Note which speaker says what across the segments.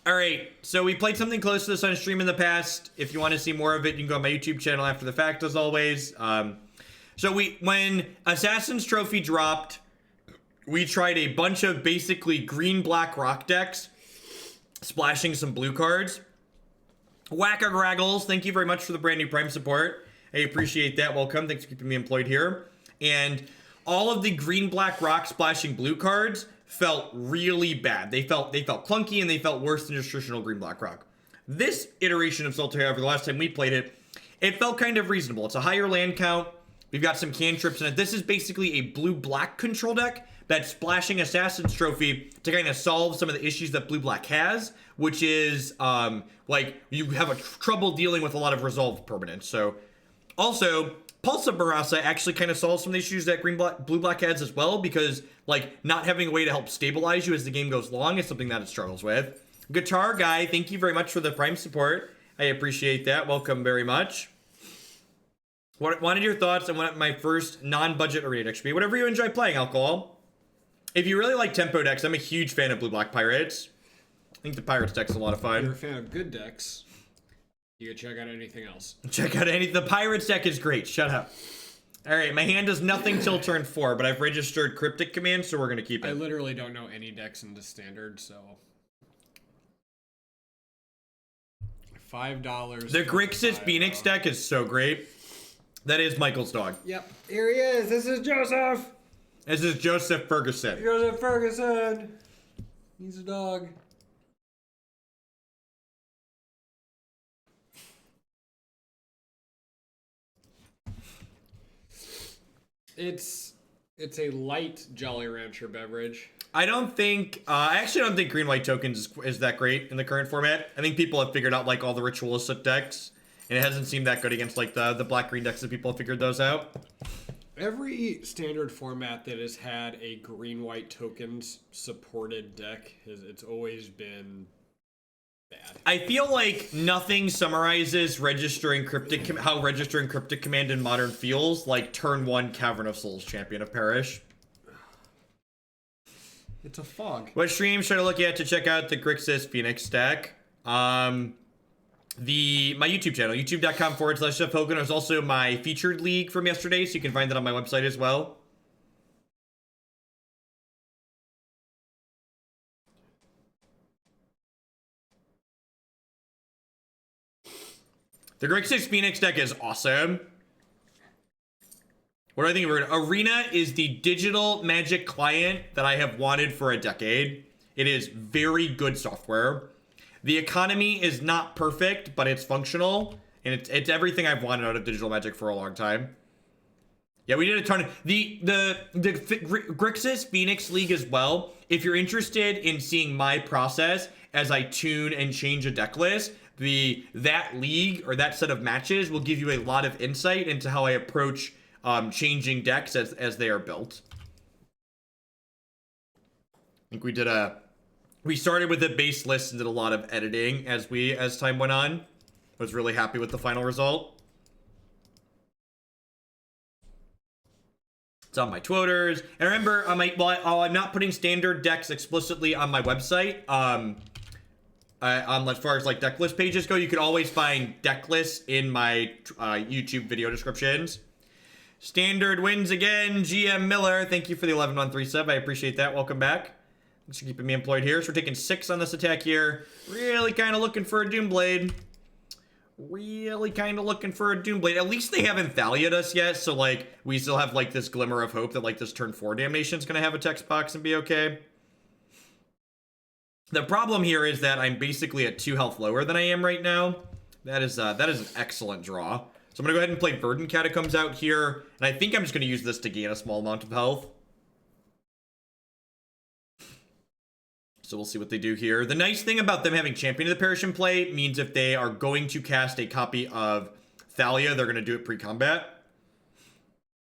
Speaker 1: All right, so we played something close to this on stream in the past. If you want to see more of it, you can go on my YouTube channel after the fact, as always. So when Assassin's Trophy dropped, we tried a bunch of basically green-black rock decks, splashing some blue cards. Whack-a-graggles, thank you very much for the brand new Prime support. I appreciate that. Welcome. Thanks for keeping me employed here. And all of the green-black rock splashing blue cards felt really bad. They felt clunky, and they felt worse than just traditional green-black rock. This iteration of Sultai, however, the last time we played it, it felt kind of reasonable. It's a higher land count. We've got some cantrips in it. This is basically a blue-black control deck that's splashing Assassin's Trophy to kind of solve some of the issues that blue-black has, which is, like, you have a trouble dealing with a lot of resolved permanents. So, also, Pulse of Murasa actually kind of solves some of the issues that blue-black has as well, because, like, not having a way to help stabilize you as the game goes along is something that it struggles with. Guitar Guy, thank you very much for the Prime support. I appreciate that. Welcome very much. What wanted your thoughts on my first non-budget arena deck should be? Whatever you enjoy playing, Alcohol. If you really like tempo decks, I'm a huge fan of blue-black pirates. I think the pirates deck's a lot of fun.
Speaker 2: If you're a fan of good decks, you can check out anything else.
Speaker 1: Check out the pirates deck is great. Shut up. All right, my hand does nothing till turn 4, but I've registered Cryptic Command, so we're gonna keep it.
Speaker 2: I literally don't know any decks in the standard, so $5.
Speaker 1: The Grixis Phoenix deck is so great. That is Michael's dog.
Speaker 2: Yep, here he is. This is Joseph.
Speaker 1: This is Joseph Ferguson.
Speaker 2: Joseph Ferguson. He's a dog. It's a light Jolly Rancher beverage.
Speaker 1: I actually don't think green-white tokens is that great in the current format. I think people have figured out, like, all the ritualistic decks, and it hasn't seemed that good against, like, the black-green decks that people have figured those out.
Speaker 2: Every standard format that has had a green-white tokens supported deck, it's always been bad.
Speaker 1: I feel like nothing summarizes how registering Cryptic Command in Modern feels like turn 1 Cavern of Souls Champion of Perish.
Speaker 2: It's a fog.
Speaker 1: What stream should I look at to check out the Grixis Phoenix deck? My YouTube channel, youtube.com/Jeff Hogan. There's also my featured league from yesterday, so you can find that on my website as well. The Grixis Phoenix deck is awesome. What do I think of Arena? Is the digital Magic client that I have wanted for a decade. It is very good software. The economy is not perfect, but it's functional, and it's everything I've wanted out of digital Magic for a long time. Yeah, we did a ton of the Grixis Phoenix League as well. If you're interested in seeing my process as I tune and change a deck list, that league or that set of matches will give you a lot of insight into how I approach changing decks as they are built. I think we started with a base list and did a lot of editing as time went on. Was really happy with the final result. It's on my Twitters. And remember, I'm not putting standard decks explicitly on my website. As far as like deck list pages go, you can always find deck lists in my YouTube video descriptions. Standard wins again. GM Miller, thank you for the 11-month resub. I appreciate that. Welcome back. Thanks for keeping me employed here. So we're taking 6 on this attack here. Really kind of looking for a Doomblade. At least they haven't Thalia'd us yet, so like we still have like this glimmer of hope that like this turn 4 Damnation is gonna have a text box and be okay. The problem here is that I'm basically at 2 health lower than I am right now. That is an excellent draw. So I'm gonna go ahead and play Verdant Catacombs out here, and I think I'm just gonna use this to gain a small amount of health. So we'll see what they do here. The nice thing about them having Champion of the Parish in play means if they are going to cast a copy of Thalia, they're gonna do it pre-combat.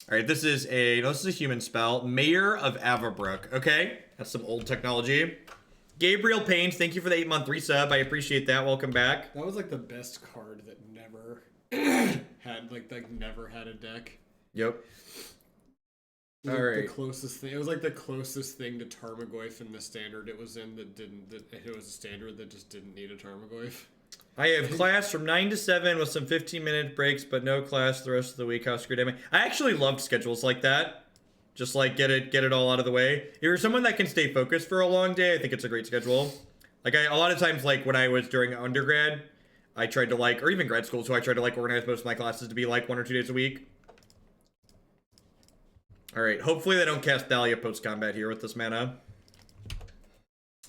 Speaker 1: All right, this is a human spell. Mayor of Avabrook. Okay, that's some old technology. Gabriel Paynes, thank you for the 8-month resub. I appreciate that. Welcome back.
Speaker 2: That was like the best card that never had never had a deck.
Speaker 1: Yep.
Speaker 2: It was
Speaker 1: All
Speaker 2: like
Speaker 1: right.
Speaker 2: the closest thing. It was like the closest thing to Tarmogoyf in the standard it was in that didn't. It was a standard that just didn't need a Tarmogoyf.
Speaker 1: I have class from 9 to 7 with some 15-minute breaks, but no class the rest of the week. How screwed am I? I actually loved schedules like that. Just like get it all out of the way. If you're someone that can stay focused for a long day, I think it's a great schedule. Like a lot of times, like when I was during undergrad, I tried to like, or even grad school, so I tried to like organize most of my classes to be like 1 or 2 days a week. All right, hopefully they don't cast Thalia post-combat here with this mana.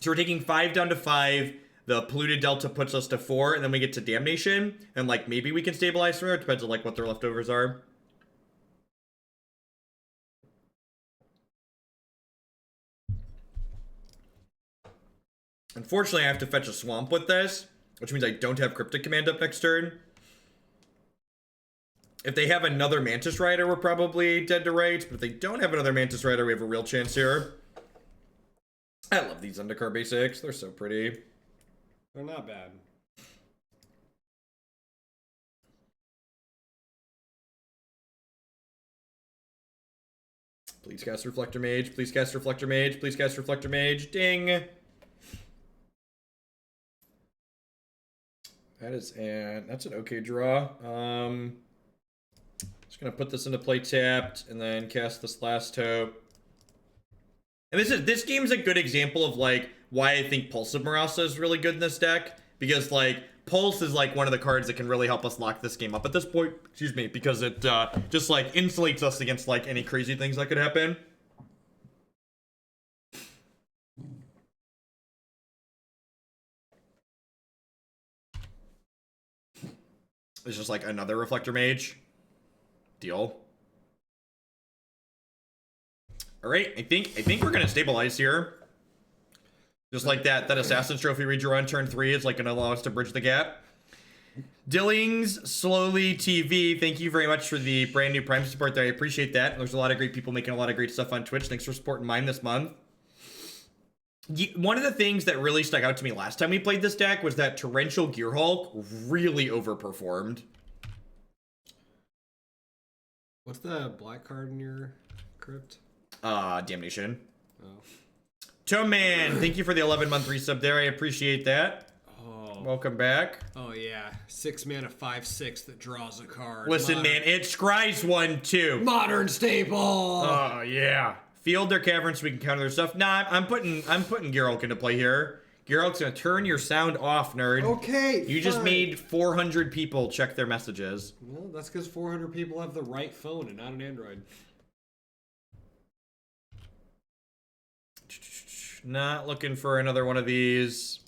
Speaker 1: So we're taking 5 down to 5. The Polluted Delta puts us to 4, and then we get to Damnation, and like maybe we can stabilize from there. It depends on like what their leftovers are. Unfortunately, I have to fetch a Swamp with this, which means I don't have Cryptic Command up next turn. If they have another Mantis Rider, we're probably dead to rights, but if they don't have another Mantis Rider, we have a real chance here. I love these undercard basics. They're so pretty.
Speaker 2: They're not bad.
Speaker 1: Please cast Reflector Mage. Please cast Reflector Mage. Please cast Reflector Mage. Ding. That's an okay draw. Just gonna put this into play tapped and then cast this last hope. And this game's a good example of like why I think Pulse of Murasa is really good in this deck, because like Pulse is like one of the cards that can really help us lock this game up at this point. Excuse me, because it just like insulates us against like any crazy things that could happen. It's just like another Reflector Mage. Deal. All right, I think we're gonna stabilize here. Just like that Assassin's Trophy redraw on turn 3 is like gonna allow us to bridge the gap. Dillings Slowly TV, thank you very much for the brand new Prime support there. I appreciate that. There's a lot of great people making a lot of great stuff on Twitch. Thanks for supporting mine this month. One of the things that really stuck out to me last time we played this deck was that Torrential Gearhulk really overperformed.
Speaker 2: What's the black card in your crypt?
Speaker 1: Damnation.
Speaker 2: Oh.
Speaker 1: Toman, thank you for the 11-month resub there. I appreciate that.
Speaker 2: Oh.
Speaker 1: Welcome back.
Speaker 2: Oh yeah, 6 mana 5/6 that draws a card.
Speaker 1: Listen, man, it scries one too.
Speaker 2: Modern staple.
Speaker 1: Oh yeah. Field their caverns so we can counter their stuff. Nah, I'm putting Gearhulk into play here. Gearhulk's gonna turn your sound off, nerd.
Speaker 2: Okay,
Speaker 1: You just made 400 people check their messages.
Speaker 2: Well, that's because 400 people have the right phone and not an Android.
Speaker 1: Not looking for another one of these.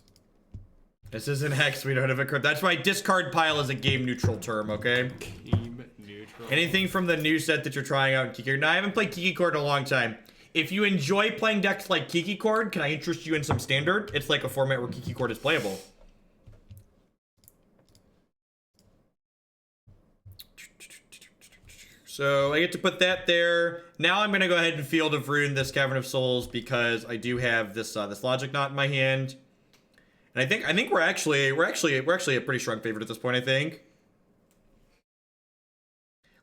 Speaker 1: This isn't Hex. We don't have a crypt. That's why discard pile is a game neutral term, okay?
Speaker 2: Game neutral.
Speaker 1: Anything from the new set that you're trying out in Kiki? No, I haven't played Kiki Cord in a long time. If you enjoy playing decks like Kiki Cord, can I interest you in some standard? It's like a format where Kiki Cord is playable. So I get to put that there. Now I'm gonna go ahead and Field of Ruin this Cavern of Souls because I do have this this Logic Knot in my hand, and I think we're actually a pretty strong favorite at this point. I think.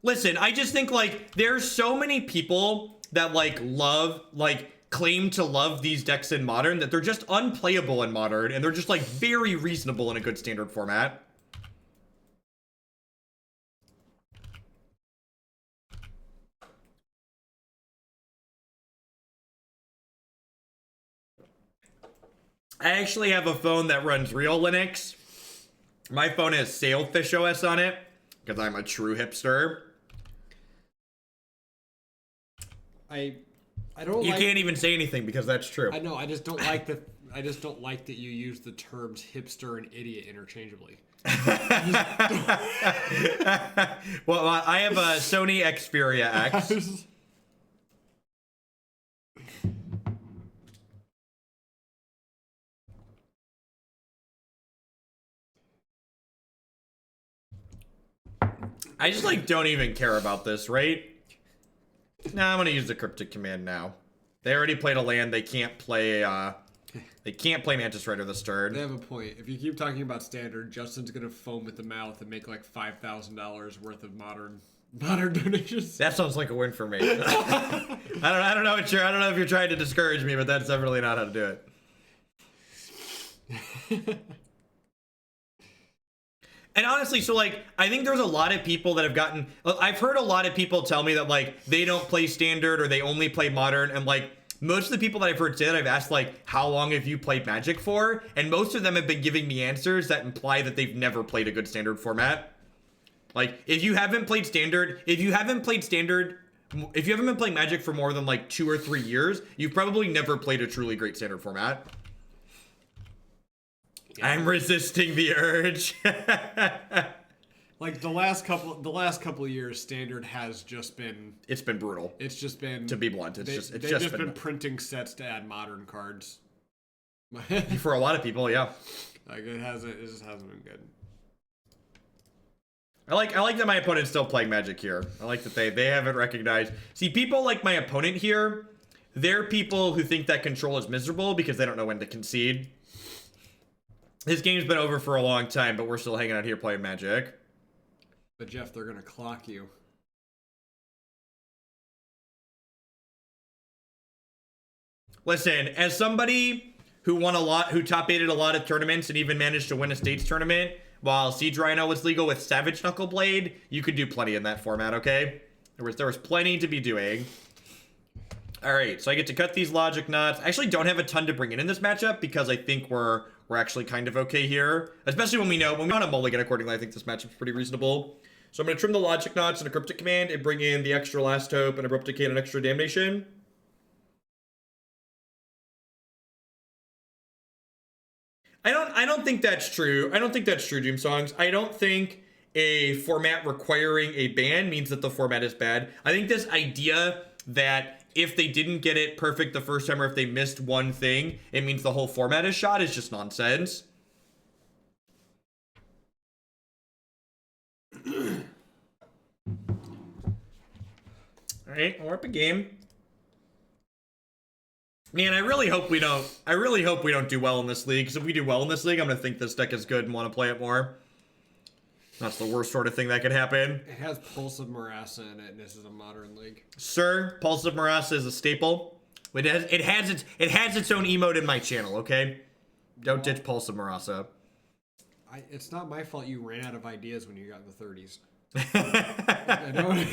Speaker 1: Listen, I just think like there's so many people that claim to love these decks in Modern that they're just unplayable in Modern, and they're just like very reasonable in a good standard format. I actually have a phone that runs real Linux. My phone has Sailfish OS on it because I'm a true hipster.
Speaker 2: I don't.
Speaker 1: You
Speaker 2: like,
Speaker 1: can't even say anything because that's true.
Speaker 2: I know. I just don't like that. I just don't like that you use the terms hipster and idiot interchangeably.
Speaker 1: Well, I have a Sony Xperia X. I just like don't even care about this, right? Nah, I'm gonna use the Cryptic Command now. They already played a land. They can't play Mantis Rider this turn.
Speaker 2: They have a point. If you keep talking about standard, Justin's gonna foam at the mouth and make like $5,000 worth of Modern Modern donations.
Speaker 1: That sounds like a win for me. I don't know if you're trying to discourage me, but that's definitely not how to do it. And honestly, so like, I think there's a lot of people that have gotten, I've heard a lot of people tell me that like, they don't play standard or they only play modern. And like, most of the people that I've heard say that, I've asked like, how long have you played Magic for? And most of them have been giving me answers that imply that they've never played a good standard format. Like, if you haven't played standard, if you haven't been playing Magic for more than like 2 or 3 years, you've probably never played a truly great standard format. Yeah. I'm resisting the urge.
Speaker 2: Like the last couple of years, standard has just been.
Speaker 1: It's been brutal.
Speaker 2: It's just been.
Speaker 1: To be blunt, they've
Speaker 2: just been printing sets to add modern cards.
Speaker 1: For a lot of people, yeah.
Speaker 2: Like it just hasn't been good.
Speaker 1: I like that my opponent's still playing Magic here. I like that they haven't recognized. See, people like my opponent here, they're people who think that control is miserable because they don't know when to concede. His game's been over for a long time, but we're still hanging out here playing Magic.
Speaker 2: But Jeff, they're gonna clock you.
Speaker 1: Listen, as somebody who top-8'd a lot of tournaments and even managed to win a states tournament while Siege Rhino was legal with Savage Knuckleblade, you could do plenty in that format, okay? There was plenty to be doing. Alright, so I get to cut these logic knots. I actually don't have a ton to bring in this matchup because I think we're actually kind of okay here. Especially when we want to mulligan accordingly, I think this matchup's pretty reasonable. So I'm going to trim the logic knots and a Cryptic Command and bring in the extra Last Hope and Abrupt Decay and an extra Damnation. I don't think that's true. I don't think that's true, Doom Songs. I don't think a format requiring a ban means that the format is bad. I think this idea that if they didn't get it perfect the first time or if they missed one thing, it means the whole format is shot is just nonsense. Alright, we're up a game. Man, I really hope we don't do well in this league, because if we do well in this league, I'm gonna think this deck is good and want to play it more. That's the worst sort of thing that could happen.
Speaker 2: It has Pulse of Murasa in it, and this is a modern league.
Speaker 1: Sir, Pulse of Murasa is a staple. It has its own emote in my channel, okay? Don't ditch Pulse of Murasa.
Speaker 2: It's not my fault you ran out of ideas when you got in the 30s. I don't.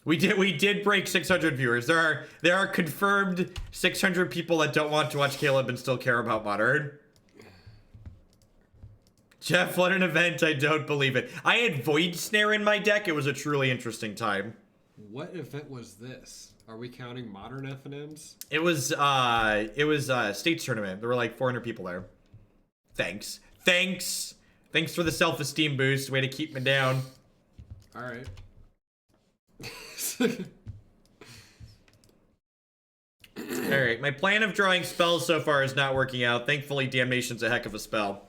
Speaker 1: We did break 600 viewers. There are confirmed 600 people that don't want to watch Caleb and still care about Modern. Jeff, what an event. I don't believe it. I had Void Snare in my deck. It was a truly interesting time.
Speaker 2: What event was this? Are we counting Modern FNMs?
Speaker 1: It was States tournament. There were like 400 people there. Thanks for the self-esteem boost. Way to keep me down.
Speaker 2: All right.
Speaker 1: Alright, my plan of drawing spells so far is not working out. Thankfully, Damnation's a heck of a spell.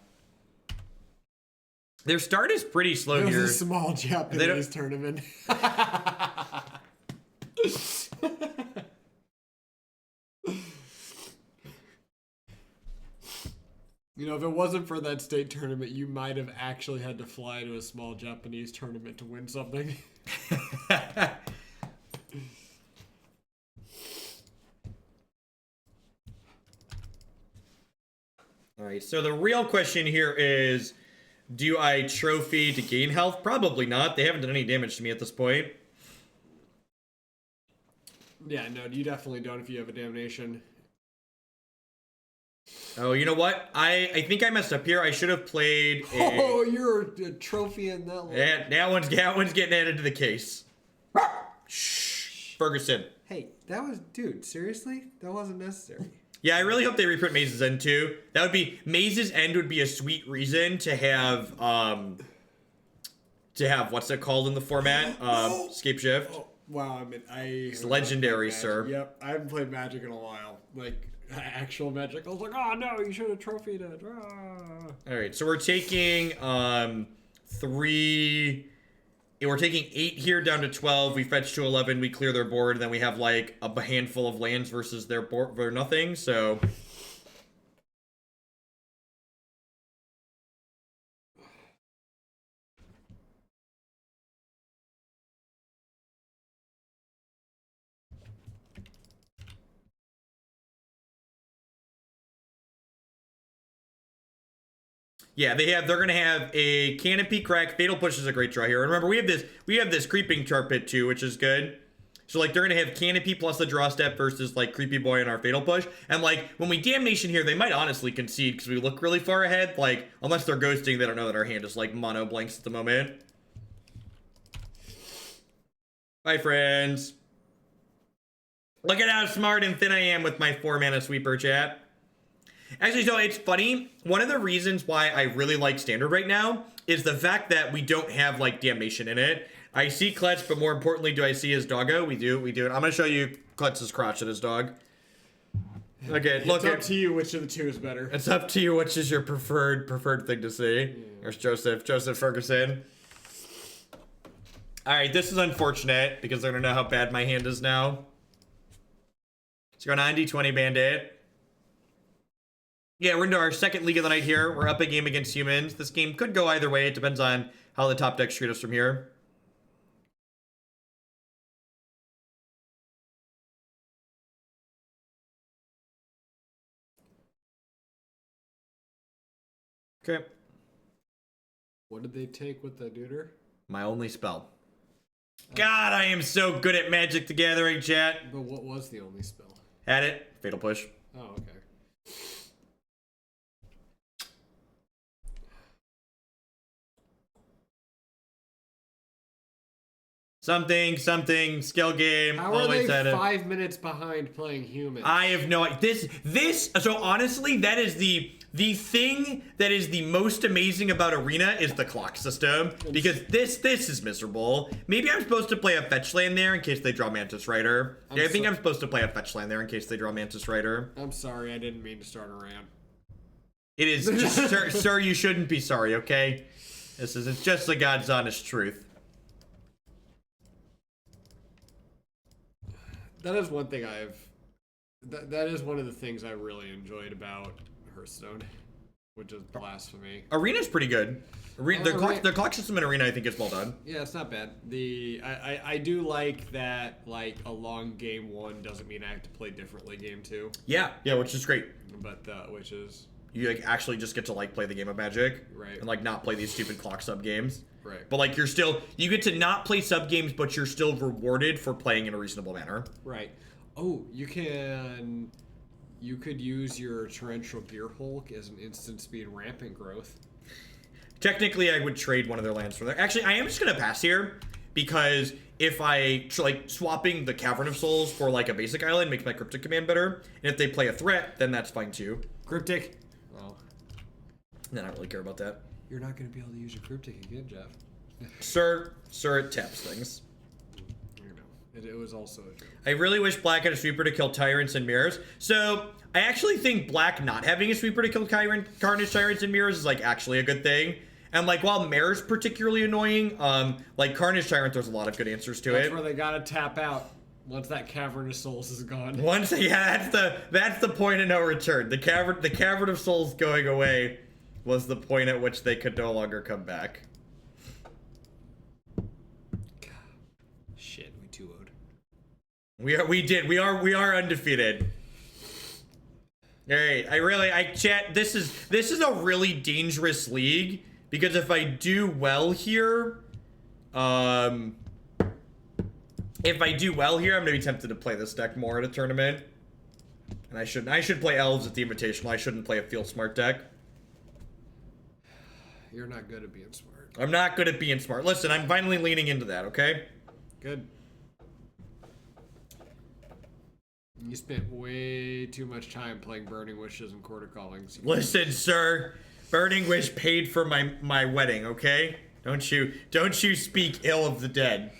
Speaker 1: Their start is pretty slow here.
Speaker 2: It was a small Japanese tournament. You know, if it wasn't for that state tournament, you might have actually had to fly to a small Japanese tournament to win something.
Speaker 1: Alright, so the real question here is, do I trophy to gain health? Probably not. They haven't done any damage to me at this point.
Speaker 2: Yeah, no, you definitely don't if you have a Damnation.
Speaker 1: Oh, you know what? I think I messed up here. I should have played a...
Speaker 2: Oh, you're a trophy in that one.
Speaker 1: Yeah, that one's getting added to the case. Shh. Ferguson.
Speaker 2: Hey, that was... Dude, seriously? That wasn't necessary.
Speaker 1: Yeah, I really hope they reprint Maze's End too. That would be... Maze's End would be a sweet reason to have, what's it called in the format? Escape Shift.
Speaker 2: Oh, wow, I mean,
Speaker 1: It's legendary, sir.
Speaker 2: Yep, I haven't played Magic in a while. Like, actual Magic. I was like, oh no, you should have trophied it.
Speaker 1: Alright, so we're taking, 3... We're taking 8 here down to 12. We fetch to 11. We clear their board. And then we have like a handful of lands versus their board for nothing. So Yeah, they're gonna have a Canopy Crack. Fatal Push is a great draw here. And remember, we have this Creeping Tar Pit too, which is good. So like they're gonna have Canopy plus the draw step versus like Creepy Boy and our Fatal Push. And like when we Damnation here, they might honestly concede because we look really far ahead. Like unless they're ghosting, they don't know that our hand is like mono blanks at the moment. Bye, friends. Look at how smart and thin I am with my 4-mana sweeper, chat. Actually, so it's funny. One of the reasons why I really like Standard right now is the fact that we don't have like Damnation in it. I see Klutz, but more importantly, do I see his doggo? We do. I'm going to show you Klutz's crotch and his dog. Okay, look.
Speaker 2: It's up to you which of the two is better.
Speaker 1: It's up to you which is your preferred thing to see. Yeah. There's Joseph Ferguson. All right, this is unfortunate because they're going to know how bad my hand is now. Let's go 90-20 Bandit. Yeah, we're into our second League of the Night here. We're up a game against humans. This game could go either way. It depends on how the top decks treat us from here. Okay.
Speaker 2: What did they take with the neuter?
Speaker 1: My only spell. God, I am so good at Magic the Gathering, chat.
Speaker 2: But what was the only spell?
Speaker 1: Had it. Fatal Push.
Speaker 2: Oh, okay.
Speaker 1: Something, skill game.
Speaker 2: How are they 5 minutes behind playing humans?
Speaker 1: I have no idea. So honestly, that is the thing that is the most amazing about Arena is the clock system. Because this is miserable. Maybe I'm supposed to play a fetch land there in case they draw Mantis Rider. I think I'm supposed to play a fetch land there in case they draw Mantis Rider.
Speaker 2: I'm sorry, I didn't mean to start a rant.
Speaker 1: It is just, sir, you shouldn't be sorry, okay? It's just the God's honest truth.
Speaker 2: That is one thing that is one of the things I really enjoyed about Hearthstone, which is blasphemy.
Speaker 1: Arena's pretty good. The clock system in Arena I think is well done.
Speaker 2: Yeah, it's not bad. I do like that like a long game 1 doesn't mean I have to play differently game 2.
Speaker 1: Yeah, which is great.
Speaker 2: But which is
Speaker 1: you like actually just get to like play the game of Magic,
Speaker 2: right?
Speaker 1: And like not play these stupid clock sub games,
Speaker 2: right?
Speaker 1: But like you get to not play sub games, but you're still rewarded for playing in a reasonable manner,
Speaker 2: right? Oh, you could use your Torrential Gearhulk as an instant speed rampant growth.
Speaker 1: Technically, I would trade one of their lands for there. Actually, I am just gonna pass here because if I like swapping the Cavern of Souls for like a basic island makes my Cryptic Command better, and if they play a threat, then that's fine too.
Speaker 2: Cryptic. Well,
Speaker 1: then I don't really care about that.
Speaker 2: You're not gonna be able to use your Cryptic again, Jeff.
Speaker 1: Sir, it taps things.
Speaker 2: It was also a joke.
Speaker 1: I really wish Black had a sweeper to kill Tyrants and Mirrors. So, I actually think Black not having a sweeper to kill Carnage, Tyrants, and Mirrors is, like, actually a good thing. And, like, while Mirror's particularly annoying, like, Carnage Tyrant, there's a lot of good answers to it.
Speaker 2: That's where they gotta tap out once that Cavern of Souls is gone.
Speaker 1: That's the point of no return. The Cavern of Souls going away was the point at which they could no longer come back. We are undefeated. All right, chat. This is a really dangerous league because if I do well here, I'm gonna be tempted to play this deck more at a tournament. And I should play Elves at the Invitational. I shouldn't play a Feel Smart deck.
Speaker 2: You're not good at being smart.
Speaker 1: I'm not good at being smart. Listen, I'm finally leaning into that. Okay.
Speaker 2: Good. You spent way too much time playing Burning Wishes and Quarter Callings.
Speaker 1: Listen, sir. Burning Wish paid for my wedding, okay? Don't you speak ill of the dead.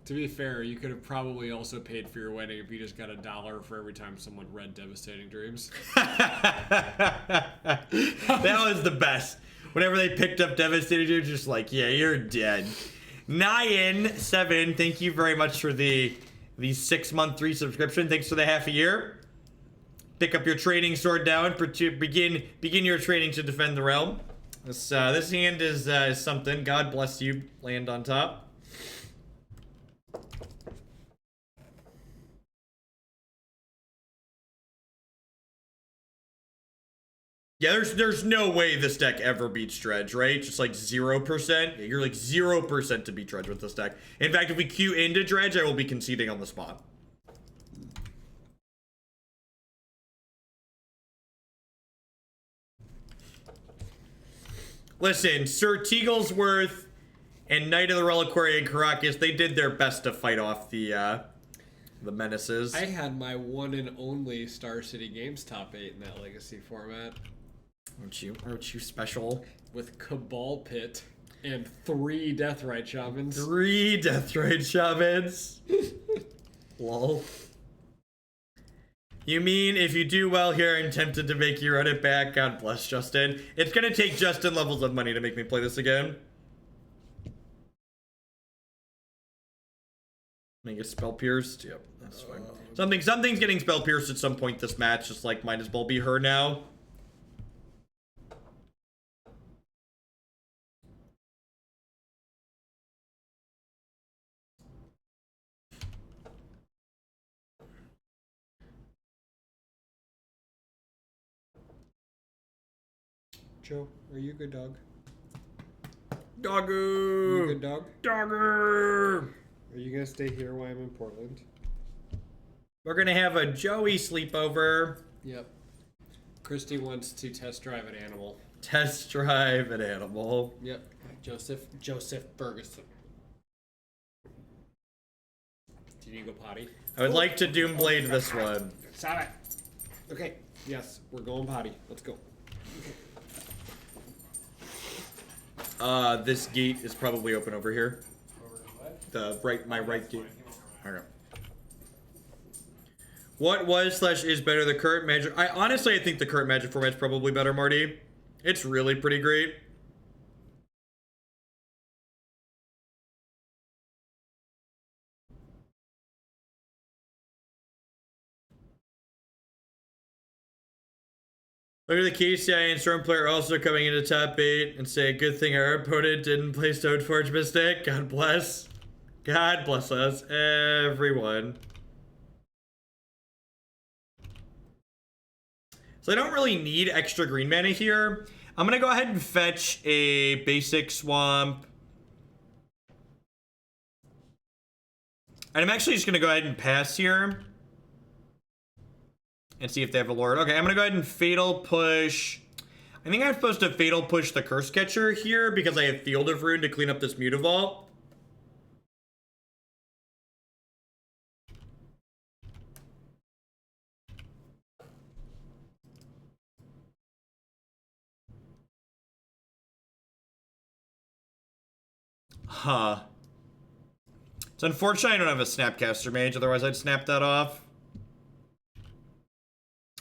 Speaker 2: To be fair, you could have probably also paid for your wedding if you just got $1 for every time someone read Devastating Dreams.
Speaker 1: That was the best. Whenever they picked up Devastating Dreams, just like, yeah, you're dead. Nyan7, thank you very much for the 6-month 3 subscription. Thanks for the half a year. Pick up your trading sword down. Begin your training to defend the realm. This hand is something. God bless you. Land on top. Yeah, there's no way this deck ever beats Dredge, right? Just like 0%. Yeah, you're like 0% to beat Dredge with this deck. In fact, if we queue into Dredge, I will be conceding on the spot. Listen, Sir Teaglesworth and Knight of the Reliquary and Caracas, they did their best to fight off the menaces.
Speaker 2: I had my one and only Star City Games top 8 in that Legacy format.
Speaker 1: Aren't you special?
Speaker 2: With Cabal Pit and 3 Deathrite Shamans.
Speaker 1: 3 Deathrite Shamans. Lol. You mean if you do well here, I'm tempted to make you run it back? God bless Justin. It's gonna take Justin levels of money to make me play this again. Make it spell pierced? Yep, that's fine. Something's getting spell pierced at some point this match, just like might as well be her now.
Speaker 2: Joe, are you a good dog?
Speaker 1: Dogger!
Speaker 2: You a good dog?
Speaker 1: Dogger!
Speaker 2: Are you gonna stay here while I'm in Portland?
Speaker 1: We're gonna have a Joey sleepover.
Speaker 2: Yep. Christy wants to test drive an animal.
Speaker 1: Test drive an animal.
Speaker 2: Yep. Joseph Ferguson. Do you need to go potty?
Speaker 1: I would like to Doomblade this one.
Speaker 2: Stop it. Okay. Yes, we're going potty. Let's go.
Speaker 1: This gate is probably open over here. My right gate. Okay. What was/is better, the current Magic? I think the current Magic format's probably better, Marty. It's really pretty great. Look at the KCI and Storm player also coming into top 8 and say, good thing our opponent didn't play Stoneforge Mystic. God bless. God bless us, everyone. So I don't really need extra green mana here. I'm going to go ahead and fetch a basic swamp. And I'm actually just going to go ahead and pass here. And see if they have a Lord. Okay, I'm going to go ahead and Fatal Push. I think I'm supposed to Fatal Push the Curse Catcher here because I have Field of Ruin to clean up this Mutavault. Huh. It's unfortunate I don't have a Snapcaster Mage, otherwise I'd snap that off.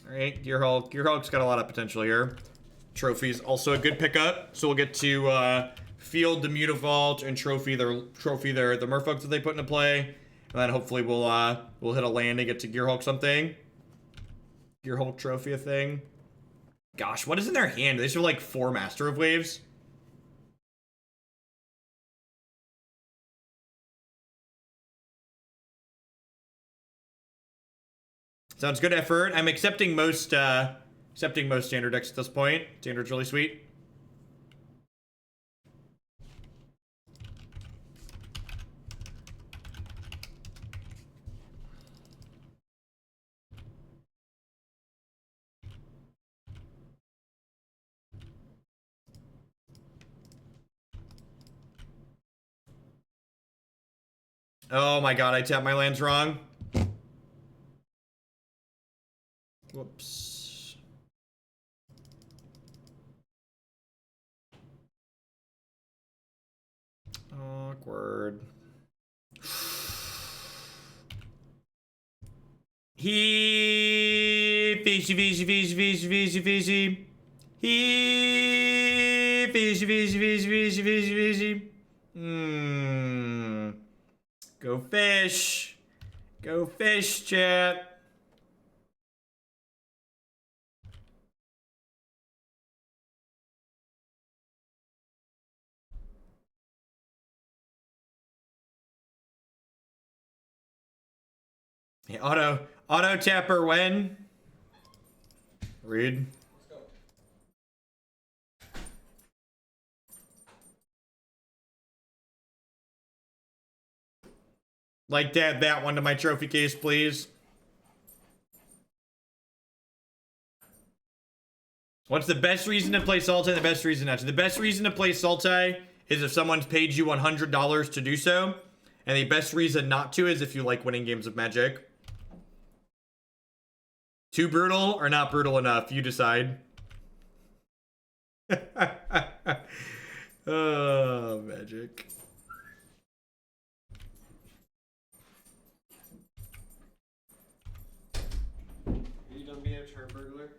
Speaker 1: Alright, Gearhulk. Gearhulk's got a lot of potential here. Trophy's also a good pickup, so we'll get to field the Mutavault and trophy the Merfolk that they put into play. And then hopefully we'll hit a land and get to Gearhulk something. Gearhulk trophy a thing. Gosh, what is in their hand? They should have like 4 Master of Waves. Sounds good effort. I'm accepting most standard decks at this point. Standard's really sweet. Oh my god, I tapped my lands wrong. Whoops. Awkward. He fishy. He fishy. Go fish. Go fish, chat. Yeah, auto tapper when? Read. Like to add that one to my trophy case, please. What's the best reason to play Sultai and the best reason not to? The best reason to play Sultai is if someone's paid you $100 to do so. And the best reason not to is if you like winning games of Magic. Too brutal or not brutal enough? You decide. Oh, Magic.
Speaker 2: Are you done being a turn burglar?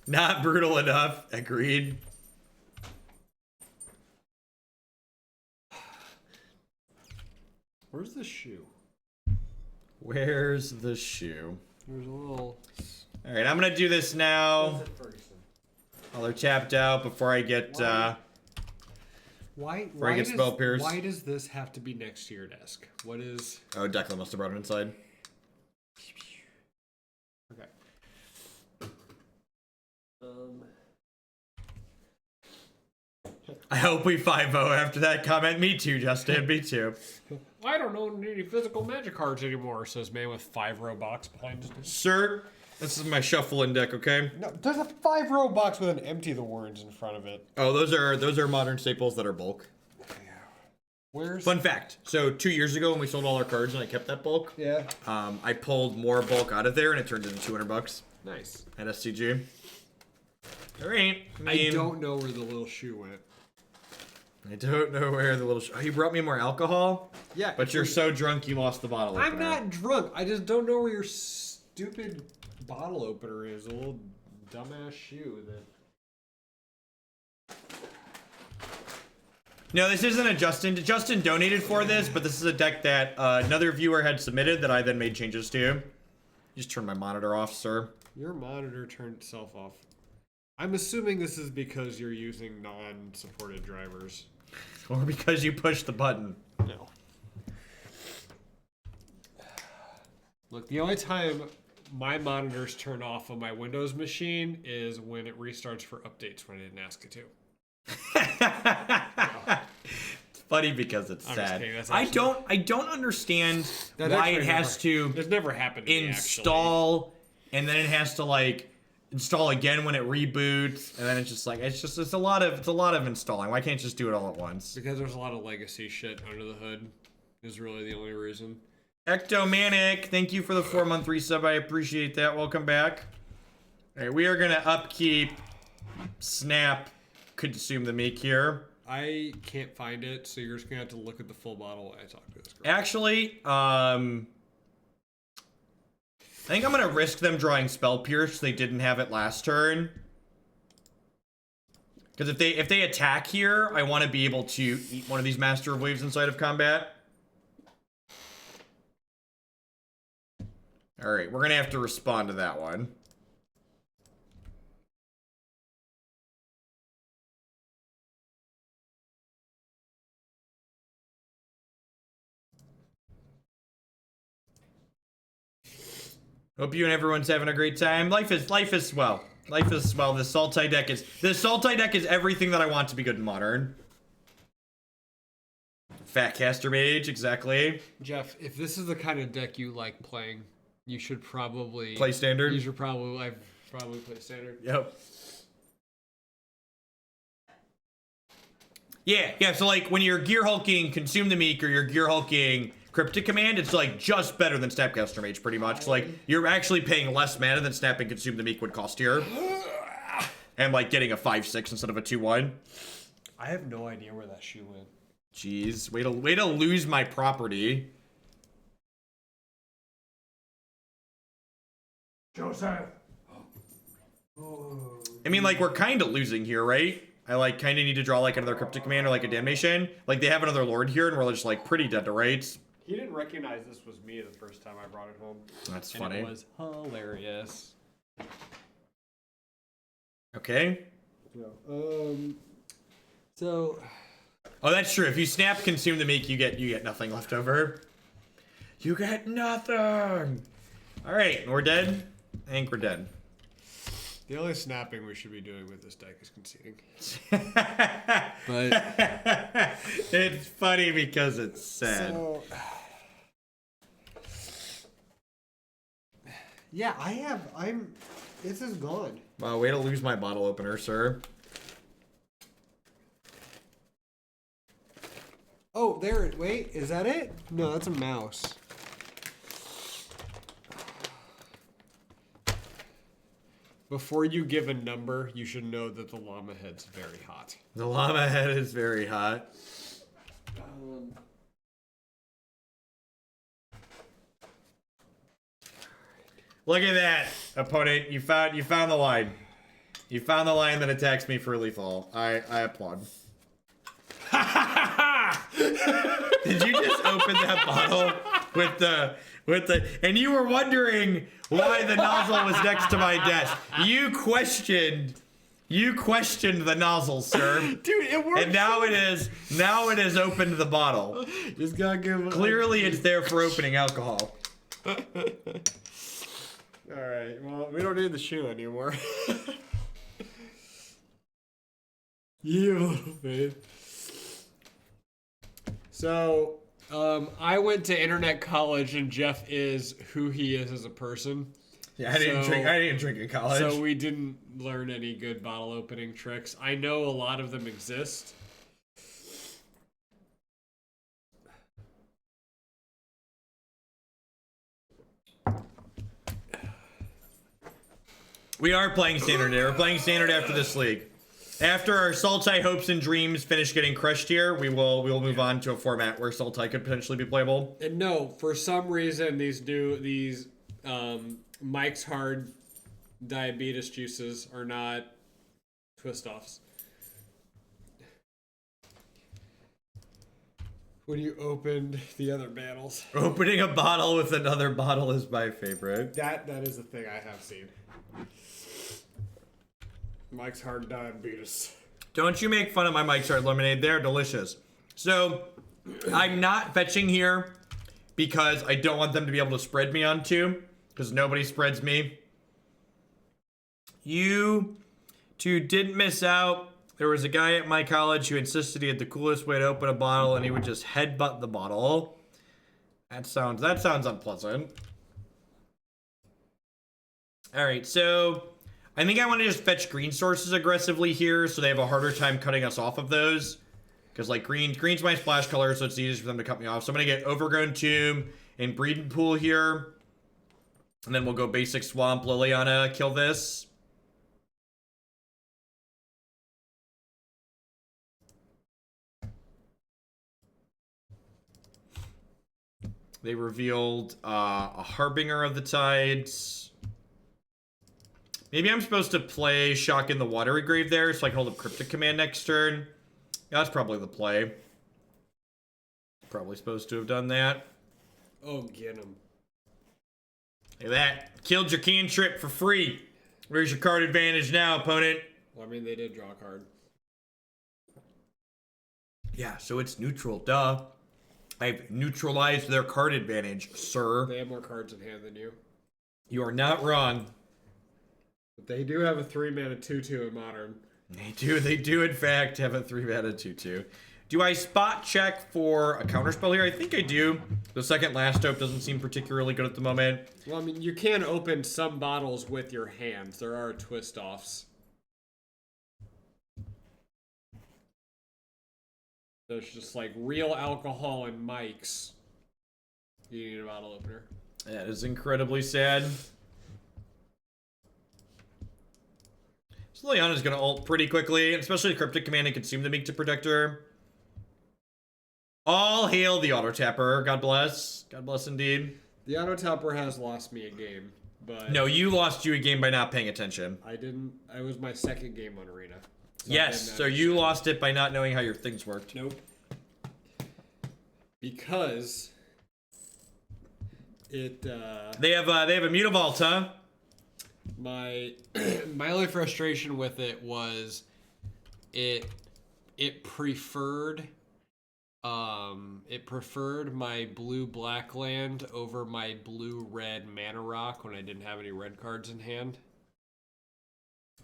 Speaker 1: Not brutal enough. Agreed.
Speaker 2: Where's the shoe?
Speaker 1: Where's the shoe?
Speaker 2: There's a little...
Speaker 1: Alright, I'm gonna do this now. While they're tapped out before I get,
Speaker 2: Why
Speaker 1: Spell Pierce.
Speaker 2: Why does this have to be next to your desk? What is...
Speaker 1: Oh, Declan must have brought it inside.
Speaker 2: Okay.
Speaker 1: I hope we 5-0 after that comment. Me too, Justin. Me too.
Speaker 2: I don't own any physical Magic cards anymore, says man with 5-row box behind his desk.
Speaker 1: Sir, this is my shuffling deck, okay?
Speaker 2: No, there's a 5-row box with an Empty the Words in front of it.
Speaker 1: Oh, those are modern staples that are bulk.
Speaker 2: Where's...
Speaker 1: Fun fact. So 2 years ago when we sold all our cards and I kept that bulk,
Speaker 2: Yeah.
Speaker 1: I pulled more bulk out of there and it turned into $200
Speaker 2: Nice.
Speaker 1: at SCG. All right.
Speaker 2: I don't know where the little shoe went.
Speaker 1: I don't know where the little... Oh, you brought me more alcohol?
Speaker 2: Yeah.
Speaker 1: But you're so drunk you lost the bottle
Speaker 2: I'm
Speaker 1: opener.
Speaker 2: not drunk. I just don't know where your stupid bottle opener is. A little dumbass shoe that...
Speaker 1: No, this isn't a Justin. Justin donated for this, but this is a deck that another viewer had submitted that I then made changes to. Just turn my monitor off, sir.
Speaker 2: Your monitor turned itself off. I'm assuming this is because you're using non-supported drivers.
Speaker 1: Or because you pushed the button.
Speaker 2: No. Look, the only time my monitors turn off on my Windows machine is when it restarts for updates when I didn't ask it to.
Speaker 1: It's funny because it's
Speaker 2: I'm
Speaker 1: sad.
Speaker 2: just kidding,
Speaker 1: I don't understand
Speaker 2: That
Speaker 1: why
Speaker 2: actually
Speaker 1: it has to
Speaker 2: It's never happened to me,
Speaker 1: install and then it has to like install again when it reboots, and then it's just like it's a lot of installing. Why can't you just do it all at once?
Speaker 2: Because there's a lot of legacy shit under the hood. Is really the only reason.
Speaker 1: Ectomanic, thank you for the 4-month resub. I appreciate that. Welcome back. All right, we are gonna upkeep Snap Consume the Meek here.
Speaker 2: I can't find it, so you're just gonna have to look at the full bottle when I talk to this girl.
Speaker 1: Actually, I think I'm gonna risk them drawing Spell Pierce. They didn't have it last turn. Because if they attack here, I want to be able to eat one of these Master of Waves inside of combat. All right, we're gonna have to respond to that one. Hope you and everyone's having a great time. Life is swell. Life is swell. The Sultai deck is everything that I want to be good in Modern. Snapcaster Mage, exactly.
Speaker 2: Jeff, if this is the kind of deck you like playing, you should probably
Speaker 1: Play Standard.
Speaker 2: You should probably play Standard.
Speaker 1: Yep. Yeah. So like when you're Gearhulking Consume the Meek or you're Gearhulking Cryptic Command, it's like just better than Snapcaster Mage, pretty much. Like you're actually paying less mana than Snap and Consume the Meek would cost here, and like getting a 5/6 instead of a 2/1.
Speaker 2: I have no idea where that shoe went.
Speaker 1: Jeez, way to lose my property.
Speaker 2: Joseph.
Speaker 1: I mean, like we're kind of losing here, right? I like kind of need to draw like another Cryptic Command or like a Damnation. Like they have another Lord here, and we're just like pretty dead to rights.
Speaker 2: He didn't recognize this was me the first time I brought it home.
Speaker 1: That's
Speaker 2: and
Speaker 1: funny.
Speaker 2: It was hilarious.
Speaker 1: Okay.
Speaker 2: So.
Speaker 1: Oh, that's true. If you Snap Consume the Meek, you get nothing left over. You get nothing. All right, we're dead. I think we're dead.
Speaker 2: The only snapping we should be doing with this deck is conceding. But
Speaker 1: It's funny because it's sad.
Speaker 2: So, yeah, this is gone.
Speaker 1: Wow, way to lose my bottle opener, sir.
Speaker 2: Oh, there, wait, is that it? No, that's a mouse. Before you give a number, you should know that the llama head's very hot.
Speaker 1: The llama head is very hot. Look at that, opponent. You found the line. You found the line that attacks me for lethal. I applaud. Did you just open that bottle with the and you were wondering why the nozzle was next to my desk. You questioned the nozzle, sir.
Speaker 2: Dude, it worked.
Speaker 1: And now it is opened the bottle.
Speaker 2: Just gotta give
Speaker 1: Clearly it's there for opening alcohol.
Speaker 2: Alright, well, we don't need the shoe anymore. You little babe. So, I went to internet college, and Jeff is who he is as a person.
Speaker 1: Yeah, I didn't drink in college.
Speaker 2: So we didn't learn any good bottle opening tricks. I know a lot of them exist.
Speaker 1: We are playing standard here. We're playing standard after this league. After our Sultai hopes and dreams finish getting crushed here, we will move on to a format where Sultai could potentially be playable.
Speaker 2: And no, for some reason these Mike's Hard diabetes juices are not twist offs. When you opened the other battles.
Speaker 1: Opening a bottle with another bottle is my favorite.
Speaker 2: That is the thing I have seen. Mike's Hard diabetes.
Speaker 1: Don't you make fun of my Mike's Hard lemonade. They're delicious. So, I'm not fetching here because I don't want them to be able to spread me on two, because nobody spreads me. You two didn't miss out. There was a guy at my college who insisted he had the coolest way to open a bottle, and he would just headbutt the bottle. That sounds unpleasant. All right, so I think I want to just fetch green sources aggressively here, so they have a harder time cutting us off of those. Because like green's my splash color, so it's easiest for them to cut me off. So I'm gonna get Overgrown Tomb and Breeding Pool here, and then we'll go basic Swamp, Liliana, kill this. They revealed a Harbinger of the Tides. Maybe I'm supposed to play Shock in the Watery Grave there so I can hold up Cryptic Command next turn. Yeah, that's probably the play. Probably supposed to have done that.
Speaker 2: Oh, get him.
Speaker 1: Look at that. Killed your cantrip for free. Where's your card advantage now, opponent?
Speaker 2: Well, I mean, they did draw a card.
Speaker 1: Yeah, so it's neutral, duh. I've neutralized their card advantage, sir.
Speaker 2: They have more cards in hand than you.
Speaker 1: You are not wrong.
Speaker 2: But they do have a 3-mana 2/2 in Modern.
Speaker 1: They do in fact have a 3-mana 2/2. Do I spot check for a counterspell here? I think I do. The second last hope doesn't seem particularly good at the moment.
Speaker 2: Well, I mean, you can open some bottles with your hands. There are twist-offs. There's just like real alcohol and mics. You need a bottle opener.
Speaker 1: That is incredibly sad. So Liliana's gonna ult pretty quickly, especially Cryptic Command and Consume the Meek to protect her. All hail the auto tapper. God bless. God bless indeed.
Speaker 2: The auto tapper has lost me a game, but
Speaker 1: no, you lost you a game by not paying attention.
Speaker 2: I didn't. It was my second game on Arena. So
Speaker 1: yes, so you lost it by not knowing how your things worked.
Speaker 2: Nope. Because it
Speaker 1: they have a Mutavault, huh?
Speaker 2: My only frustration with it was it preferred my blue-black land over my blue-red mana rock when I didn't have any red cards in hand.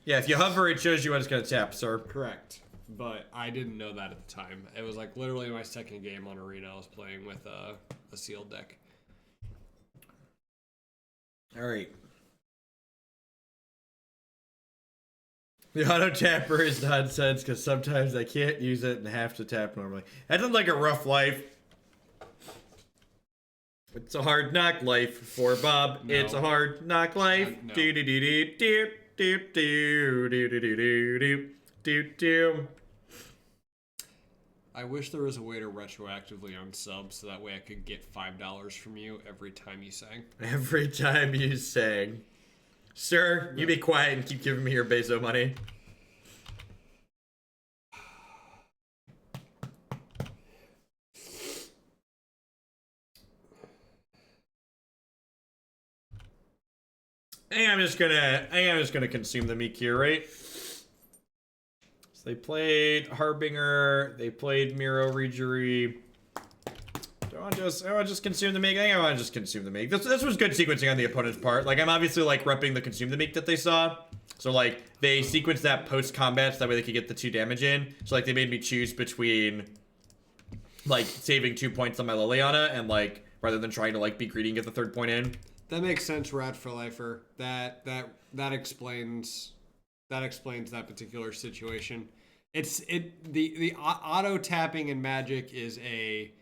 Speaker 1: Yeah, if you hover, it shows you when it's gonna tap, sir.
Speaker 2: Correct. but I didn't know that at the time. It was like literally my second game on Arena. I was playing with a sealed deck.
Speaker 1: All right. The auto tapper is nonsense because sometimes I can't use it and have to tap normally. That sounds like a rough life. It's a hard knock life for Bob.
Speaker 2: No.
Speaker 1: It's a hard knock life.
Speaker 2: No.
Speaker 1: Do do do do do do do do do do do do do.
Speaker 2: I wish there was a way to retroactively unsub so that way I could get $5 from you every time you sang.
Speaker 1: Every time you sang. Sir, you be quiet and keep giving me your Bezo money. I think I'm just gonna consume the Meek here, right? So they played Harbinger, they played Miro Regery. Do I want to just consume the Meek? I think I want to just consume the Meek. This was good sequencing on the opponent's part. Like, I'm obviously, like, repping the consume the Meek that they saw. So, like, they sequenced that post-combat so that way they could get the 2 damage in. So, like, they made me choose between, like, saving 2 points on my Liliana and, like, rather than trying to, like, be greedy and get the 3rd point in.
Speaker 2: That makes sense, Rad for Lifer. That explains that particular situation. The auto tapping in Magic is a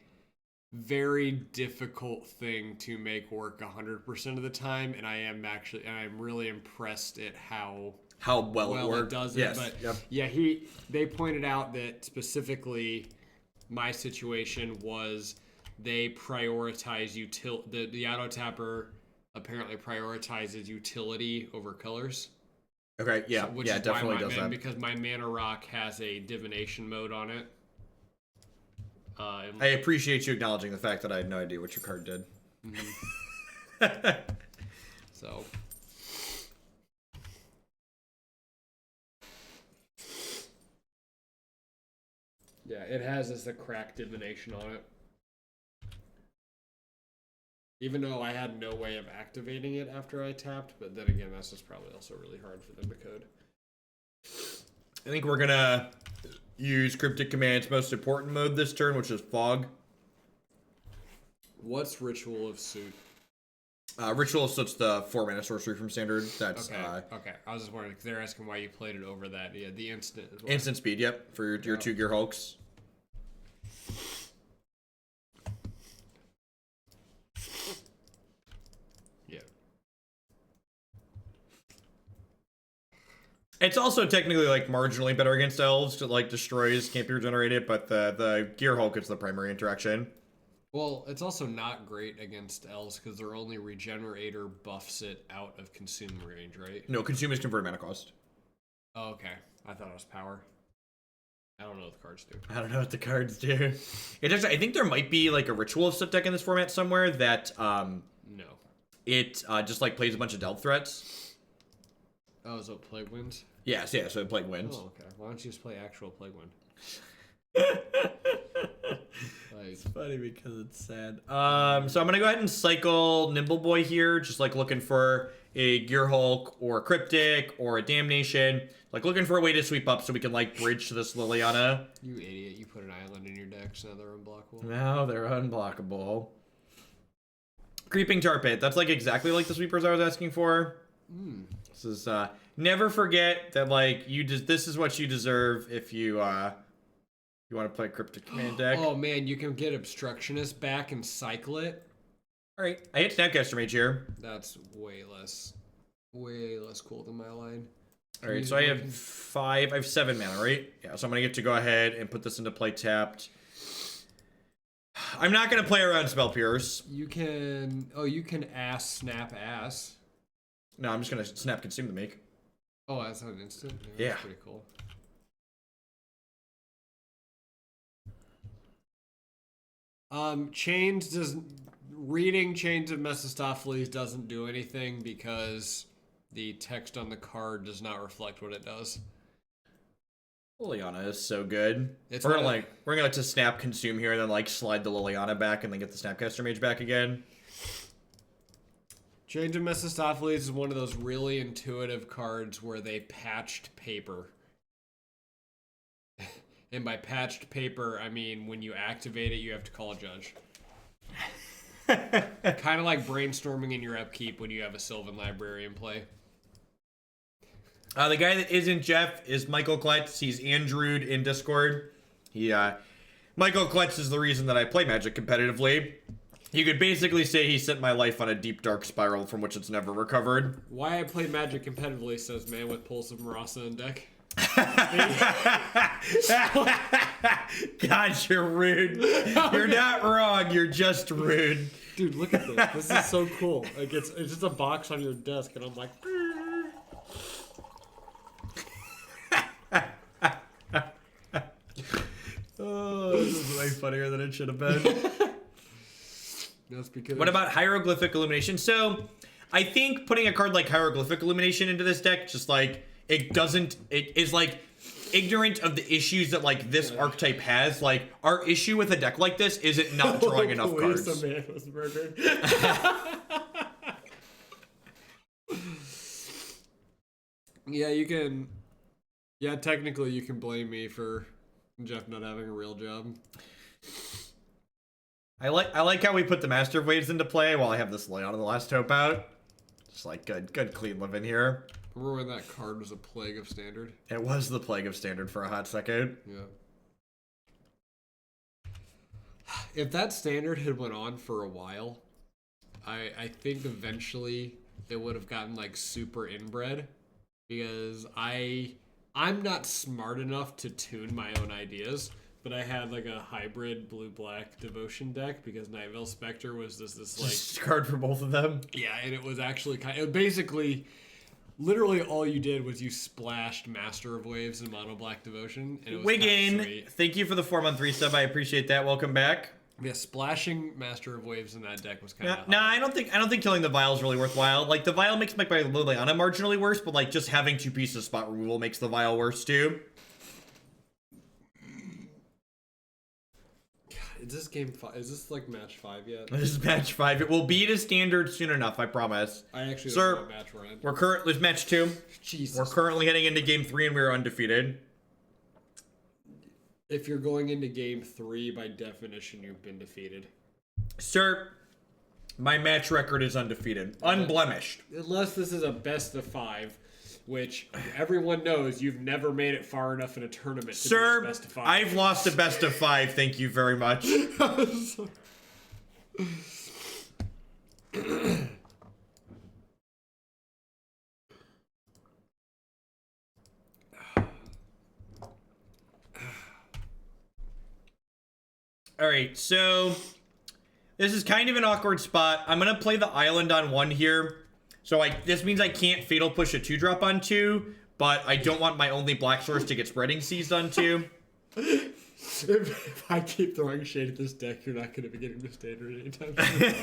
Speaker 2: very difficult thing to make work 100% of the time, and I'm really impressed at how well it does it.
Speaker 1: Yes.
Speaker 2: But
Speaker 1: yep.
Speaker 2: yeah, they pointed out that specifically my situation was they prioritize the auto tapper apparently prioritizes utility over colors.
Speaker 1: Okay, yeah,
Speaker 2: which
Speaker 1: yeah,
Speaker 2: is
Speaker 1: definitely
Speaker 2: why
Speaker 1: does that.
Speaker 2: Because my Mana Rock has a divination mode on it.
Speaker 1: I appreciate you acknowledging the fact that I had no idea what your card did.
Speaker 2: Mm-hmm. So. Yeah, it has a cracked divination on it. Even though I had no way of activating it after I tapped, but then again, that's just probably also really hard for them to code.
Speaker 1: I think we're gonna use Cryptic Command's most important mode this turn, which is Fog.
Speaker 2: What's Ritual of Suit?
Speaker 1: Ritual of Suit's the 4-mana sorcery from Standard. That's
Speaker 2: okay. I was just wondering because they're asking why you played it over that. Yeah, the instant as well.
Speaker 1: Instant speed. Yep, for your 2 Gearhulks.
Speaker 2: Yeah.
Speaker 1: It's also technically like marginally better against elves. It like destroys, can't be regenerated, but the Gearhulk is the primary interaction.
Speaker 2: Well, it's also not great against elves because their only regenerator buffs it out of consume range, right?
Speaker 1: No, consume is converted mana cost.
Speaker 2: Oh, okay. I thought it was power. I don't know what the cards do.
Speaker 1: I don't know what the cards do. It actually, I think there might be like a Ritual of Soot deck in this format somewhere that
Speaker 2: no.
Speaker 1: It just like plays a bunch of delve threats.
Speaker 2: Oh, so Plague Winds?
Speaker 1: Yes, yeah, so Plague Winds.
Speaker 2: Oh, okay. Why don't you just play actual Plague Wind?
Speaker 1: It's funny because it's sad. So I'm gonna go ahead and cycle Nimble Boy here, just like looking for a Gearhulk or a Cryptic or a Damnation. Like looking for a way to sweep up so we can like bridge to this Liliana.
Speaker 2: You idiot, you put an island in your deck, so now they're unblockable.
Speaker 1: No, they're unblockable. Creeping Tar Pit, that's like exactly like the sweepers I was asking for. This is never forget that like this is what you deserve if you want to play Cryptic Command deck.
Speaker 2: Oh man, you can get Obstructionist back and cycle it.
Speaker 1: Alright, I hit Snapcaster Mage here.
Speaker 2: That's way less cool than my line.
Speaker 1: Alright, so I have 7 mana, right? Yeah, so I'm gonna get to go ahead and put this into play tapped. I'm not gonna play around Spell Pierce.
Speaker 2: You can snap ass.
Speaker 1: No, I'm just gonna snap Consume the Meek.
Speaker 2: Oh, that's not an instant?
Speaker 1: Yeah.
Speaker 2: That's pretty cool. Reading Chains of Mephistopheles doesn't do anything because the text on the card does not reflect what it does.
Speaker 1: Liliana is so good.
Speaker 2: It's
Speaker 1: we're gonna like to snap Consume here and then like slide the Liliana back and then get the Snapcaster Mage back again.
Speaker 2: Chains of Mephistopheles is one of those really intuitive cards where they patched paper. And by patched paper, I mean when you activate it, you have to call a judge. Kind of like brainstorming in your upkeep when you have a Sylvan Library in play.
Speaker 1: The guy that isn't Jeff is Michael Kletz. He's Andrewed in Discord. Michael Kletz is the reason that I play Magic competitively. You could basically say he sent my life on a deep, dark spiral from which it's never recovered.
Speaker 2: Why I play Magic competitively, says man with Pulse of Murasa in deck.
Speaker 1: God, you're rude. You're not wrong. You're just rude.
Speaker 2: Dude, look at this. This is so cool. Like it's just a box on your desk, and I'm like.
Speaker 1: Oh, this is way funnier than it should have been.
Speaker 2: That's because.
Speaker 1: What about Hieroglyphic Illumination? So, I think putting a card like Hieroglyphic Illumination into this deck, just like, it is like ignorant of the issues that like this archetype has. Like, our issue with a deck like this is it not drawing enough cards.
Speaker 2: The man was murdered. Yeah, you can. Yeah, technically you can blame me for Jeff not having a real job.
Speaker 1: I like how we put the Master of Waves into play while I have this Liliana the Last Hope out. Just like good clean living here.
Speaker 2: Remember when that card was a Plague of Standard?
Speaker 1: It was the Plague of Standard for a hot second.
Speaker 2: Yeah. If that standard had went on for a while, I think eventually it would have gotten like super inbred, because I'm not smart enough to tune my own ideas, but I had like a hybrid blue-black devotion deck because Night Veil Spectre was this like
Speaker 1: card for both of them.
Speaker 2: Yeah, and it was actually basically literally all you did was you splashed Master of Waves in mono black devotion. And it was
Speaker 1: Wiggin, thank you for the 4-month resub. I appreciate that. Welcome back.
Speaker 2: Yeah, splashing Master of Waves in that deck was kind of
Speaker 1: no. I don't think killing the Vial is really worthwhile. Like the Vial makes my Liliana marginally worse, but like just having 2 pieces of spot removal makes the Vial worse too.
Speaker 2: Is this game 5? Is this like match 5 yet?
Speaker 1: This is match 5. It will be to standard soon enough, I promise.
Speaker 2: I actually don't know what match we're in.
Speaker 1: We're currently match 2.
Speaker 2: Jesus.
Speaker 1: We're currently heading into game 3 and we're undefeated.
Speaker 2: If you're going into game 3, by definition, you've been defeated.
Speaker 1: Sir, my match record is undefeated. Unblemished.
Speaker 2: Unless this is a best of 5, which everyone knows you've never made it far enough in a tournament to be a best of 5.
Speaker 1: I've lost a best of 5, thank you very much. Alright, so this is kind of an awkward spot. I'm going to play the island on 1 here. So this means I can't Fatal Push a 2-drop on 2, but I don't want my only black source to get Spreading Seized on 2.
Speaker 2: If I keep throwing shade at this deck, you're not going to be getting the standard anytime soon.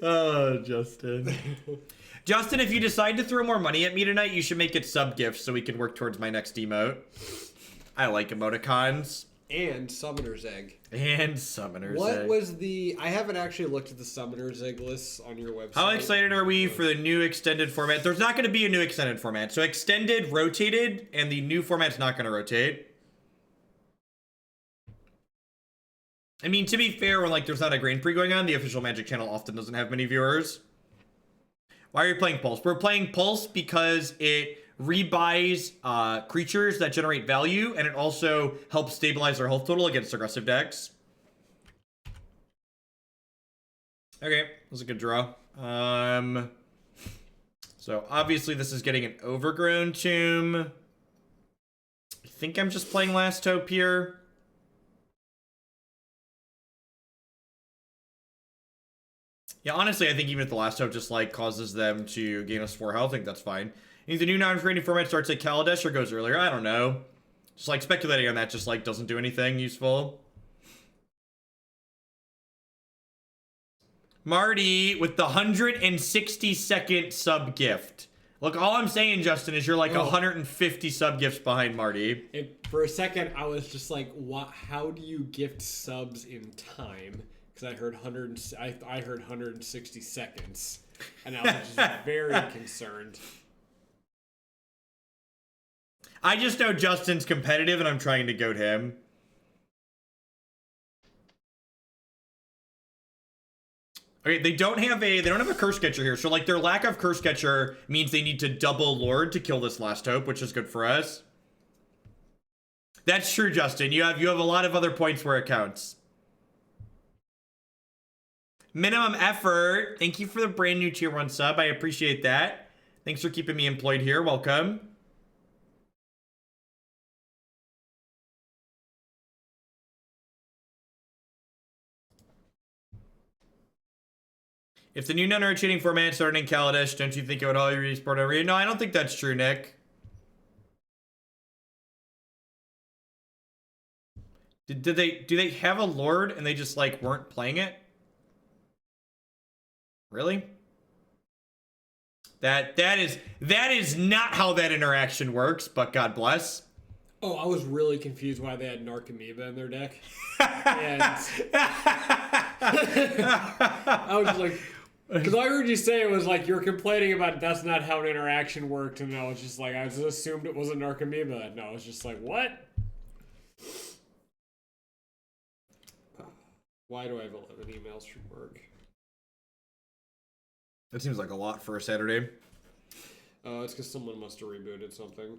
Speaker 1: Oh, Justin. Justin, if you decide to throw more money at me tonight, you should make it sub-gifts so we can work towards my next emote. I like emoticons.
Speaker 2: And Summoner's Egg.
Speaker 1: And Summoner's Egg.
Speaker 2: What was the... I haven't actually looked at the Summoner's Egg lists on your website.
Speaker 1: How excited are we for the new extended format? There's not going to be a new extended format. So extended rotated, and the new format's not going to rotate. I mean, to be fair, when like there's not a Grand Prix going on, the official Magic channel often doesn't have many viewers. Why are you playing Pulse? We're playing Pulse because it rebuys creatures that generate value, and it also helps stabilize their health total against aggressive decks. Okay, that was a good draw. So obviously this is getting an Overgrown Tomb. I think I'm just playing Last Hope here. Yeah, honestly, I think even if the Last Hope just like causes them to gain us 4 health, I think that's fine. I think the new non-creating format starts at Kaladesh or goes earlier. I don't know. Just like speculating on that just like doesn't do anything useful. Marty with the 160-second sub gift. Look, all I'm saying, Justin, is you're like 150 sub gifts behind Marty.
Speaker 2: For a second, I was just like, "What? How do you gift subs in time?" Because I heard 160 seconds, and I was just very concerned.
Speaker 1: I just know Justin's competitive and I'm trying to goad him. Okay, they don't have a curse catcher here. So like their lack of curse catcher means they need to double Lord to kill this last hope, which is good for us. That's true, Justin. You have a lot of other points where it counts. Minimum effort. Thank you for the brand new tier 1 sub. I appreciate that. Thanks for keeping me employed here. Welcome. If the new Nunnery cheating format started in Kaladesh, don't you think it would all resport over? No, I don't think that's true, Nick. Do they have a Lord and they just like weren't playing it? Really? That is not how that interaction works, but God bless.
Speaker 2: Oh, I was really confused why they had Narcomoeba in their deck. And I was like, because I heard you say it was like you're complaining about that's not how an interaction worked, and I was just like, I just assumed it was a Narcomoeba, and I was just like, what? Why do I have 11 emails from work?
Speaker 1: That seems like a lot for a Saturday.
Speaker 2: It's because someone must have rebooted something.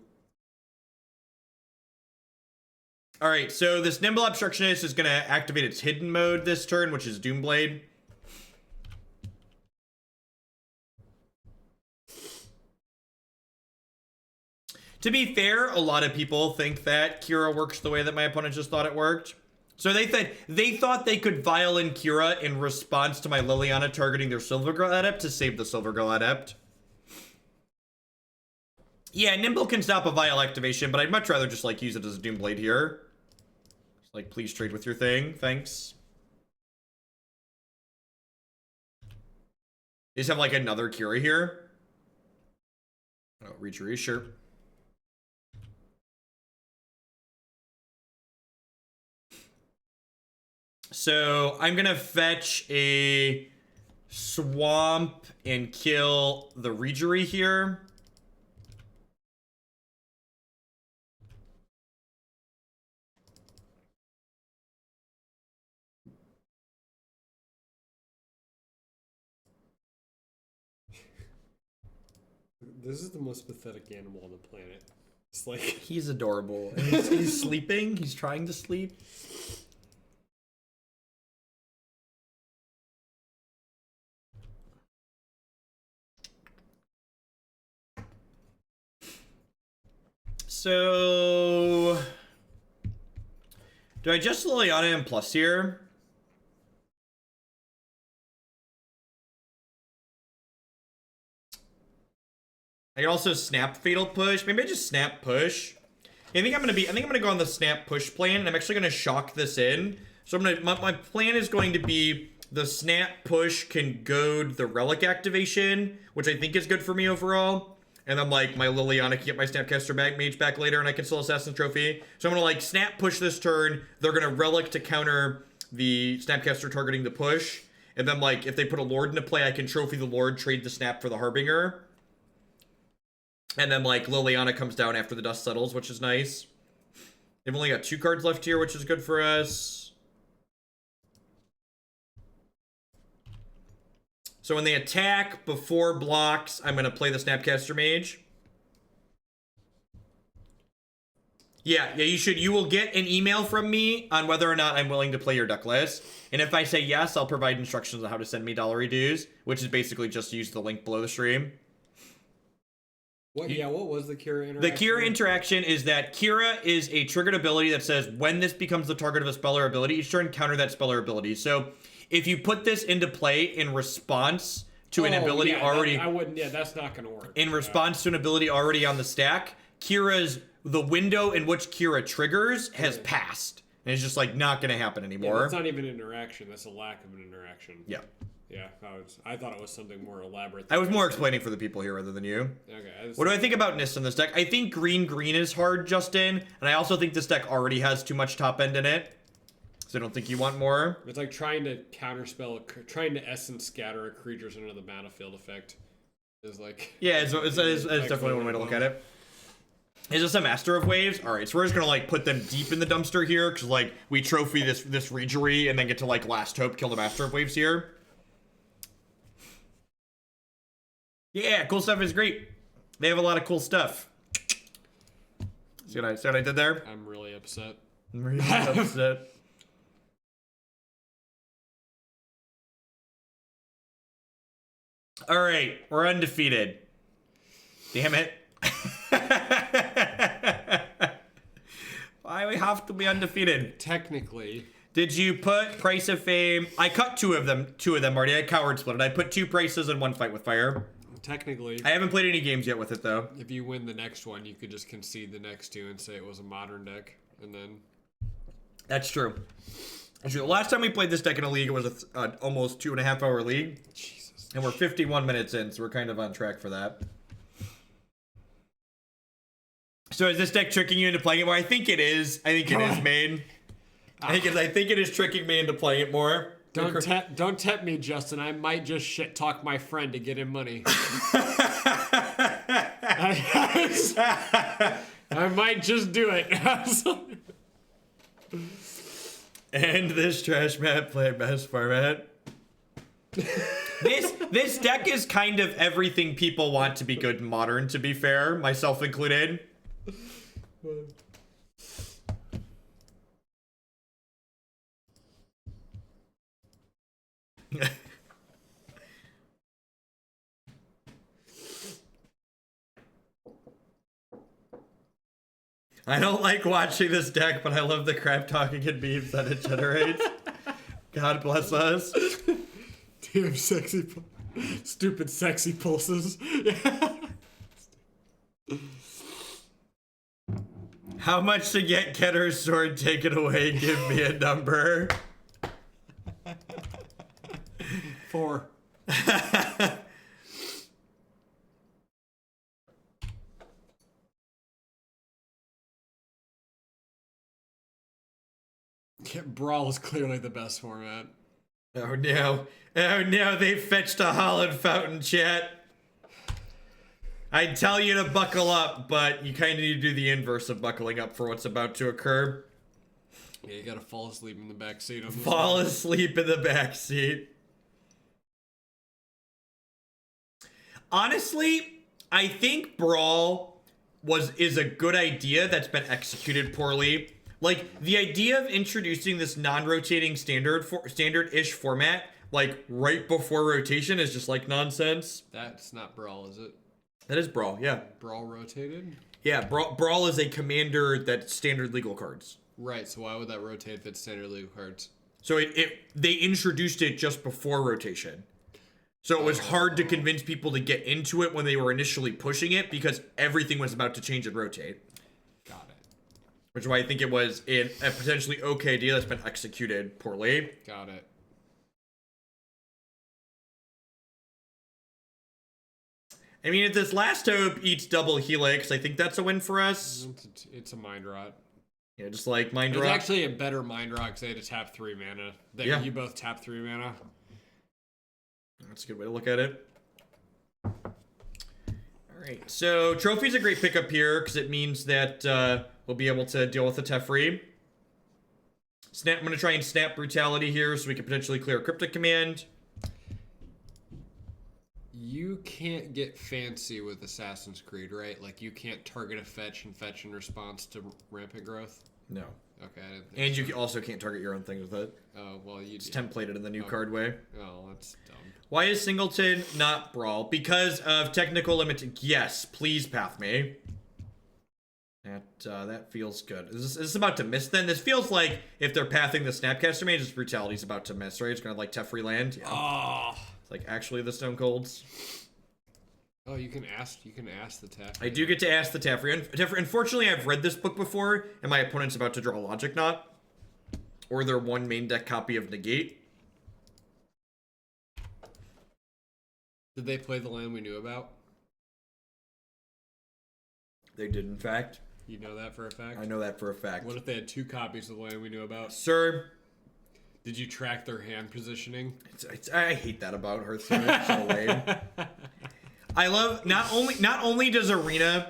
Speaker 1: All right, so this Nimble Obstructionist is going to activate its hidden mode this turn, which is Doomblade. To be fair, a lot of people think that Kira works the way that my opponent just thought it worked. So they thought they could violin Kira in response to my Liliana targeting their Silvergirl Adept to save the Silvergirl Adept. Yeah, Nimble can stop a Vial activation, but I'd much rather just like use it as a Doomblade here. Just, like, please trade with your thing, thanks. You just have like another Kira here. Oh, Reach, sure. So I'm gonna fetch a Swamp and kill the Regery here.
Speaker 2: This is the most pathetic animal on the planet. It's like
Speaker 1: he's adorable. He's sleeping. He's trying to sleep. So, do I just Liliana and plus here? I can also snap Fatal Push. Maybe I just snap push. I think I'm gonna go on the snap push plan, and I'm actually gonna shock this in. So my plan is going to be the snap push can goad the relic activation, which I think is good for me overall. And then, like, my Liliana can get my Snapcaster Mage back later, and I can still Assassin's Trophy. So I'm gonna, like, snap push this turn. They're gonna Relic to counter the Snapcaster targeting the push. And then, like, if they put a Lord into play, I can Trophy the Lord, trade the Snap for the Harbinger. And then, like, Liliana comes down after the dust settles, which is nice. They've only got 2 cards left here, which is good for us. So when they attack before blocks, I'm going to play the Snapcaster Mage. Yeah, you will get an email from me on whether or not I'm willing to play your deck list. And if I say yes, I'll provide instructions on how to send me dollary dues, which is basically just use the link below the stream.
Speaker 2: What was the Kira interaction?
Speaker 1: The Kira interaction is that Kira is a triggered ability that says when this becomes the target of a spell or ability, each turn counter that spell or ability. So if you put this into play in response to an ability already...
Speaker 2: that's not going to work.
Speaker 1: In response to an ability already on the stack, the window in which Kira triggers has passed. And it's just, like, not going to happen anymore.
Speaker 2: Yeah, that's not even an interaction. That's a lack of an interaction.
Speaker 1: Yeah.
Speaker 2: Yeah, I thought it was something more elaborate.
Speaker 1: I was more explaining for the people here rather than you.
Speaker 2: Okay.
Speaker 1: What do I think about Nist in this deck? I think green is hard, Justin. And I also think this deck already has too much top end in it. So I don't think you want more.
Speaker 2: It's like trying to trying to essence scatter a creature's into the battlefield effect. Is like...
Speaker 1: Yeah, it's definitely one way to look at it. Is this a Master of Waves? All right, so we're just gonna like put them deep in the dumpster here, because like we trophy this Regery and then get to like Last Hope, kill the Master of Waves here. Yeah, cool stuff is great. They have a lot of cool stuff. See what I did there?
Speaker 2: I'm really upset.
Speaker 1: I'm really upset. All right, we're undefeated. Damn it. Why we have to be undefeated?
Speaker 2: Technically.
Speaker 1: Did you put Price of Fame? I cut two of them, Marty. I coward split it. I put 2 prices in 1 Fight with Fire.
Speaker 2: Technically.
Speaker 1: I haven't played any games yet with it, though.
Speaker 2: If you win the next one, you could just concede the next 2 and say it was a modern deck, and then...
Speaker 1: That's true. The last time we played this deck in a league, it was an almost 2.5 hour league.
Speaker 2: Jesus.
Speaker 1: And we're 51 minutes in, so we're kind of on track for that. So is this deck tricking you into playing it more? I think it is. I think it is, main. I think it is tricking me into playing it more.
Speaker 2: Don't tempt me, Justin. I might just shit talk my friend to get him money. I might just do it.
Speaker 1: And this trash mat play best format. This deck is kind of everything people want to be good in Modern, to be fair, myself included. I don't like watching this deck, but I love the crap talking and memes that it generates. God bless us.
Speaker 2: Damn stupid sexy pulses.
Speaker 1: How much to get Ketter's sword taken away? Give me a number.
Speaker 2: 4. Brawl is clearly the best format.
Speaker 1: Oh no. Oh no, they fetched a Holland Fountain, chat. I'd tell you to buckle up, but you kind of need to do the inverse of buckling up for what's about to occur.
Speaker 2: Yeah, you gotta fall asleep in the backseat.
Speaker 1: Fall asleep in the backseat. Honestly, I think Brawl is a good idea that's been executed poorly. Like, the idea of introducing this non-rotating standard-ish format, like, right before rotation is just, like, nonsense.
Speaker 2: That's not Brawl, is it?
Speaker 1: That is Brawl, yeah.
Speaker 2: Brawl rotated?
Speaker 1: Yeah, Brawl is a commander that's standard legal cards.
Speaker 2: Right, so why would that rotate if it's standard legal cards?
Speaker 1: So they introduced it just before rotation. So it was hard to convince people to get into it when they were initially pushing it because everything was about to change and rotate.
Speaker 2: Got it.
Speaker 1: Which is why I think it was a potentially okay idea that's been executed poorly.
Speaker 2: Got it.
Speaker 1: I mean, if this Last Hope eats double Helix, I think that's a win for us.
Speaker 2: It's a Mind Rot.
Speaker 1: Yeah, just like Mind Rot.
Speaker 2: It's actually a better Mind Rot because they had to tap 3 mana.
Speaker 1: Yeah.
Speaker 2: You both tap 3 mana.
Speaker 1: That's a good way to look at it. Alright, so Trophy's a great pickup here because it means that we'll be able to deal with the Teferi. I'm going to try and snap Brutality here so we can potentially clear a Cryptic Command.
Speaker 2: You can't get fancy with Assassin's Creed, right? Like, you can't target a fetch in response to rampant growth?
Speaker 1: No.
Speaker 2: Okay, I didn't think
Speaker 1: And
Speaker 2: so.
Speaker 1: you also can't target your own things with it.
Speaker 2: Oh, well, you
Speaker 1: It's templated in the new card way.
Speaker 2: Oh, that's dumb.
Speaker 1: Why is Singleton not Brawl? Because of technical limiting. Yes, please path me. That feels good. Is this about to miss then? This feels like if they're pathing the Snapcaster Mage, this Brutality's about to miss, right? It's gonna like Teferi land. Yeah.
Speaker 2: Oh.
Speaker 1: It's like actually the Stone Colds.
Speaker 2: Oh, you can ask the tap.
Speaker 1: I do get to ask the Teferi. Unfortunately, I've read this book before, and my opponent's about to draw a Logic Knot. Or their one main deck copy of Negate.
Speaker 2: Did they play the land we knew about?
Speaker 1: They did, in fact.
Speaker 2: You know that for a fact?
Speaker 1: I know that for a fact.
Speaker 2: What if they had 2 copies of the land we knew about?
Speaker 1: Sir.
Speaker 2: Did you track their hand positioning?
Speaker 1: I hate that about Hearthstone. It's so lame. I love not only does Arena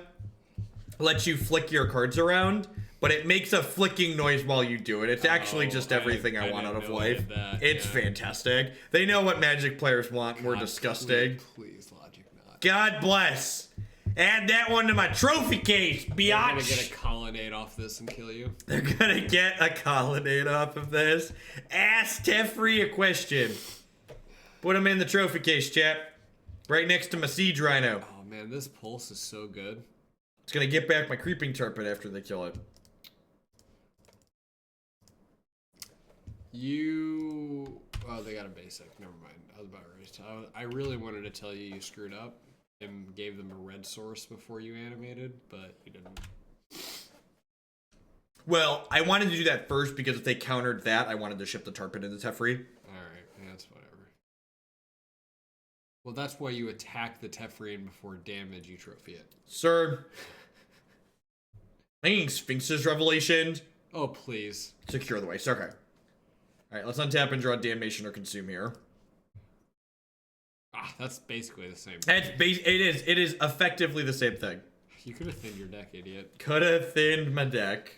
Speaker 1: lets you flick your cards around, but it makes a flicking noise while you do it. It's actually just everything I want out of life. It's fantastic. They know what Magic players want. More disgusting.
Speaker 2: Please, Logic not.
Speaker 1: God bless. Add that one to my trophy case, biatch.
Speaker 2: They're gonna get a colonnade off this and kill you.
Speaker 1: They're gonna get a colonnade off of this. Ask Teferi a question. Put him in the trophy case, chap. Right next to my Siege Rhino.
Speaker 2: Oh man, this pulse is so good.
Speaker 1: It's gonna get back my Creeping Tarpon after they kill it.
Speaker 2: Oh, they got a basic. Never mind. I was about ready to I really wanted to tell you screwed up and gave them a red source before you animated, but you didn't.
Speaker 1: Well, I wanted to do that first because if they countered that, I wanted to ship the Tarpon into Teferi.
Speaker 2: Alright, yeah, that's whatever. Well, that's why you attack the Teferi and before damage you trophy it.
Speaker 1: Sir. Thinking Sphinx's Revelation.
Speaker 2: Oh, please.
Speaker 1: Secure the waste. Okay. Alright, let's untap and draw Damnation or Consume here.
Speaker 2: Ah, that's basically the same thing.
Speaker 1: It is effectively the same thing.
Speaker 2: You could have thinned your deck, idiot.
Speaker 1: Could have thinned my deck.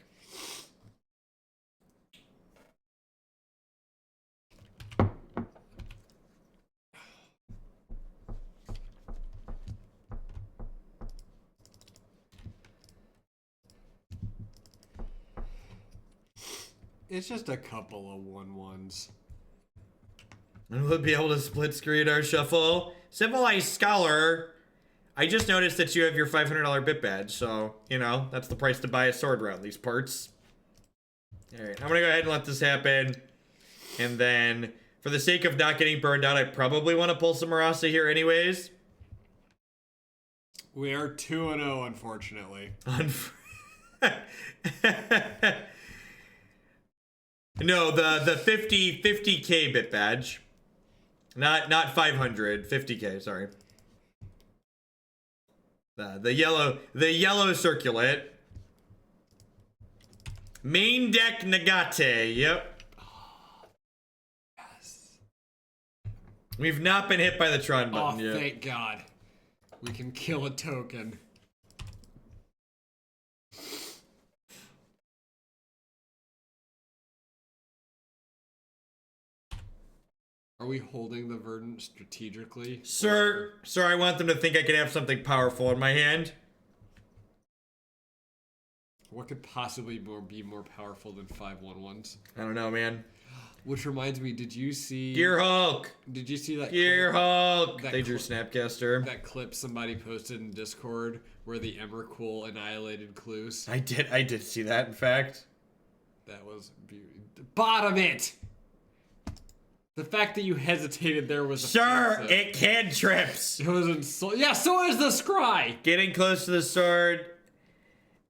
Speaker 2: It's just a couple of 1/1s.
Speaker 1: And we'll be able to split screen our shuffle. Civilized Scholar. I just noticed that you have your $500 bit badge, so, you know, that's the price to buy a sword around these parts. Alright, I'm gonna go ahead and let this happen. And then, for the sake of not getting burned out, I probably want to Pulse of Murasa here anyways.
Speaker 2: We are 2-0, unfortunately.
Speaker 1: No, the 50K bit badge. Not 500, 50K, sorry. The yellow circlet. Main deck Negate, yep.
Speaker 2: Oh, yes.
Speaker 1: We've not been hit by the Tron button yet.
Speaker 2: Thank God. We can kill a token. Are we holding the Verdant strategically?
Speaker 1: Sir, I want them to think I can have something powerful in my hand.
Speaker 2: What could possibly be more powerful than 5/1/1s?
Speaker 1: I don't know, man.
Speaker 2: Which reminds me, did you see
Speaker 1: Gearhulk?
Speaker 2: Did you see that
Speaker 1: Gearhulk?
Speaker 2: That
Speaker 1: They drew Snapcaster.
Speaker 2: That clip somebody posted in Discord where the Emrakul annihilated clues?
Speaker 1: I did see that, in fact.
Speaker 2: That was beautiful. Bottom it! The fact that you hesitated there was
Speaker 1: Sure,
Speaker 2: offensive.
Speaker 1: it cantrips.
Speaker 2: It was insulting. Yeah, so is the scry!
Speaker 1: Getting close to the sword.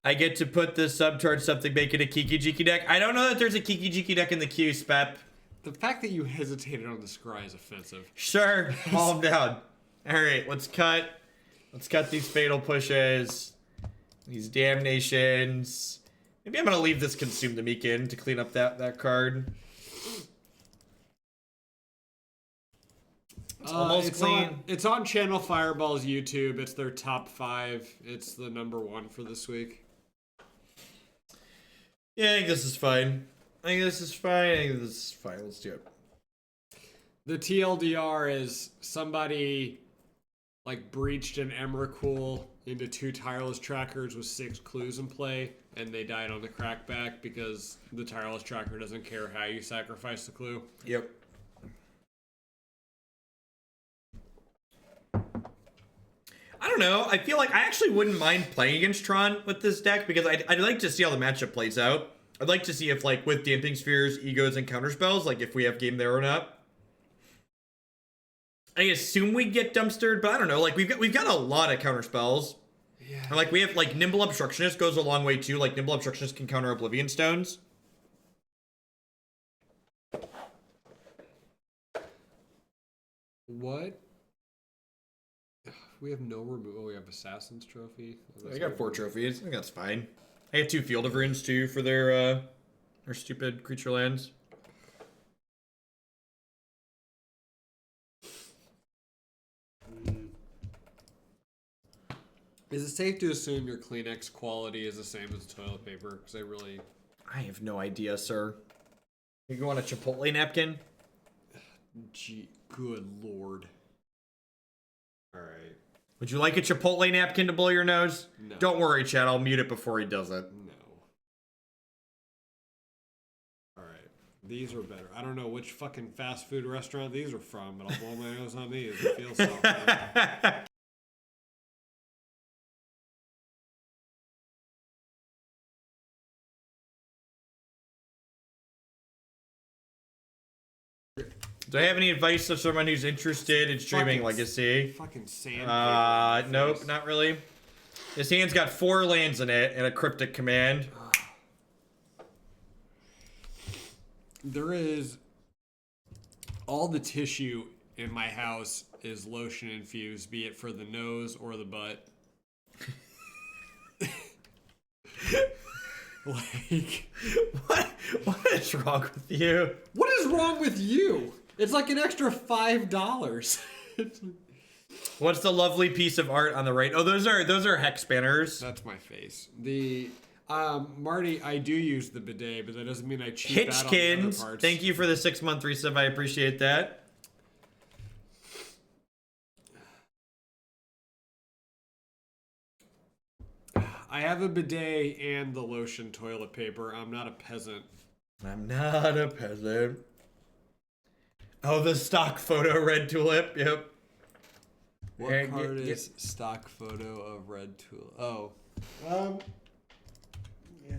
Speaker 1: I get to put the sub towards something, make it a Kiki Jiki deck. I don't know that there's a Kiki Jiki deck in the queue, Spep.
Speaker 2: The fact that you hesitated on the scry is offensive.
Speaker 1: Sure, calm down. Alright, let's cut. Let's cut these fatal pushes. These damnations. Maybe I'm gonna leave this Consume the Meek in to clean up that card. It's almost clean.
Speaker 2: It's on Channel Fireball's YouTube. It's their top 5. It's the #1 for this week.
Speaker 1: Yeah, I think this is fine. Let's do it.
Speaker 2: The TLDR is somebody like breached an Emrakul into 2 tireless trackers with 6 clues in play, and they died on the crackback because the tireless tracker doesn't care how you sacrifice the clue.
Speaker 1: Yep. I don't know. I feel like I actually wouldn't mind playing against Tron with this deck because I'd like to see how the matchup plays out. I'd like to see if, like, with Damping Spheres, Egos, and Counterspells, like, if we have game there or not. I assume we'd get dumpstered, but I don't know. Like, we've got a lot of Counterspells.
Speaker 2: Yeah.
Speaker 1: And, like, we have, like, Nimble Obstructionist goes a long way, too. Like, Nimble Obstructionist can counter Oblivion Stones.
Speaker 2: What? We have no remove. Oh, we have Assassin's Trophy.
Speaker 1: I got 4 trophies. I think that's fine. I have 2 Field of Runes, too, for their stupid creature lands.
Speaker 2: Is it safe to assume your Kleenex quality is the same as toilet paper? Because
Speaker 1: I have no idea, sir. You want a Chipotle napkin?
Speaker 2: Gee, good lord. All right.
Speaker 1: Would you like a Chipotle napkin to blow your nose?
Speaker 2: No.
Speaker 1: Don't worry, Chad. I'll mute it before he does it.
Speaker 2: No. All right. These are better. I don't know which fucking fast food restaurant these are from, but I'll blow my nose on these. It feels soft.
Speaker 1: Do I have any advice for someone who's interested in streaming Legacy?
Speaker 2: Fucking sandpaper.
Speaker 1: Nope, not really. This hand's got 4 lands in it and a Cryptic Command.
Speaker 2: There is... All the tissue in my house is lotion infused, be it for the nose or the butt. Like...
Speaker 1: What is wrong with you?
Speaker 2: What is wrong with you? It's like an extra $5.
Speaker 1: What's the lovely piece of art on the right? Oh, those are hex banners.
Speaker 2: That's my face. The Marty, I do use the bidet, but that doesn't mean I cheap out on the other
Speaker 1: Hitchkins,
Speaker 2: parts.
Speaker 1: thank you for the 6-month resub. I appreciate that.
Speaker 2: I have a bidet and the lotion toilet paper. I'm not a peasant.
Speaker 1: I'm not a peasant. Oh, the stock photo red tulip. Yep.
Speaker 2: What card is stock photo of red tulip? Oh. Yeah.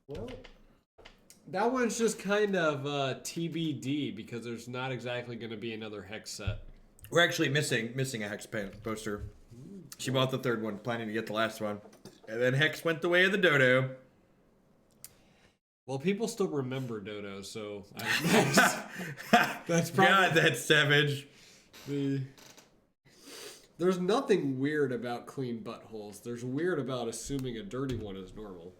Speaker 2: Well, that one's just kind of TBD because there's not exactly going to be another hex set.
Speaker 1: We're actually missing a hex poster. She bought the 3rd one, planning to get the last one. And then hex went the way of the dodo.
Speaker 2: Well, people still remember Dodo, so that's probably...
Speaker 1: God, that's savage.
Speaker 2: There's nothing weird about clean buttholes. There's weird about assuming a dirty one is normal.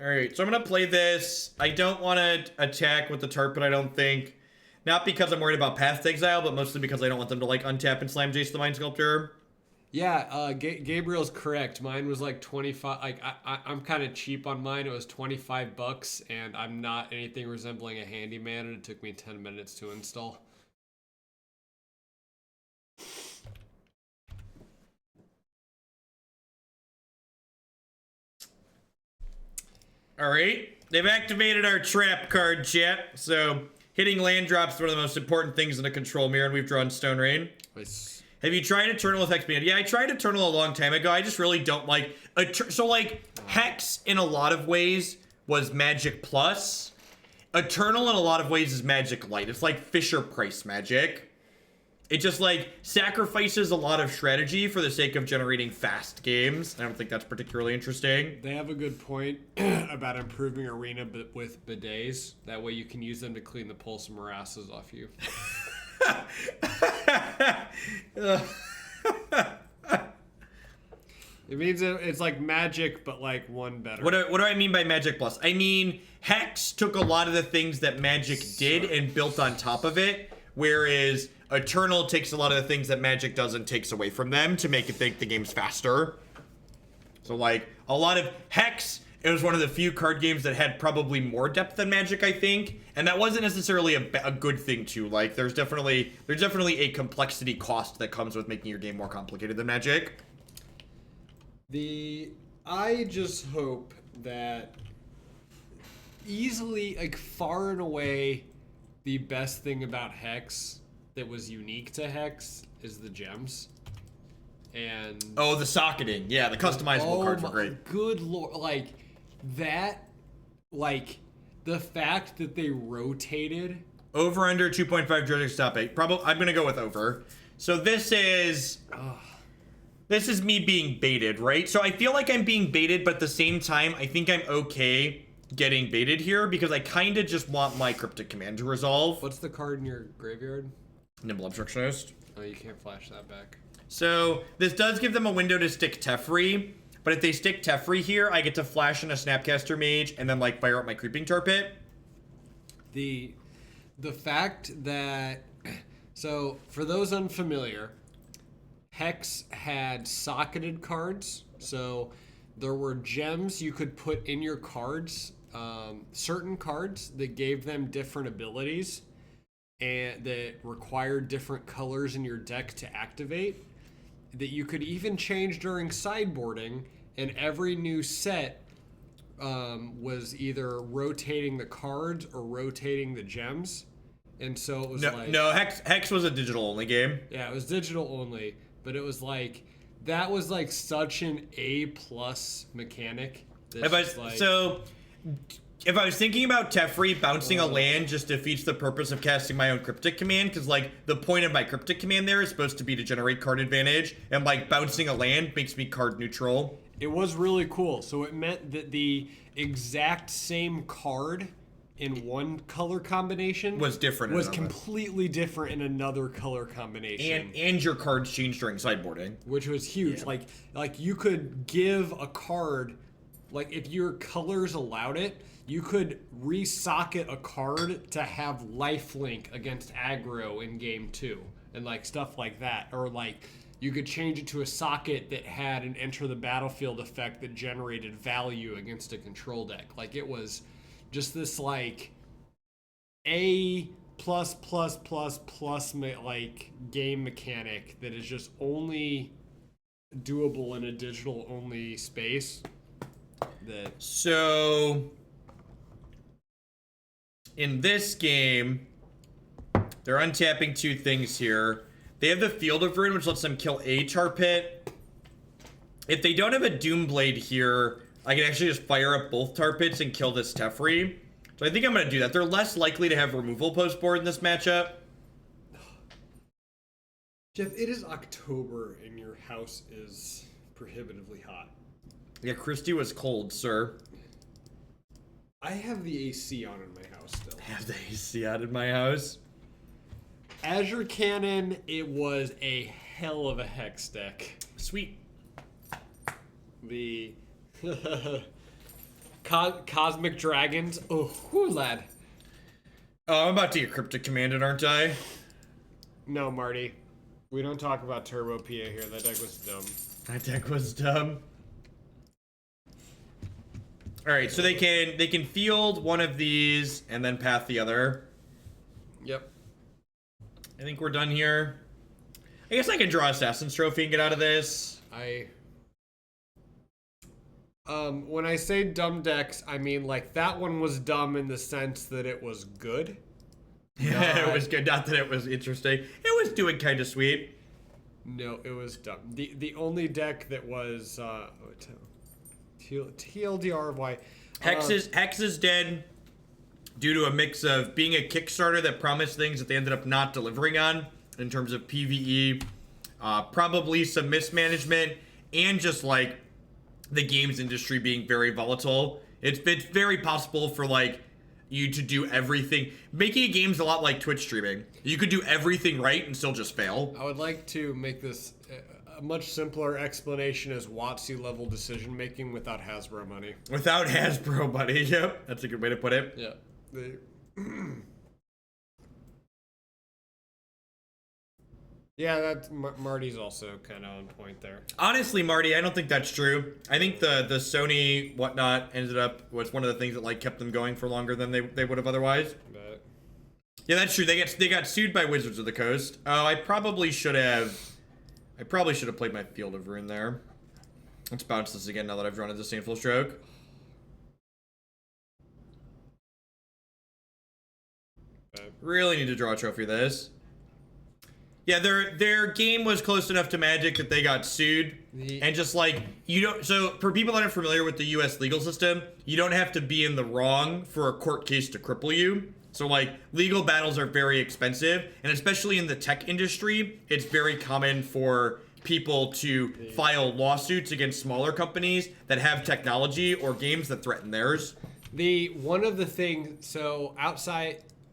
Speaker 1: Alright, so I'm going to play this. I don't want to attack with the Tarpon, I don't think. Not because I'm worried about Path to Exile, but mostly because I don't want them to, like, untap and slam Jace the Mind Sculptor.
Speaker 2: Yeah, Gabriel's correct. Mine was like 25. Like I'm kind of cheap on mine. It was $25, and I'm not anything resembling a handyman, and it took me 10 minutes to install.
Speaker 1: All right, they've activated our trap card, chat. So hitting land drops is one of the most important things in a control mirror, and we've drawn Stone Rain.
Speaker 2: Nice.
Speaker 1: Have you tried Eternal with Hex Band? Yeah, I tried Eternal a long time ago. I just really don't like... So, like, Hex, in a lot of ways, was Magic Plus. Eternal, in a lot of ways, is Magic Light. It's like Fisher-Price Magic. It just, like, sacrifices a lot of strategy for the sake of generating fast games. I don't think that's particularly interesting.
Speaker 2: They have a good point about improving Arena with bidets. That way you can use them to clean the Pulse of Murasas off you. It means it's like Magic, but like one better.
Speaker 1: What do I mean by Magic Plus? I mean, Hex took a lot of the things that Magic did and built on top of it, whereas Eternal takes a lot of the things that Magic does and takes away from them to make it think the game's faster. So, like, a lot of Hex, it was one of the few card games that had probably more depth than Magic, I think. And that wasn't necessarily a good thing, too. Like, there's definitely a complexity cost that comes with making your game more complicated than Magic.
Speaker 2: I just hope that easily, like, far and away, the best thing about Hex that was unique to Hex is the gems. And
Speaker 1: oh, the socketing. Yeah, the customizable cards were great.
Speaker 2: Good lord. Like, that, like, the fact that they rotated.
Speaker 1: Over, under, 2.5 Dredging Stop 8. Probably, I'm going to go with over. So this is me being baited, right? So I feel like I'm being baited, but at the same time, I think I'm okay getting baited here because I kind of just want my Cryptic Command to resolve.
Speaker 2: What's the card in your graveyard?
Speaker 1: Nimble Obstructionist.
Speaker 2: Oh, you can't flash that back.
Speaker 1: So this does give them a window to stick Teferi, but if they stick Teferi here, I get to flash in a Snapcaster Mage and then, like, fire up my Creeping Tar Pit.
Speaker 2: The fact that So, for those unfamiliar, Hex had socketed cards. So, there were gems you could put in your cards, certain cards that gave them different abilities and that required different colors in your deck to activate, that you could even change during sideboarding, and every new set was either rotating the cards or rotating the gems. And so it was
Speaker 1: Hex was a digital only game.
Speaker 2: Yeah, it was digital only, but it was like that was like such an A+ mechanic.
Speaker 1: If I was thinking about Teferi, bouncing a land just defeats the purpose of casting my own Cryptic Command, because like the point of my Cryptic Command there is supposed to be to generate card advantage, and like bouncing a land makes me card neutral.
Speaker 2: It was really cool. So it meant that the exact same card in one color combination
Speaker 1: was different.
Speaker 2: Was completely different in another color combination.
Speaker 1: And your cards changed during sideboarding,
Speaker 2: which was huge. Yeah. Like you could give a card, like if your colors allowed it, you could resocket a card to have lifelink against aggro in game 2 and like stuff like that, or like you could change it to a socket that had an enter the battlefield effect that generated value against a control deck. Like it was just this like A+++ like game mechanic that is just only doable in a digital only space.
Speaker 1: So in this game, they're untapping 2 things here. They have the Field of Ruin, which lets them kill a Tar Pit. If they don't have a Doomblade here, I can actually just fire up both Tar Pits and kill this Teferi. So I think I'm going to do that. They're less likely to have removal post board in this matchup.
Speaker 2: Jeff, it is October and your house is prohibitively hot.
Speaker 1: Yeah, Christy was cold, sir.
Speaker 2: I have the AC on in my house still.
Speaker 1: I have the AC on in my house.
Speaker 2: Azure Cannon, it was a hell of a Hex deck.
Speaker 1: Sweet.
Speaker 2: The Cosmic Dragons. Oh, whoo, lad.
Speaker 1: Oh, I'm about to get Cryptic Commanded, aren't I?
Speaker 2: No, Marty. We don't talk about Turbo PA here. That deck was dumb.
Speaker 1: That deck was dumb. Alright, so they can field one of these and then path the other.
Speaker 2: Yep.
Speaker 1: I think we're done here. I guess I can draw Assassin's Trophy and get out of this.
Speaker 2: When I say dumb decks, I mean like that one was dumb in the sense that it was good.
Speaker 1: Yeah, it was good. Not that it was interesting. It was doing kind of sweet.
Speaker 2: No, it was dumb. The only deck that was TLDR.
Speaker 1: Hex is dead due to a mix of being a Kickstarter that promised things that they ended up not delivering on in terms of PvE, probably some mismanagement, and just like the games industry being very volatile. It's very possible for like you to do everything. Making a game's a lot like Twitch streaming. You could do everything right and still just fail.
Speaker 2: I would like to make this a much simpler explanation as WotC level decision making without Hasbro money.
Speaker 1: Without Hasbro money, yep. That's a good way to put it.
Speaker 2: Yeah. Yeah, that's Marty's also kind of on point there.
Speaker 1: Honestly, Marty, I don't think that's true. I think the Sony whatnot was one of the things that like kept them going for longer than they would have otherwise.
Speaker 2: But
Speaker 1: yeah, that's true. They got sued by Wizards of the Coast. Oh, I probably should have played my Field of Ruin there. Let's bounce this again now that I've drawn a Disdainful Stroke. Really need to draw a trophy of this. Yeah, their game was close enough to Magic that they got sued. And just like, so for people that aren't familiar with the US legal system, you don't have to be in the wrong for a court case to cripple you. So like, legal battles are very expensive, and especially in the tech industry, it's very common for people to file lawsuits against smaller companies that have technology or games that threaten theirs.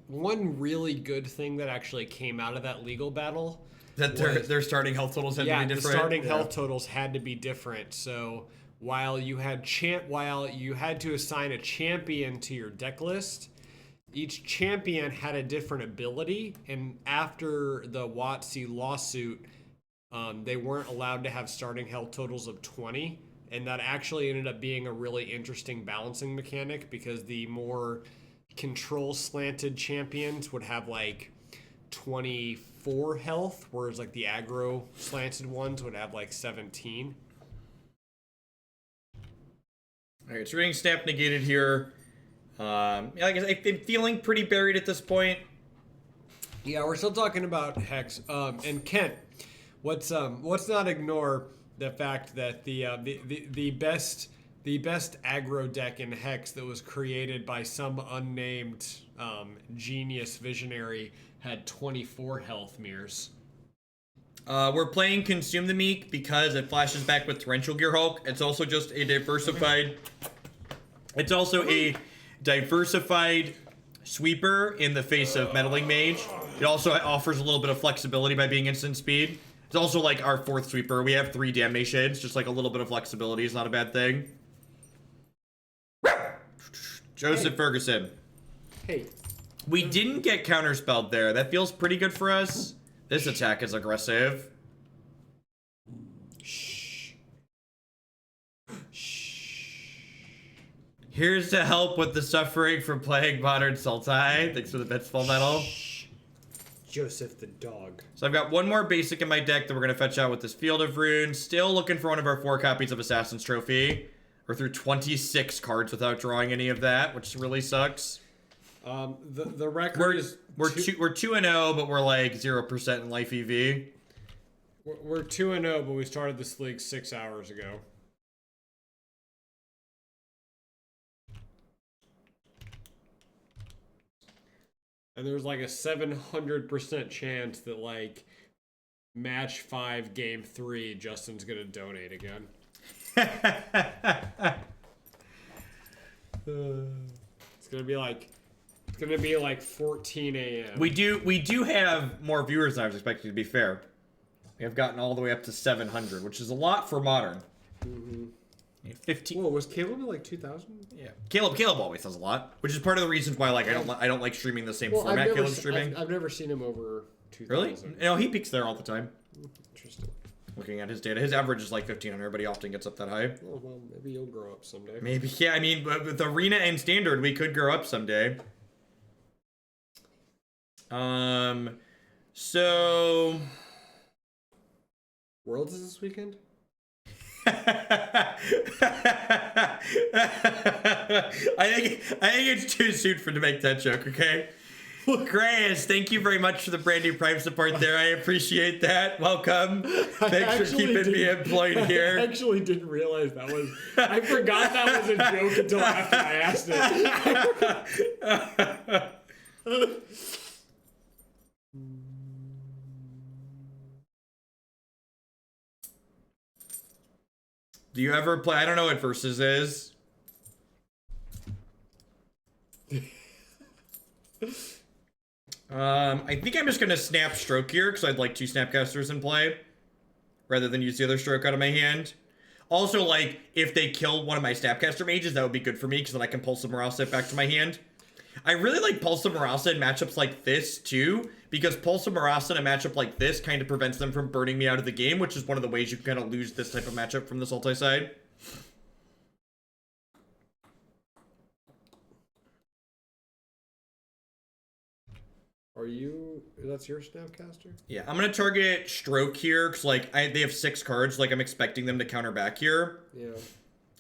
Speaker 2: One really good thing that actually came out of that legal battle
Speaker 1: that their starting health totals had to be different.
Speaker 2: The starting health totals had to be different. So while you had to assign a champion to your deck list, each champion had a different ability, and after the WotC lawsuit, they weren't allowed to have starting health totals of 20, and that actually ended up being a really interesting balancing mechanic because the more control slanted champions would have like 24 health, whereas like the aggro slanted ones would have like 17.
Speaker 1: All right, so we're getting snap negated here. Like I said, I'm feeling pretty buried at this point.
Speaker 2: Yeah, we're still talking about Hex. And Kent, let's not ignore the fact that the best aggro deck in Hex that was created by some unnamed genius visionary had 24 health mirrors.
Speaker 1: We're playing Consume the Meek because it flashes back with Torrential Gearhulk. It's also just a diversified. It's also a diversified sweeper in the face of Meddling Mage. It also offers a little bit of flexibility by being instant speed. It's also like our 4th sweeper. We have 3 Damnations. Just like a little bit of flexibility is not a bad thing. Joseph Ferguson.
Speaker 2: Hey.
Speaker 1: We didn't get counterspelled there. That feels pretty good for us. This attack is aggressive.
Speaker 2: Shh.
Speaker 1: Here's to help with the suffering from playing Modern Sultai. Thanks for the Bitsfall medal.
Speaker 2: Joseph the dog.
Speaker 1: So I've got one more basic in my deck that we're going to fetch out with this Field of Runes. Still looking for one of our 4 copies of Assassin's Trophy. We're through 26 cards without drawing any of that, which really sucks.
Speaker 2: The record is...
Speaker 1: We're 2-0, but we're like 0% in life EV.
Speaker 2: We're 2-0, but we started this league 6 hours ago. And there's like a 700% chance that like match 5, game 3, Justin's gonna donate again. It's gonna be like 14 a.m.
Speaker 1: We do have more viewers than I was expecting, to be fair. We have gotten all the way up to 700, which is a lot for Modern.
Speaker 2: Mm-hmm.
Speaker 1: 15.
Speaker 2: Whoa, was Caleb at like 2,000?
Speaker 1: Yeah, Caleb always does a lot, which is part of the reasons why like I don't like streaming the same format Caleb's streaming.
Speaker 2: I've never seen him over 2,000.
Speaker 1: Really? No, he peaks there all the time.
Speaker 2: Interesting.
Speaker 1: Looking at his data, his average is like 1,500, but he often gets up that high.
Speaker 2: Oh well, maybe you'll grow up someday.
Speaker 1: Maybe, yeah. I mean, with Arena and Standard, we could grow up someday. So
Speaker 2: Worlds is this weekend?
Speaker 1: I think it's too soon to make that joke, okay? Grace, thank you very much for the brand new Prime support there. I appreciate that. Welcome. Thanks for keeping me employed here.
Speaker 2: I actually didn't realize that was... I forgot that was a joke until after I asked it.
Speaker 1: Do you ever play? I don't know what Versus is. I think I'm just gonna snap Stroke here because I'd like 2 Snapcasters in play rather than use the other Stroke out of my hand. Also, like, if they kill one of my Snapcaster Mages, that would be good for me because then I can Pulse of Murasa back to my hand. I really like Pulse of Murasa in matchups like this too, because Pulse of Murasa in a matchup like this kind of prevents them from burning me out of the game, which is one of the ways you can kind of lose this type of matchup from the Sultai side.
Speaker 2: That's your Snapcaster?
Speaker 1: Yeah, I'm gonna target Stroke here because like they have 6 cards, like I'm expecting them to counter back here.
Speaker 2: Yeah.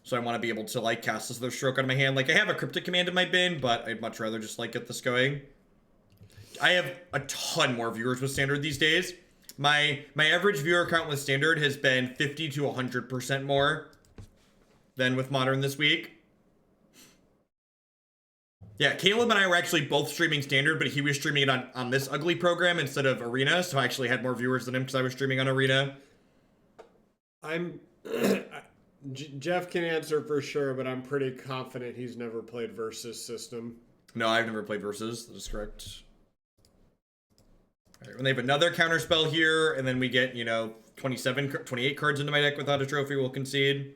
Speaker 1: So I want to be able to like cast this other Stroke out of my hand. Like I have a Cryptic Command in my bin, but I'd much rather just like get this going. I have a ton more viewers with Standard these days. My average viewer count with Standard has been 50 to 100% more than with Modern this week. Yeah, Caleb and I were actually both streaming Standard, but he was streaming it on this ugly program instead of Arena, so I actually had more viewers than him because I was streaming on Arena.
Speaker 2: Jeff can answer for sure, but I'm pretty confident he's never played Versus system.
Speaker 1: No, I've never played Versus. That is correct. All right, when they have another counterspell here, and then we get, 28 cards into my deck without a trophy, we'll concede.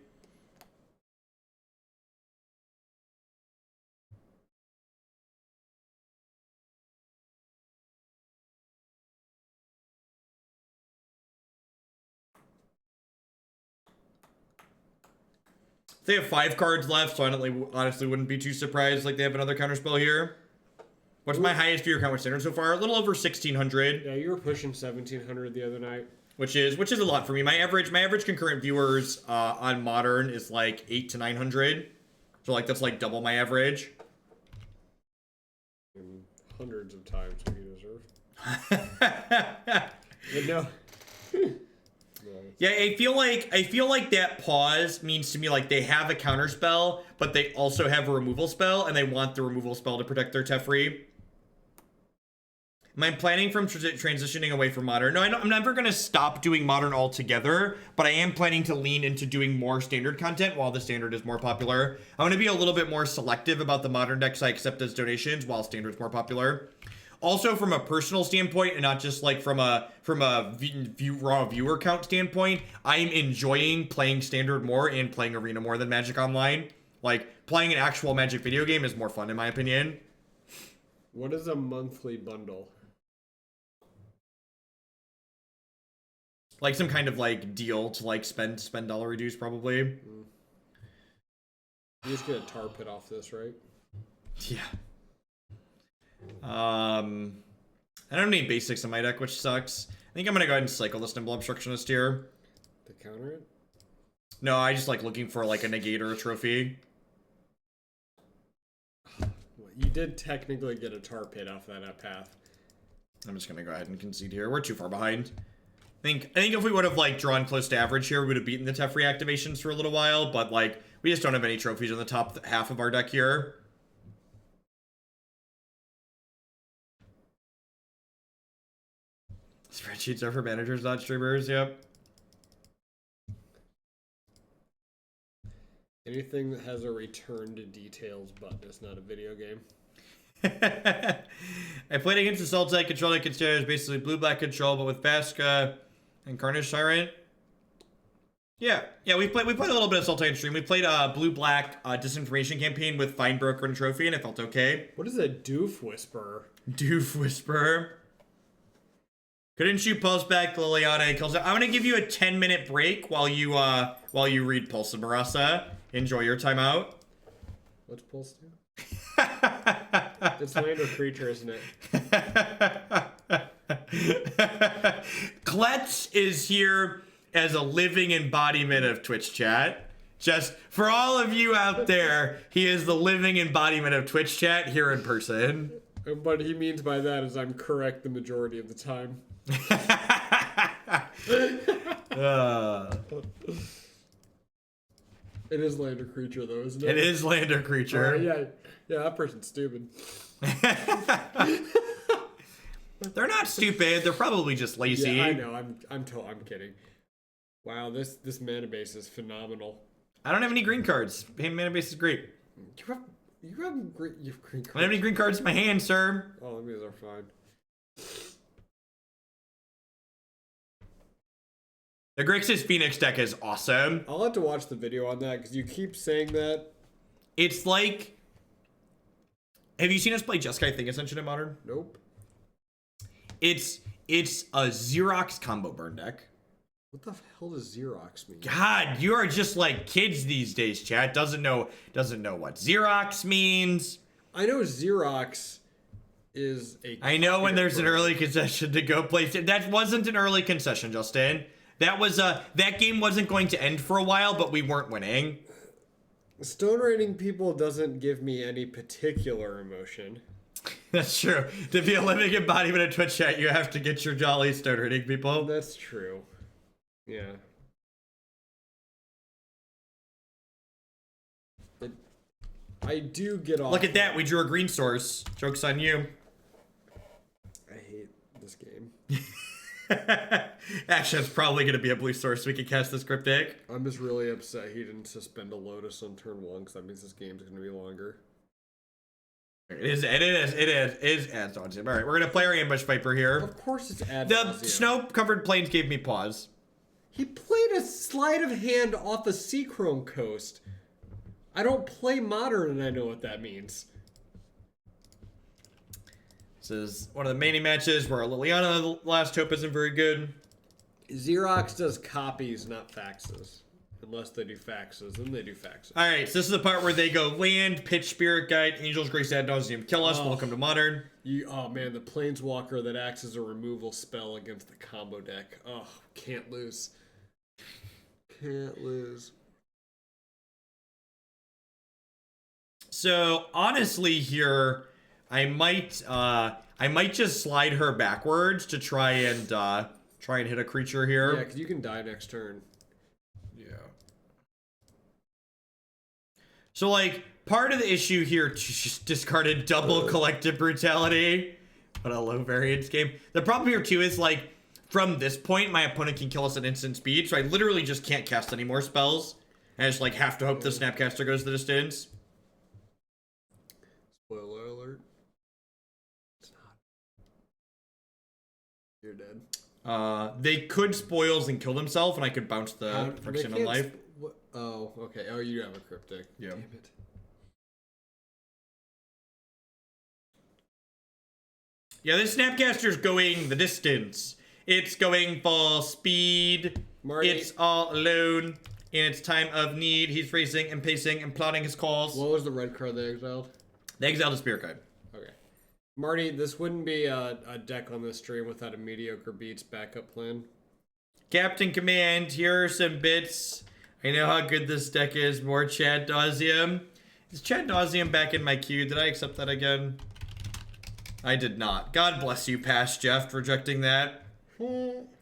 Speaker 1: They have 5 cards left, so I honestly wouldn't be too surprised. Like they have another counterspell here. What's my highest viewer count with standard so far? A little over 1,600.
Speaker 2: Yeah, you were pushing 1,700 the other night.
Speaker 1: Which is a lot for me. My average concurrent viewers on Modern is like 800 to 900. So like that's like double my average.
Speaker 2: And hundreds of times what you deserve. But no.
Speaker 1: Yeah, I feel like that pause means to me like they have a counter spell, but they also have a removal spell, and they want the removal spell to protect their Teferi. Am I planning from transitioning away from Modern? No, I'm never going to stop doing Modern altogether, but I am planning to lean into doing more Standard content while the Standard is more popular. I'm going to be a little bit more selective about the Modern decks I accept as donations while Standard's more popular. Also, from a personal standpoint, and not just like from a raw viewer count standpoint, I'm enjoying playing Standard more and playing Arena more than Magic Online. Like, playing an actual Magic video game is more fun, in my opinion.
Speaker 2: What is a monthly bundle?
Speaker 1: Like some kind of like deal to like spend dollar reduce probably.
Speaker 2: You just get a tar pit off this, right?
Speaker 1: Yeah. I don't have any basics in my deck, which sucks. I think I'm gonna go ahead and cycle this Nimble Obstructionist here.
Speaker 2: To counter it?
Speaker 1: No, I just like looking for like a negate or a trophy.
Speaker 2: You did technically get a tar pit off that path.
Speaker 1: I'm just gonna go ahead and concede here. We're too far behind. I think if we would have like drawn close to average here, we would have beaten the Teferi activations for a little while, but like we just don't have any trophies in the top half of our deck here. Spreadsheets are for managers, not streamers. Yep.
Speaker 2: Anything that has a return to details button is not a video game.
Speaker 1: I played against the Sultai control I consider is basically blue-black control, but with Vasca and Carnage Tyrant. Yeah, we played a little bit of Sultai in stream. We played a blue-black disinformation campaign with Fine Broker and Trophy, and it felt okay.
Speaker 2: What is a Doof Whisperer?
Speaker 1: Doof Whisperer. Couldn't you Pulse back Liliana kills it? I'm gonna give you a 10-minute break while you read Pulse of Murasa. Enjoy your time out.
Speaker 2: What's Pulse do? It's land or creature, isn't it?
Speaker 1: Klets is here as a living embodiment of Twitch chat. Just for all of you out there, he is the living embodiment of Twitch chat here in person.
Speaker 2: And what he means by that is I'm correct the majority of the time. It is land or creature, though, isn't it?
Speaker 1: It is land or creature.
Speaker 2: Yeah, that person's stupid.
Speaker 1: They're not stupid. They're probably just lazy.
Speaker 2: Yeah, I know. I'm kidding. Wow, this mana base is phenomenal.
Speaker 1: I don't have any green cards. Mana base is great.
Speaker 2: You have green cards.
Speaker 1: I don't have any green cards in my hand, sir.
Speaker 2: Oh, these are fine.
Speaker 1: The Grixis Phoenix deck is awesome.
Speaker 2: I'll have to watch the video on that because you keep saying that.
Speaker 1: It's like... Have you seen us play Jeskai Thing Ascension in Modern?
Speaker 2: Nope.
Speaker 1: It's a Xerox combo burn deck.
Speaker 2: What the hell does Xerox mean?
Speaker 1: God, you are just like kids these days, chat. Doesn't know what Xerox means.
Speaker 2: I know Xerox is a...
Speaker 1: I know when there's an early concession to go play... That wasn't an early concession, Justin. That was that game wasn't going to end for a while, but we weren't winning.
Speaker 2: Stone rating people doesn't give me any particular emotion.
Speaker 1: That's true. To be a living embodiment of Twitch chat, you have to get your jolly stone rating people.
Speaker 2: That's true. Yeah. I do get off.
Speaker 1: Look at that. We drew a green source. Joke's on you.
Speaker 2: I hate this game.
Speaker 1: Actually, it's probably going to be a blue source so we can cast this Cryptic.
Speaker 2: I'm just really upset he didn't suspend a Lotus on turn 1 because that means this game's going to be longer.
Speaker 1: It is ad nauseum. All right, we're going to play our Ambush Viper here.
Speaker 2: Of course it's ad
Speaker 1: The
Speaker 2: nauseum.
Speaker 1: snow-covered plains gave me pause.
Speaker 2: He played a sleight of hand off a Seachrome Coast. I don't play Modern and I know what that means.
Speaker 1: This is one of the main matches where Liliana, the last hope, isn't very good.
Speaker 2: Xerox does copies, not faxes. Unless they do faxes, then they do faxes.
Speaker 1: All right, so this is the part where they go land, pitch Spirit Guide, Angel's Grace ad nauseum, kill us. Welcome to Modern.
Speaker 2: Oh man, the Planeswalker that acts as a removal spell against the combo deck. Oh, can't lose. Can't lose.
Speaker 1: So honestly, here I might just slide her backwards to try and hit a creature here.
Speaker 2: Yeah, because you can die next turn.
Speaker 1: Yeah. So like part of the issue here, just discarded double Collective Brutality, but a low variance game. The problem here too is like from this point, my opponent can kill us at instant speed, so I literally just can't cast any more spells. I just like have to hope the Snapcaster goes the distance.
Speaker 2: Spoiler alert. It's not. You're dead.
Speaker 1: They could spoils and kill themselves, and I could bounce the friction on life.
Speaker 2: Oh, okay. Oh, you have a cryptic.
Speaker 1: Yeah.
Speaker 2: Damn it.
Speaker 1: Yeah, this Snapcaster's going the distance. It's going full speed.
Speaker 2: Marty.
Speaker 1: It's all alone. In its time of need, he's racing and pacing and plotting his calls.
Speaker 2: What was the red card they exiled?
Speaker 1: They exiled a Spirit Guide.
Speaker 2: Okay. Marty, this wouldn't be a deck on this stream without a mediocre beats backup plan.
Speaker 1: Captain Command, here are some bits. I know how good this deck is. More Chad Nauseum. Is Chad Nauseum back in my queue? Did I accept that again? I did not. God bless you, Past Jeff, for rejecting that.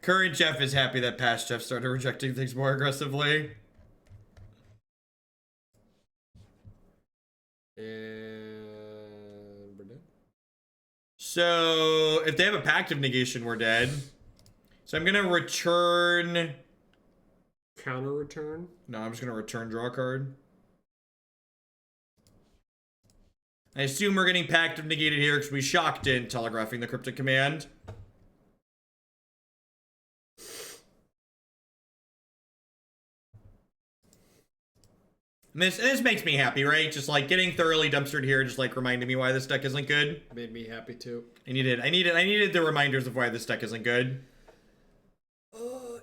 Speaker 1: Current Jeff is happy that Past Jeff started rejecting things more aggressively.
Speaker 2: And we're dead.
Speaker 1: So, if they have a Pact of Negation, we're dead. So I'm going to return...
Speaker 2: Counter return?
Speaker 1: No, I'm just going to return draw a card. I assume we're getting Pact of Negated here because we shocked in telegraphing the Cryptic Command. And this makes me happy, right? Just like getting thoroughly dumpstered here, just like reminding me why this deck isn't good.
Speaker 2: Made me happy too.
Speaker 1: I needed the reminders of why this deck isn't good.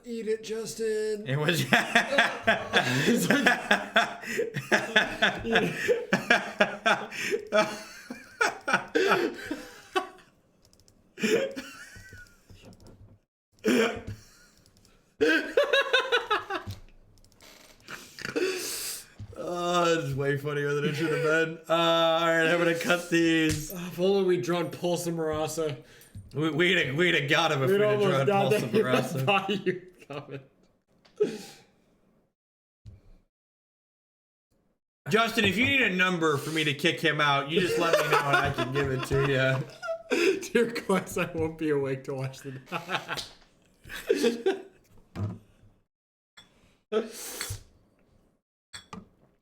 Speaker 2: Eat it, Justin.
Speaker 1: It was. Oh, this is way funnier than it should have been. Alright, I'm gonna cut these.
Speaker 2: If only we'd drawn Pulse of Murasa.
Speaker 1: We'd have got him if we'd have drawn Pulse of Murasa. Justin, if you need a number for me to kick him out, you just let me know and I can give it to you.
Speaker 2: Dear Quest, I won't be awake to watch the.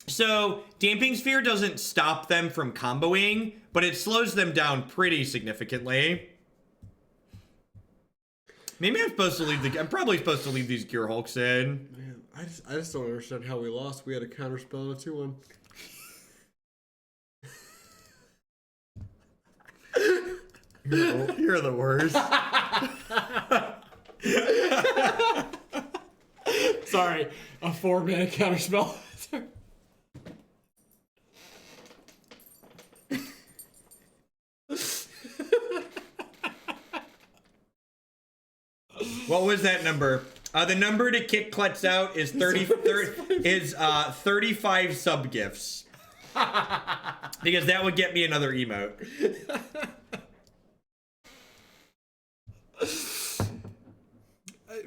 Speaker 1: So, Damping Sphere doesn't stop them from comboing, but it slows them down pretty significantly. Maybe I'm supposed to leave I'm probably supposed to leave these Gearhulks in.
Speaker 2: Man, I just don't understand how we lost. We had a counterspell and a 2-1.
Speaker 1: You're the worst.
Speaker 2: Sorry, a 4-mana counterspell.
Speaker 1: What was that number? The number to kick Klutz out is 35 sub gifts. Because that would get me another emote.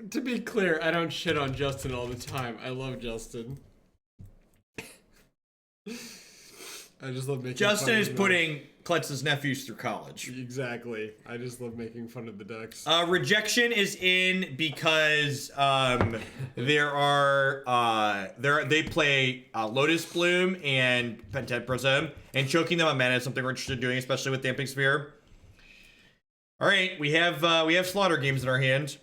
Speaker 2: To be clear, I don't shit on Justin all the time. I love Justin. I just love making
Speaker 1: Justin
Speaker 2: fun
Speaker 1: is
Speaker 2: of
Speaker 1: putting Klutz's nephews through college.
Speaker 2: Exactly. I just love making fun of the decks.
Speaker 1: Rejection is in because there are they play Lotus Bloom and Pentet Prism, and choking them on mana is something we're interested in doing, especially with Damping Sphere. All right, we have Slaughter games in our hand.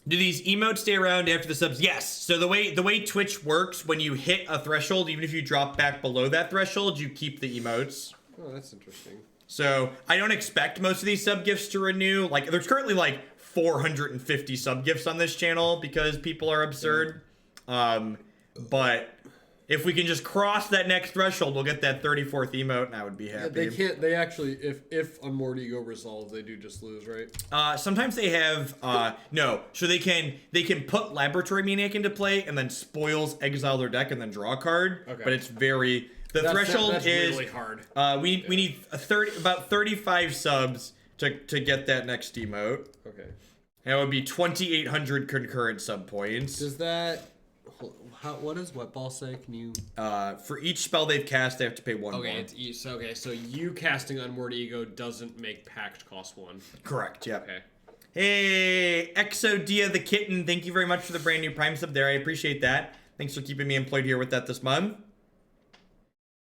Speaker 1: Do these emotes stay around after the subs? Yes. So the way Twitch works, when you hit a threshold, even if you drop back below that threshold, you keep the emotes.
Speaker 2: Oh, that's interesting.
Speaker 1: So I don't expect most of these sub gifts to renew. Like there's currently like 450 sub gifts on this channel because people are absurd. But if we can just cross that next threshold, we'll get that 34th emote, and I would be happy.
Speaker 2: They can't. They actually, if Unmoored Ego resolves, they do just lose, right?
Speaker 1: Sometimes they have no, so they can put Laboratory Maniac into play and then spoils, exile their deck, and then draw a card.
Speaker 2: Okay.
Speaker 1: But it's very threshold
Speaker 2: that's
Speaker 1: is
Speaker 2: really hard.
Speaker 1: We need about 35 subs to get that next emote.
Speaker 2: Okay.
Speaker 1: And it would be 2,800 concurrent sub points.
Speaker 2: Does that? What does Wet Ball say? Can you?
Speaker 1: For each spell they've cast, they have to pay one.
Speaker 2: Okay,
Speaker 1: more.
Speaker 2: it's each. Okay, so you casting Unmoored Ego doesn't make Pact cost 1.
Speaker 1: Correct. Yeah.
Speaker 2: Okay.
Speaker 1: Hey, Exodia the Kitten, thank you very much for the brand new Prime sub there. I appreciate that. Thanks for keeping me employed here with that this month.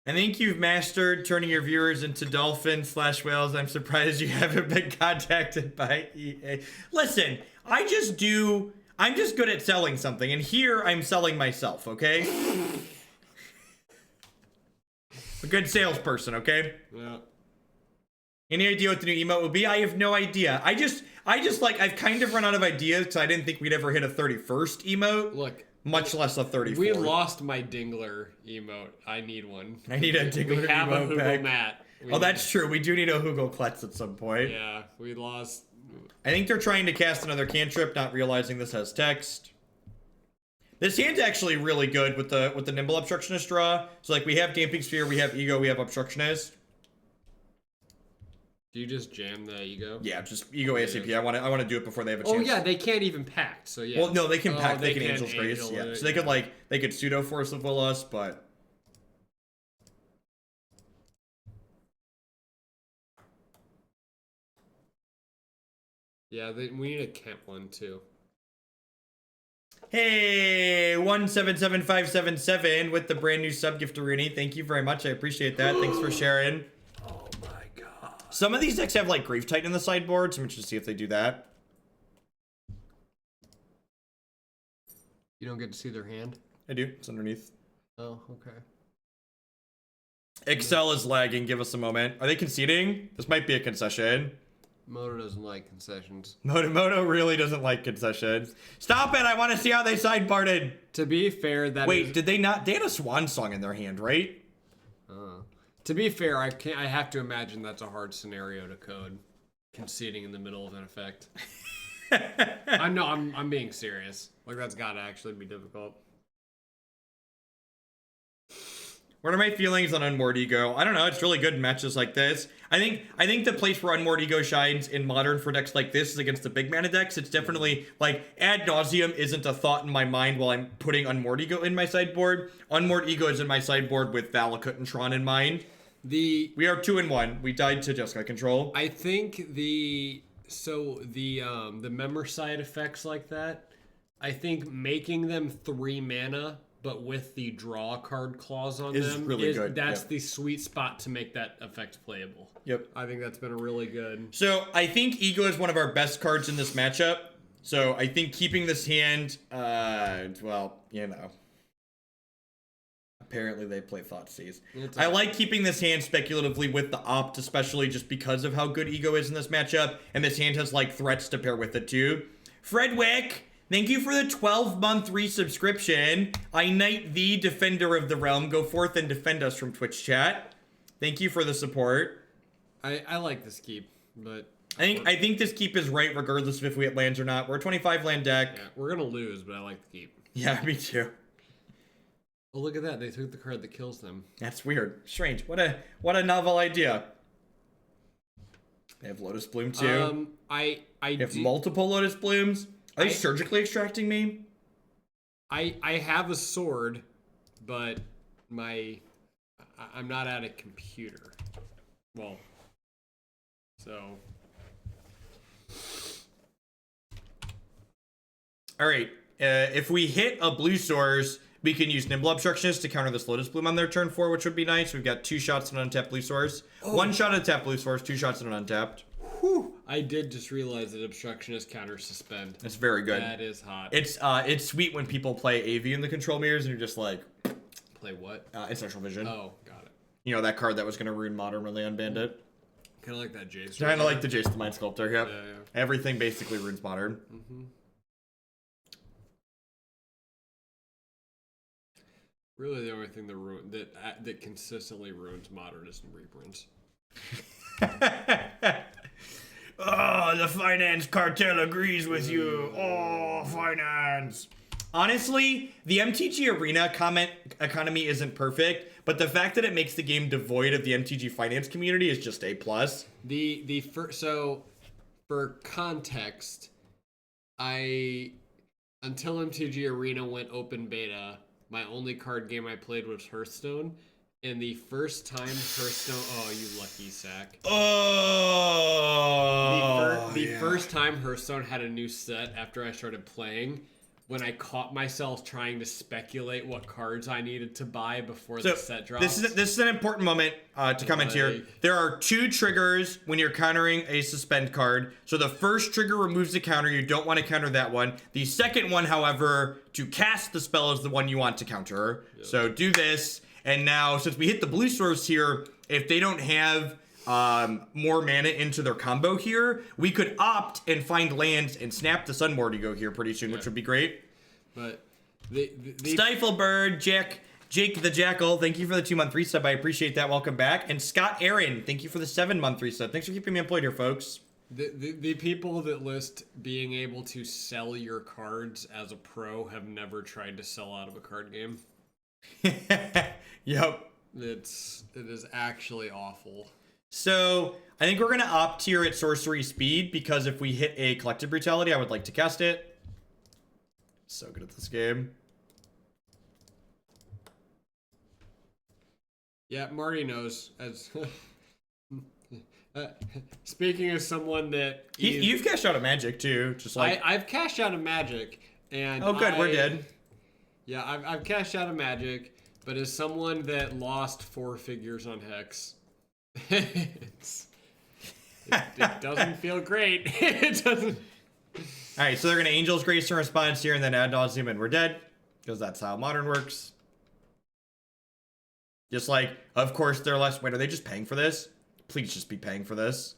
Speaker 1: I think you've mastered turning your viewers into dolphins/whales. I'm surprised you haven't been contacted by EA. Listen, I'm just good at selling something, and here I'm selling myself, okay? A good salesperson, okay?
Speaker 2: Yeah.
Speaker 1: Any idea what the new emote will be? I have no idea. I just like, I've kind of run out of ideas because I didn't think we'd ever hit a 31st emote.
Speaker 2: Look.
Speaker 1: Much less a 34th.
Speaker 2: We lost my Dingler emote. I need one.
Speaker 1: I need a Dingler emote.
Speaker 2: We have a Hoogle
Speaker 1: back.
Speaker 2: Mat.
Speaker 1: That's true. We do need a Hoogle Klutz at some point.
Speaker 2: Yeah, we lost.
Speaker 1: I think they're trying to cast another cantrip, not realizing this has text. This hand's actually really good with the Nimble Obstructionist draw. So like we have Damping Sphere, we have Ego, we have Obstructionist.
Speaker 2: Do you just jam the Ego?
Speaker 1: Yeah, just Ego ASAP. I want to do it before they have a chance.
Speaker 2: Oh yeah, they can't even pact. So yeah.
Speaker 1: Well, no, they can pact. They can
Speaker 2: can
Speaker 1: Angel's Grace.
Speaker 2: Angel
Speaker 1: Yeah,
Speaker 2: it,
Speaker 1: so they could pseudo Force of Will us, but.
Speaker 2: Yeah, we need a Kent one too.
Speaker 1: Hey, 177577 with the brand new sub gift to Rooney. Thank you very much. I appreciate that. Thanks for sharing.
Speaker 2: Oh my god.
Speaker 1: Some of these decks have like Grave Titan in the sideboard, so I'm interested to see if they do that.
Speaker 2: You don't get to see their hand?
Speaker 1: I do. It's underneath.
Speaker 2: Oh, okay.
Speaker 1: Excel is lagging. Give us a moment. Are they conceding? This might be a concession.
Speaker 2: Moto doesn't like concessions.
Speaker 1: Moto really doesn't like concessions. Stop it! I want to see how they sideboarded.
Speaker 2: To be fair,
Speaker 1: Wait, did they not? They had a Swan Song in their hand, right?
Speaker 2: To be fair, I have to imagine that's a hard scenario to code. Conceding in the middle of an effect. I'm being serious. Like that's gotta actually be difficult.
Speaker 1: What are my feelings on Unmoored Ego? I don't know. It's really good in matches like this. I think the place where Unmoored Ego shines in Modern for decks like this is against the big mana decks. It's definitely like Ad Nauseum isn't a thought in my mind while I'm putting Unmoored Ego in my sideboard. Unmoored Ego is in my sideboard with Valakut and Tron in mind. We are 2-1. We died to Jeskai control.
Speaker 2: I think the member side effects like that. I think making them 3 mana. But with the draw card clause on them,
Speaker 1: really good.
Speaker 2: That's the sweet spot to make that effect playable.
Speaker 1: Yep.
Speaker 2: I think that's been a really good.
Speaker 1: So I think Ego is one of our best cards in this matchup. So I think keeping this hand, well, you know. Apparently they play Thoughtseize. I like keeping this hand speculatively with the Opt, especially just because of how good Ego is in this matchup. And this hand has like threats to pair with it too. Fredwick! Thank you for the 12-month resubscription. I knight the Defender of the Realm. Go forth and defend us from Twitch chat. Thank you for the support.
Speaker 2: I like this keep, but
Speaker 1: I think this keep is right regardless of if we hit lands or not. We're a 25 land deck.
Speaker 2: Yeah, we're gonna lose, but I like the keep.
Speaker 1: Yeah, me too.
Speaker 2: Oh, look at that! They took the card that kills them.
Speaker 1: That's weird. Strange. What a novel idea. They have Lotus Bloom too.
Speaker 2: I
Speaker 1: have multiple Lotus Blooms. Are they surgically extracting me?
Speaker 2: I have a sword, but I'm not at a computer. Well, so.
Speaker 1: All right. If we hit a blue source, we can use Nimble Obstructionist to counter this Lotus Bloom on their turn 4, which would be nice. We've got 2 shots on an untapped blue source. Oh. 1 shot at a tapped blue source, 2 shots on an untapped.
Speaker 2: Whew. I did just realize that Obstructionist counter suspend.
Speaker 1: It's very good.
Speaker 2: That is hot.
Speaker 1: It's sweet when people play AV in the control mirrors and you're just like...
Speaker 2: Play what?
Speaker 1: Ancestral Vision.
Speaker 2: Oh, got it.
Speaker 1: You know, that card that was going to ruin Modern when they unbanned it.
Speaker 2: Kind of like that Jace.
Speaker 1: Kind of like the Jace the Mind Sculptor. Yep.
Speaker 2: Yeah.
Speaker 1: Everything basically runes modern.
Speaker 2: Really, the only thing that consistently ruins modern is reprints.
Speaker 1: Oh, the finance cartel agrees with you. Oh, finance. Honestly, the MTG Arena economy isn't perfect, but the fact that it makes the game devoid of the MTG finance community is just A+.
Speaker 2: So, for context, until MTG Arena went open beta, my only card game I played was Hearthstone. And the first time Hearthstone... Oh, you lucky sack.
Speaker 1: Oh!
Speaker 2: The first time Hearthstone had a new set after I started playing, when I caught myself trying to speculate what cards I needed to buy before the set dropped.
Speaker 1: This is an important moment to comment here. There are 2 triggers when you're countering a suspend card. So the first trigger removes the counter. You don't want to counter that one. The second one, however, to cast the spell is the one you want to counter. Yep. So do this. And now, since we hit the blue source here, if they don't have more mana into their combo here, we could opt and find lands and snap the Unmoored Ego here pretty soon, which would be great.
Speaker 2: But the
Speaker 1: Stiflebird, Jake the Jackal, thank you for the 2-month resub. I appreciate that. Welcome back. And Scott Aaron, thank you for the 7-month resub. Thanks for keeping me employed here, folks.
Speaker 2: The people that list being able to sell your cards as a pro have never tried to sell out of a card game.
Speaker 1: Yep.
Speaker 2: It is actually awful.
Speaker 1: So I think we're gonna opt here at sorcery speed because if we hit a Collective Brutality, I would like to cast it. So good at this game.
Speaker 2: Yeah, Marty knows. As speaking as someone that
Speaker 1: you've cashed out a Magic too, just like
Speaker 2: I've cashed out a Magic, and
Speaker 1: oh good, we're dead.
Speaker 2: Yeah, I've cashed out a Magic. But as someone that lost 4 figures on Hex, it doesn't feel great. It doesn't.
Speaker 1: All right, so they're going to Angel's Grace in response here and then add Nauseum and we're dead. Because that's how Modern works. Just like, of course, they're less... Wait, are they just paying for this? Please just be paying for this.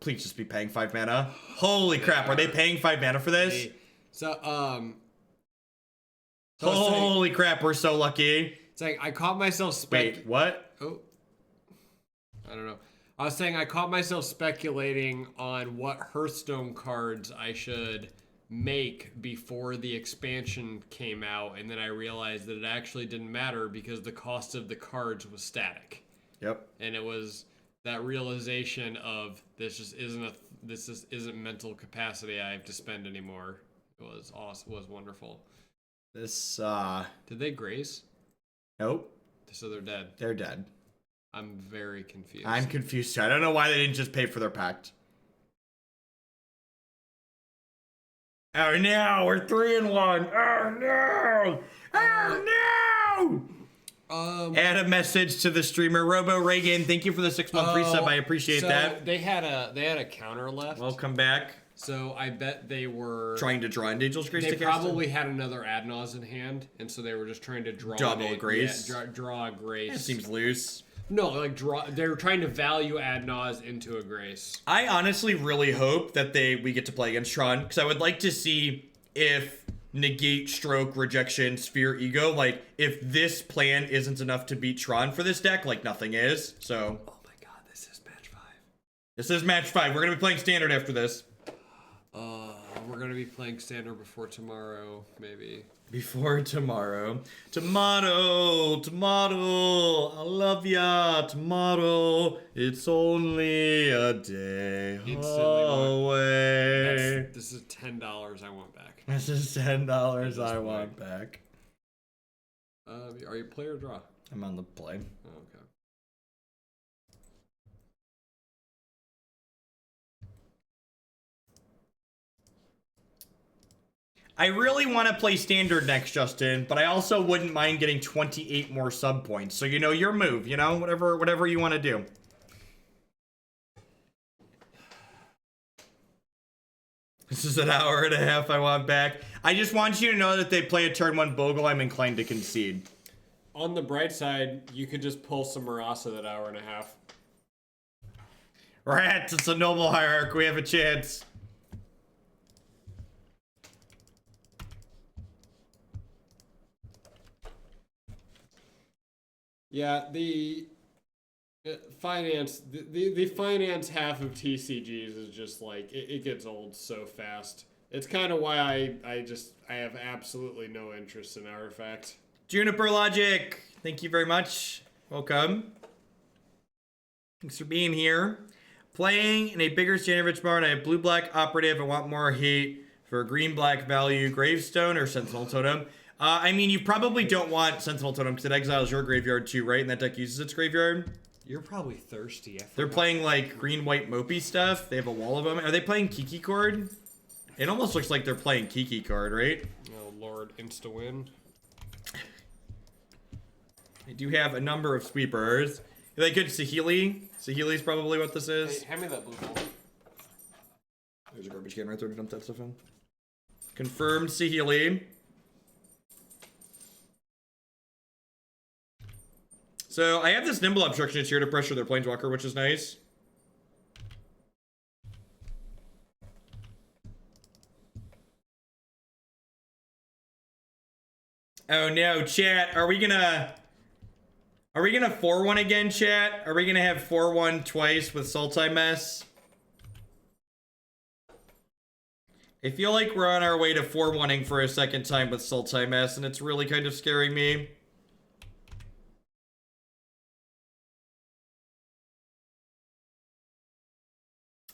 Speaker 1: Please just be paying 5 mana. Holy crap, are they paying 5 mana for this? Holy crap, we're so lucky.
Speaker 2: It's like I caught myself
Speaker 1: Wait, what?
Speaker 2: Oh. I don't know. I was saying I caught myself speculating on what Hearthstone cards I should make before the expansion came out, and then I realized that it actually didn't matter because the cost of the cards was static.
Speaker 1: Yep.
Speaker 2: And it was that realization of this isn't mental capacity I have to spend anymore. It was awesome. Was wonderful.
Speaker 1: This
Speaker 2: Did they grace?
Speaker 1: Nope.
Speaker 2: So they're dead.
Speaker 1: They're dead.
Speaker 2: I'm very confused.
Speaker 1: I'm confused too. I don't know why they didn't just pay for their pact. Oh no, we're 3-1. Oh no! Oh no! Add a message to the streamer. Robo Reagan, thank you for the 6-month resub. I appreciate that.
Speaker 2: They had a counter left.
Speaker 1: Welcome back.
Speaker 2: So I bet they were
Speaker 1: trying to draw into Angel's Grace.
Speaker 2: They probably had another Adnaz in hand, and so they were just trying to draw
Speaker 1: double Grace.
Speaker 2: Yeah, draw a Grace.
Speaker 1: That seems loose.
Speaker 2: No, like they were trying to value Adnaz into a Grace.
Speaker 1: I honestly really hope that we get to play against Tron, because I would like to see if Negate, Stroke, Rejection, Sphere, Ego, like if this plan isn't enough to beat Tron for this deck, like nothing is. So.
Speaker 2: Oh my God, this is match 5.
Speaker 1: This is match 5. We're gonna be playing Standard after this.
Speaker 2: We're gonna be playing Standard before tomorrow, maybe.
Speaker 1: Before tomorrow. Tomorrow, I love ya. Tomorrow, it's only a day away.
Speaker 2: This is $10 I want back.
Speaker 1: This is $10 I want back.
Speaker 2: Are you play or draw?
Speaker 1: I'm on the play.
Speaker 2: Oh, okay.
Speaker 1: I really want to play Standard next, Justin, but I also wouldn't mind getting 28 more sub points. So, your move, whatever you want to do. This is an hour and a half I want back. I just want you to know that if they play a turn 1 Bogle, I'm inclined to concede.
Speaker 2: On the bright side, you could just pull some Murasa that hour and a half.
Speaker 1: Rats, it's a noble hierarch. We have a chance.
Speaker 2: Yeah, the finance, the finance half of TCGs is just like, it gets old so fast. It's kind of why I have absolutely no interest in Artifact.
Speaker 1: Juniper Logic, thank you very much. Welcome. Thanks for being here. Playing in a bigger standard tomorrow, and I have blue-black operative. I want more hate for a green-black value gravestone or Sentinel Totem. I mean, you probably don't want Sentinel Totem because it exiles your graveyard too, right? And that deck uses its graveyard.
Speaker 2: You're probably thirsty.
Speaker 1: They're playing like green-white mopey stuff. They have a wall of them. Are they playing Kiki Chord? It almost looks like they're playing Kiki Chord, right?
Speaker 2: Oh, Lord, insta-win.
Speaker 1: They do have a number of sweepers. They could Saheeli. Saheeli's probably what this is.
Speaker 2: Hey, hand me that blue ball.
Speaker 1: There's a garbage can right there to dump that stuff in. Confirmed Saheeli. So I have this Nimble Obstructionist here to pressure their Planeswalker, which is nice. Oh no, chat. Are we gonna 4-1 again, chat? Are we gonna have 4-1 twice with Sultai mess? I feel like we're on our way to 4-1ing for a second time with Sultai mess, and it's really kind of scaring me.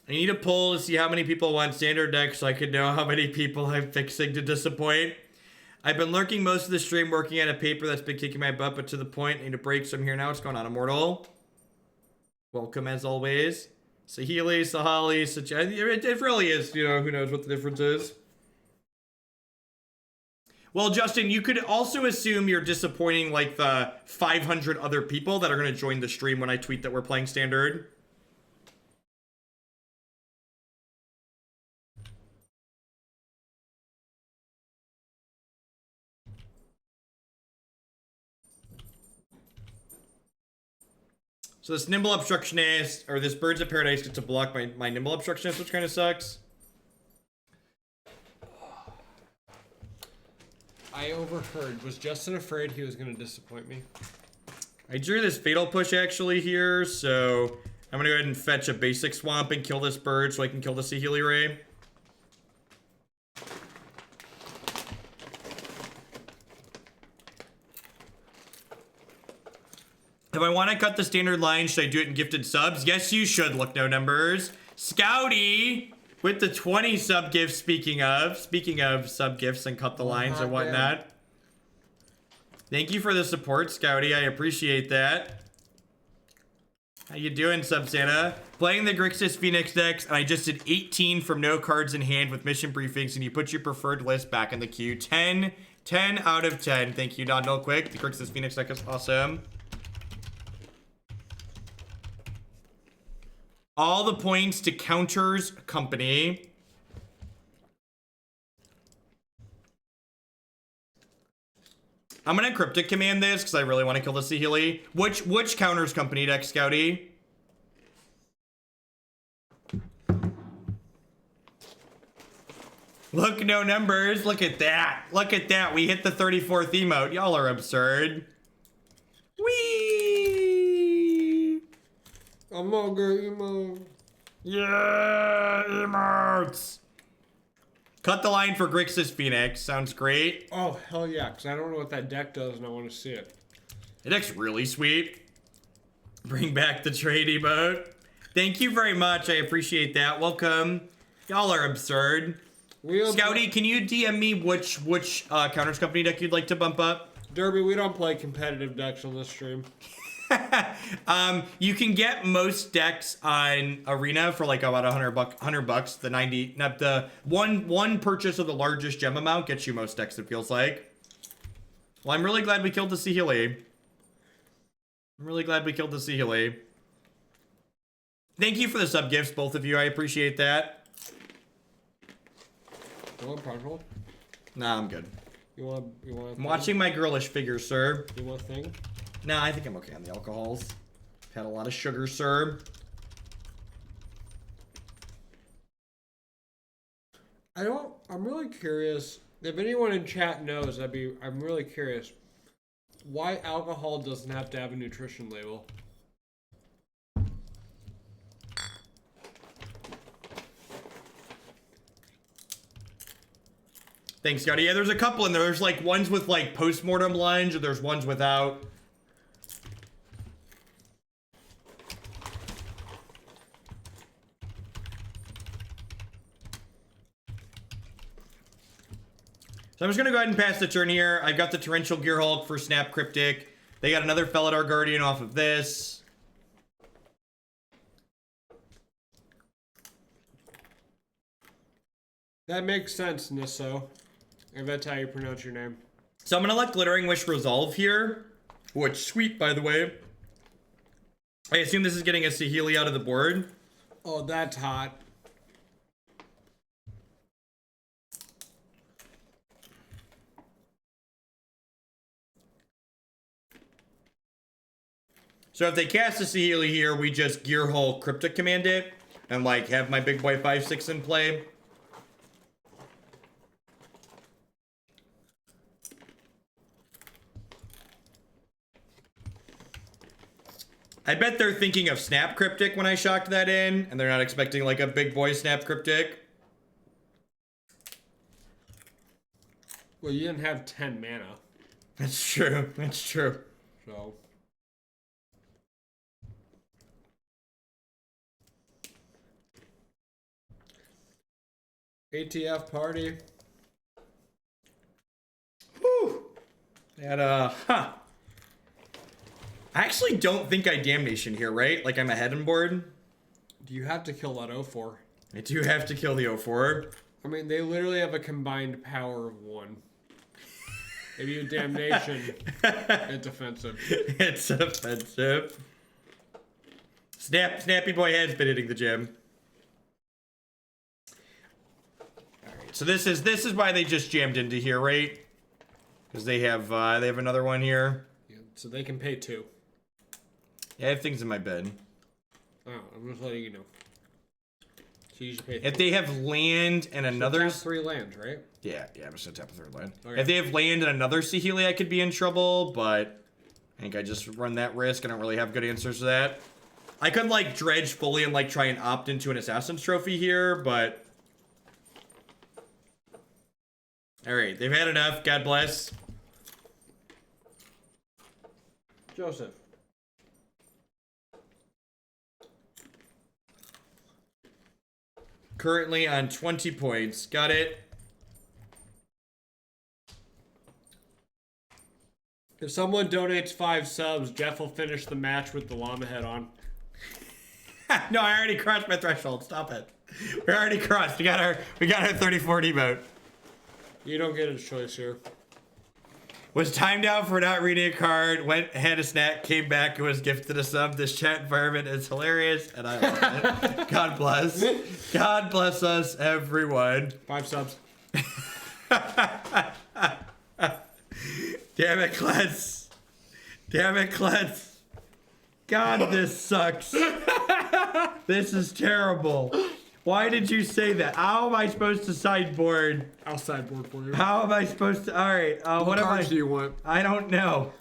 Speaker 1: I need a poll to see how many people want standard decks so I can know how many people I'm fixing to disappoint. I've been lurking most of the stream working on a paper that's been kicking my butt, but to the point. I need a break, so I'm here now. What's going on, Immortal? Welcome, as always. Saheeli, Sahali, it really is, you know, who knows what the difference is. Well, Justin, you could also assume you're disappointing, like, the 500 other people that are going to join the stream when I tweet that we're playing standard. So this Nimble Obstructionist, or this Birds of Paradise gets to block my Nimble Obstructionist, which kind of sucks.
Speaker 2: I overheard. Was Justin afraid he was going to disappoint me?
Speaker 1: I drew this Fatal Push actually here, so I'm going to go ahead and fetch a basic swamp and kill this bird so I can kill the Saheeli Ray. If I want to cut the standard line, should I do it in gifted subs? Yes, you should, look no numbers. Scouty with the 20 sub gifts, speaking of sub gifts and cut the lines and whatnot. Thank you for the support, Scouty. I appreciate that. How you doing, Sub Santa? Playing the Grixis Phoenix decks, and I just did 18 from no cards in hand with mission briefings, and you put your preferred list back in the queue. 10 out of 10. Thank you, Dodnell Quick. The Grixis Phoenix deck is awesome. All the points to Counters Company. I'm gonna Cryptic Command this because I really want to kill the Saheeli. Which Counters Company deck, Scouty? Look, no numbers. Look at that. Look at that. We hit the 34th emote. Y'all are absurd. Whee!
Speaker 2: Among emote.
Speaker 1: Yeah, emotes. Cut the line for Grixis Phoenix. Sounds great.
Speaker 2: Oh, hell yeah, because I don't know what that deck does and I want to see it.
Speaker 1: The deck's really sweet. Bring back the trade emote. Thank you very much. I appreciate that. Welcome. Y'all are absurd. Scouty, can you DM me which Counters Company deck you'd like to bump up?
Speaker 2: Derby, we don't play competitive decks on this stream.
Speaker 1: You can get most decks on Arena for like about $100 bucks. The one purchase of the largest gem amount gets you most decks, it feels like. Well, I'm really glad we killed the Saheeli. Thank you for the sub gifts, both of you. I appreciate that.
Speaker 2: You want partial?
Speaker 1: Nah, I'm good.
Speaker 2: You want
Speaker 1: I'm watching my girlish figures, sir.
Speaker 2: You want a thing?
Speaker 1: Nah, I think I'm okay on the alcohols. Had a lot of sugar, sir.
Speaker 2: I'm really curious. If anyone in chat knows, I'm really curious why alcohol doesn't have to have a nutrition label.
Speaker 1: Thanks, Scotty. Yeah, there's a couple in there. There's like ones with like post-mortem lunge, or there's ones without. So I'm just gonna go ahead and pass the turn here. I've got the Torrential Gearhulk for Snap Cryptic. They got another Felidar Guardian off of this.
Speaker 2: That makes sense, Nisso. If that's how you pronounce your name.
Speaker 1: So I'm gonna let Glittering Wish resolve here. Which, sweet, by the way. I assume this is getting a Saheeli out of the board.
Speaker 2: Oh, that's hot.
Speaker 1: So if they cast a Saheeli here, we just Gearhulk Cryptic Command it. And like have my big boy 5/6 in play. I bet they're thinking of Snap Cryptic when I shocked that in, and they're not expecting like a big boy Snap Cryptic.
Speaker 2: Well, you didn't have 10 mana.
Speaker 1: That's true. That's true.
Speaker 2: So. ATF party.
Speaker 1: Whew. That, huh. I actually don't think I Damnation here, right? Like I'm ahead on board.
Speaker 2: Do you have to kill that 0-4?
Speaker 1: I do have to kill the 0-4.
Speaker 2: I mean, they literally have a combined power of 1. If you Damnation, it's offensive.
Speaker 1: It's offensive. Snappy Boy has been hitting the gym. Alright, so this is why they just jammed into here, right? Because they have another one here.
Speaker 2: Yeah, so they can pay 2.
Speaker 1: Yeah, I have things in my bed.
Speaker 2: Oh, I'm just letting you know. So you should pay 3.
Speaker 1: If they have land and another...
Speaker 2: So 3 lands, right?
Speaker 1: Yeah, I'm just gonna tap a 3rd land.
Speaker 2: Okay.
Speaker 1: If they have land and another Saheeli, I could be in trouble, but I think I just run that risk. I don't really have good answers to that. I could like dredge fully and like try and opt into an Assassin's Trophy here, but... Alright, they've had enough. God bless.
Speaker 2: Joseph.
Speaker 1: Currently on 20 points. Got it.
Speaker 2: If someone donates 5 subs, Jeff will finish the match with the llama head on.
Speaker 1: No, I already crossed my threshold. Stop it. We already crossed. We got our 34 emote.
Speaker 2: You don't get a choice here.
Speaker 1: Was timed out for not reading a card, went, had a snack, came back, and was gifted a sub. This chat environment is hilarious, and I love it. God bless. God bless us, everyone.
Speaker 2: 5 subs.
Speaker 1: Damn it, Klutz. Damn it, Klutz. God, this sucks. This is terrible. Why did you say that? How am I supposed to sideboard?
Speaker 2: I'll sideboard for you.
Speaker 1: How am I supposed to? All right. What
Speaker 2: cards do you want?
Speaker 1: I don't know.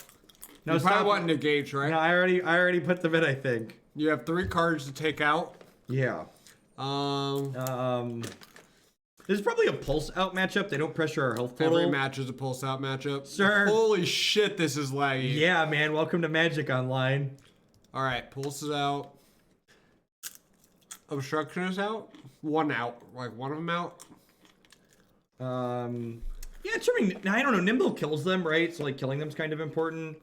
Speaker 1: No,
Speaker 2: you
Speaker 1: stop.
Speaker 2: probably want Negate, right?
Speaker 1: No, I already put them in, I think.
Speaker 2: You have 3 cards to take out.
Speaker 1: Yeah. This is probably a pulse out matchup. They don't pressure our health total.
Speaker 2: Every match is a pulse out matchup.
Speaker 1: Sir.
Speaker 2: Holy shit, this is laggy.
Speaker 1: Yeah, man. Welcome to Magic Online.
Speaker 2: All right, pulse is out. Obstruction is out. 1 out. Like one of them out.
Speaker 1: Yeah, it's I don't know. Nimble kills them, right? So like killing them is kind of important.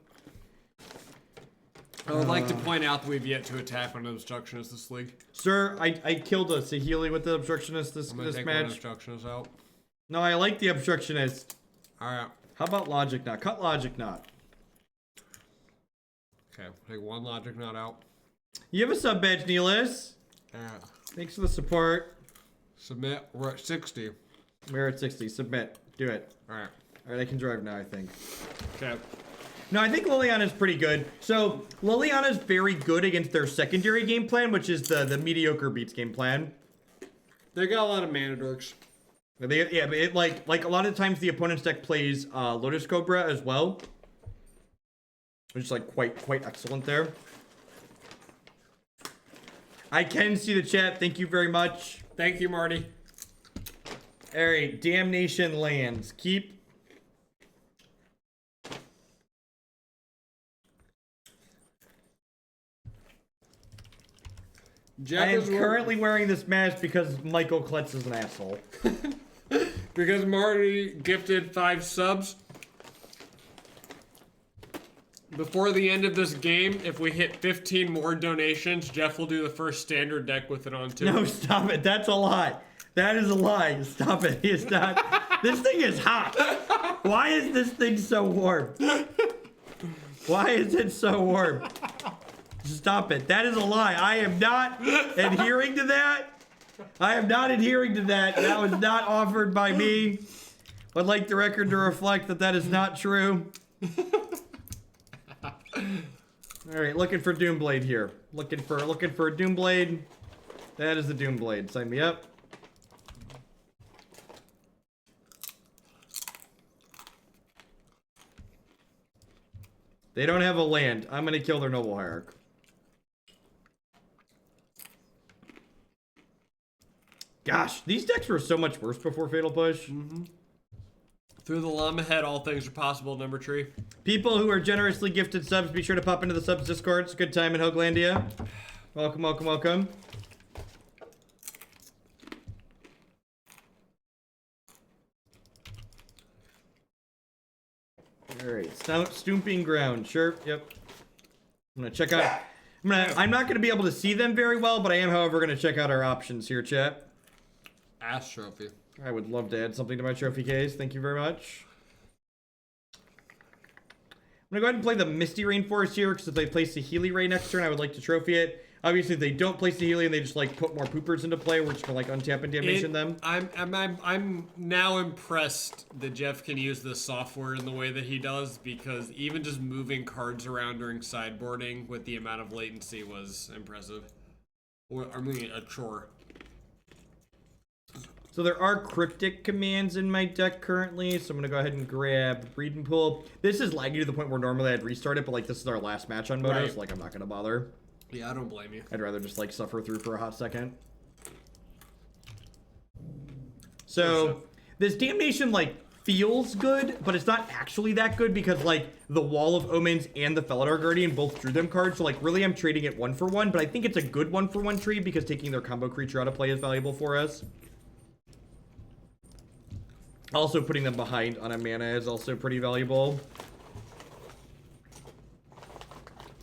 Speaker 2: I would like to point out that we've yet to attack an Obstructionist this league.
Speaker 1: Sir, I killed a Saheeli with the Obstructionist this
Speaker 2: take
Speaker 1: match.
Speaker 2: One Obstructionist out.
Speaker 1: No, I like the Obstructionist.
Speaker 2: All right.
Speaker 1: How about Logic Knot? Cut Logic Knot.
Speaker 2: Okay, take 1 Logic Knot out.
Speaker 1: You have a sub badge, Neelis.
Speaker 2: Yeah.
Speaker 1: Thanks for the support.
Speaker 2: Submit. We're at 60.
Speaker 1: We're at 60. Submit. Do it.
Speaker 2: All right.
Speaker 1: All right, I can drive now, I think.
Speaker 2: Okay.
Speaker 1: No, I think Liliana's pretty good. So, Liliana's very good against their secondary game plan, which is the mediocre beats game plan.
Speaker 2: They got a lot of mana dorks.
Speaker 1: Yeah, but it like a lot of times the opponent's deck plays Lotus Cobra as well, which is like quite excellent there. I can see the chat. Thank you very much.
Speaker 2: Thank you, Marty.
Speaker 1: All right, Damnation lands. Keep. I am currently wearing this mask because Michael Klutz is an asshole.
Speaker 2: Because Marty gifted 5 subs. Before the end of this game, if we hit 15 more donations, Jeff will do the first standard deck with it on too.
Speaker 1: No, stop it. That's a lie. That is a lie. Stop it. It's not. This thing is hot. Why is this thing so warm? Why is it so warm? Stop it. That is a lie. I am not adhering to that. I am not adhering to that. That was not offered by me. I'd like the record to reflect that that is not true. All right, looking for Doomblade here. Looking for a Doomblade. That is the Doomblade. Sign me up. They don't have a land. I'm gonna kill their Noble Hierarch. Gosh, these decks were so much worse before Fatal Push.
Speaker 2: Through the llama head, all things are possible, number tree.
Speaker 1: People who are generously gifted subs, be sure to pop into the subs Discord. It's a good time in Hoaglandia. Welcome, welcome, welcome. Alright, Stomping Ground. Sure, yep. I'm gonna check out... I'm not gonna be able to see them very well, but I am, however, gonna check out our options here, chat.
Speaker 2: Ass trophy.
Speaker 1: I would love to add something to my trophy case. Thank you very much. I'm gonna go ahead and play the Misty Rainforest here, because if they place the Healy Ray next turn, I would like to trophy it. Obviously, if they don't place the Healy and they just like put more poopers into play, we're just gonna like untap and damnation them.
Speaker 2: I'm now impressed that Jeff can use this software in the way that he does, because even just moving cards around during sideboarding with the amount of latency was impressive. I mean, a chore.
Speaker 1: So there are Cryptic Commands in my deck currently, so I'm gonna go ahead and grab Breed and Pool. This is laggy to the point where normally I'd restart it, but like this is our last match on Moto, so like I'm not gonna bother.
Speaker 2: Yeah, I don't blame you.
Speaker 1: I'd rather just like suffer through for a hot second. So this Damnation like feels good, but it's not actually that good because like the Wall of Omens and the Felidar Guardian both drew them cards, so like really I'm trading it 1-for-1, but I think it's a good 1-for-1 trade because taking their combo creature out of play is valuable for us. Also putting them behind on a mana is also pretty valuable.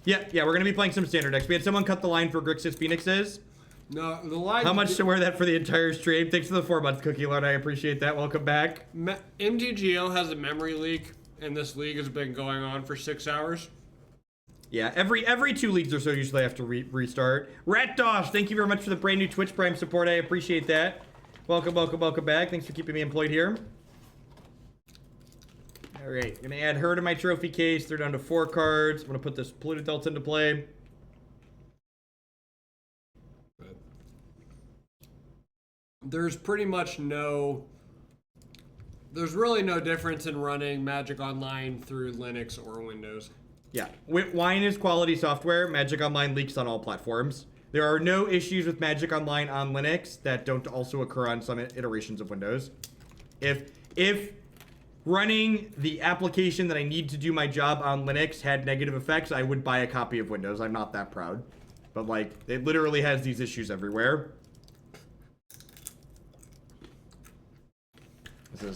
Speaker 1: Yeah, we're going to be playing some standard decks. We had someone cut the line for Grixis Phoenixes.
Speaker 2: No, the line...
Speaker 1: How much to wear that for the entire stream? Thanks for the 4 months, Cookie Lord. I appreciate that. Welcome back.
Speaker 2: MTGO has a memory leak, and this league has been going on for 6 hours.
Speaker 1: Yeah, every 2 leagues or so usually I have to restart. Rat Dosh, thank you very much for the brand new Twitch Prime support. I appreciate that. Welcome back. Thanks for keeping me employed here. Alright, gonna add her to my trophy case. They're down to 4 cards. I'm gonna put this Polluted Delta into play.
Speaker 2: There's pretty much there's really no difference in running Magic Online through Linux or Windows.
Speaker 1: Yeah, Wine is quality software. Magic Online leaks on all platforms. There are no issues with Magic Online on Linux that don't also occur on some iterations of Windows. If running the application that I need to do my job on Linux had negative effects, I would buy a copy of Windows. I'm not that proud. But like, it literally has these issues everywhere.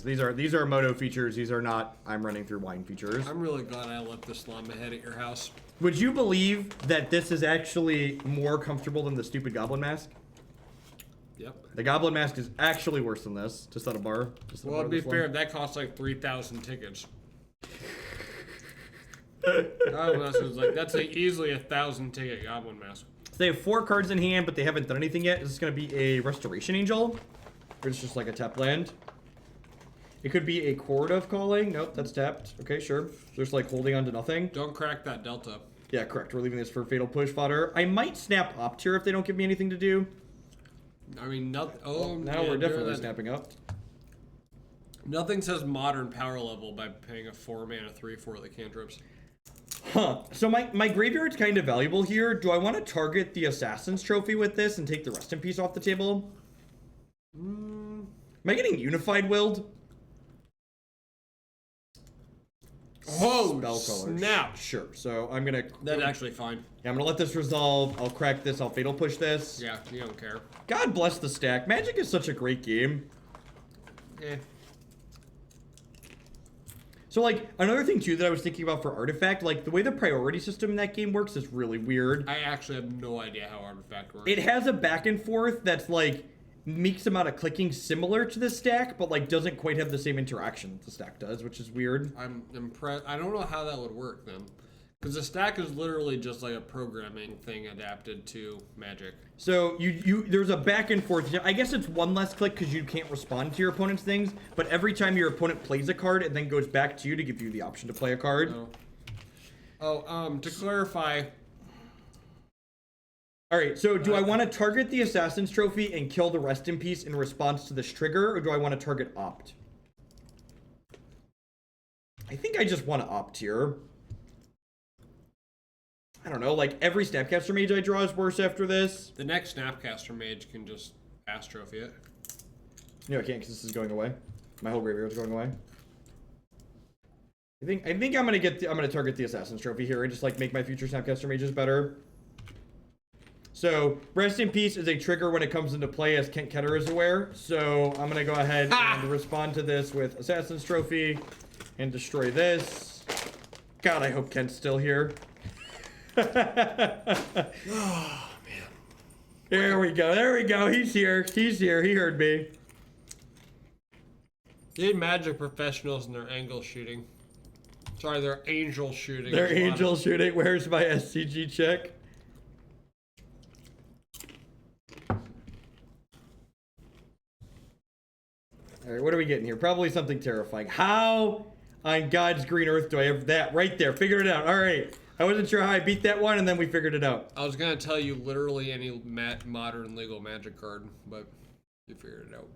Speaker 1: These are Moto features. These are not I'm running through Wine features.
Speaker 2: I'm really glad I left this llama head at your house.
Speaker 1: Would you believe that this is actually more comfortable than the stupid Goblin Mask?
Speaker 2: Yep.
Speaker 1: The Goblin Mask is actually worse than this. Just at a bar.
Speaker 2: Well, to be fair, that costs like 3,000 tickets. Goblin Mask is like, that's like easily 1,000 ticket Goblin Mask.
Speaker 1: So they have 4 cards in hand, but they haven't done anything yet. Is this going to be a Restoration Angel? Or is it just like a tap land? It could be a Chord of Calling. Nope, that's tapped. Okay, sure. Just like holding on to nothing.
Speaker 2: Don't crack that Delta.
Speaker 1: Yeah, correct. We're leaving this for Fatal Push fodder. I might snap Opt here if they don't give me anything to do.
Speaker 2: I mean, nothing. Oh,
Speaker 1: now
Speaker 2: yeah,
Speaker 1: we're definitely snapping up.
Speaker 2: Nothing says modern power level by paying a 4 mana 3/4 the cantrips.
Speaker 1: Huh. So my graveyard's kind of valuable here. Do I want to target the Assassin's Trophy with this and take the Rest in Peace off the table? Am I getting Unified Willed?
Speaker 2: Oh,
Speaker 1: Spell colors.
Speaker 2: snap.
Speaker 1: Sure. So I'm gonna.
Speaker 2: That's actually fine.
Speaker 1: Yeah, I'm gonna let this resolve. I'll crack this. I'll Fatal Push this.
Speaker 2: Yeah, you don't care.
Speaker 1: God bless the stack. Magic is such a great game.
Speaker 2: Eh.
Speaker 1: So, like, another thing, too, that I was thinking about for Artifact, like, the way the priority system in that game works is really weird.
Speaker 2: I actually have no idea how Artifact works.
Speaker 1: It has a back and forth that's, like, Meek's amount of clicking similar to the stack, but, like, doesn't quite have the same interaction that the stack does, which is weird.
Speaker 2: I'm impressed. I don't know how that would work, then. Because the stack is literally just like a programming thing adapted to Magic.
Speaker 1: So, there's a back and forth. I guess it's one less click because you can't respond to your opponent's things, but every time your opponent plays a card, it then goes back to you to give you the option to play a card.
Speaker 2: To clarify...
Speaker 1: Alright, so do I want to target the Assassin's Trophy and kill the Rest in Peace in response to this trigger, or do I want to target Opt? I think I just want to Opt here. I don't know, like, every Snapcaster Mage I draw is worse after this.
Speaker 2: The next Snapcaster Mage can just pass trophy it.
Speaker 1: No, I can't because this is going away. My whole graveyard's going away. I think I'm gonna target the Assassin's Trophy here and just like make my future Snapcaster Mages better. So, Rest in Peace is a trigger when it comes into play, as Kent Ketter is aware. So, I'm gonna go ahead and respond to this with Assassin's Trophy and destroy this. God, I hope Kent's still here.
Speaker 2: Oh, man.
Speaker 1: There we go. He's here. He heard me.
Speaker 2: You need Magic professionals in their angle shooting. Sorry, they're angel shooting.
Speaker 1: They're angel shooting. Where's my SCG check? Alright, what are we getting here? Probably something terrifying. How on God's green earth do I have that? Right there. Figured it out. Alright. I wasn't sure how I beat that one, and then we figured it out.
Speaker 2: I was gonna tell you literally any modern legal Magic card, but you figured it out.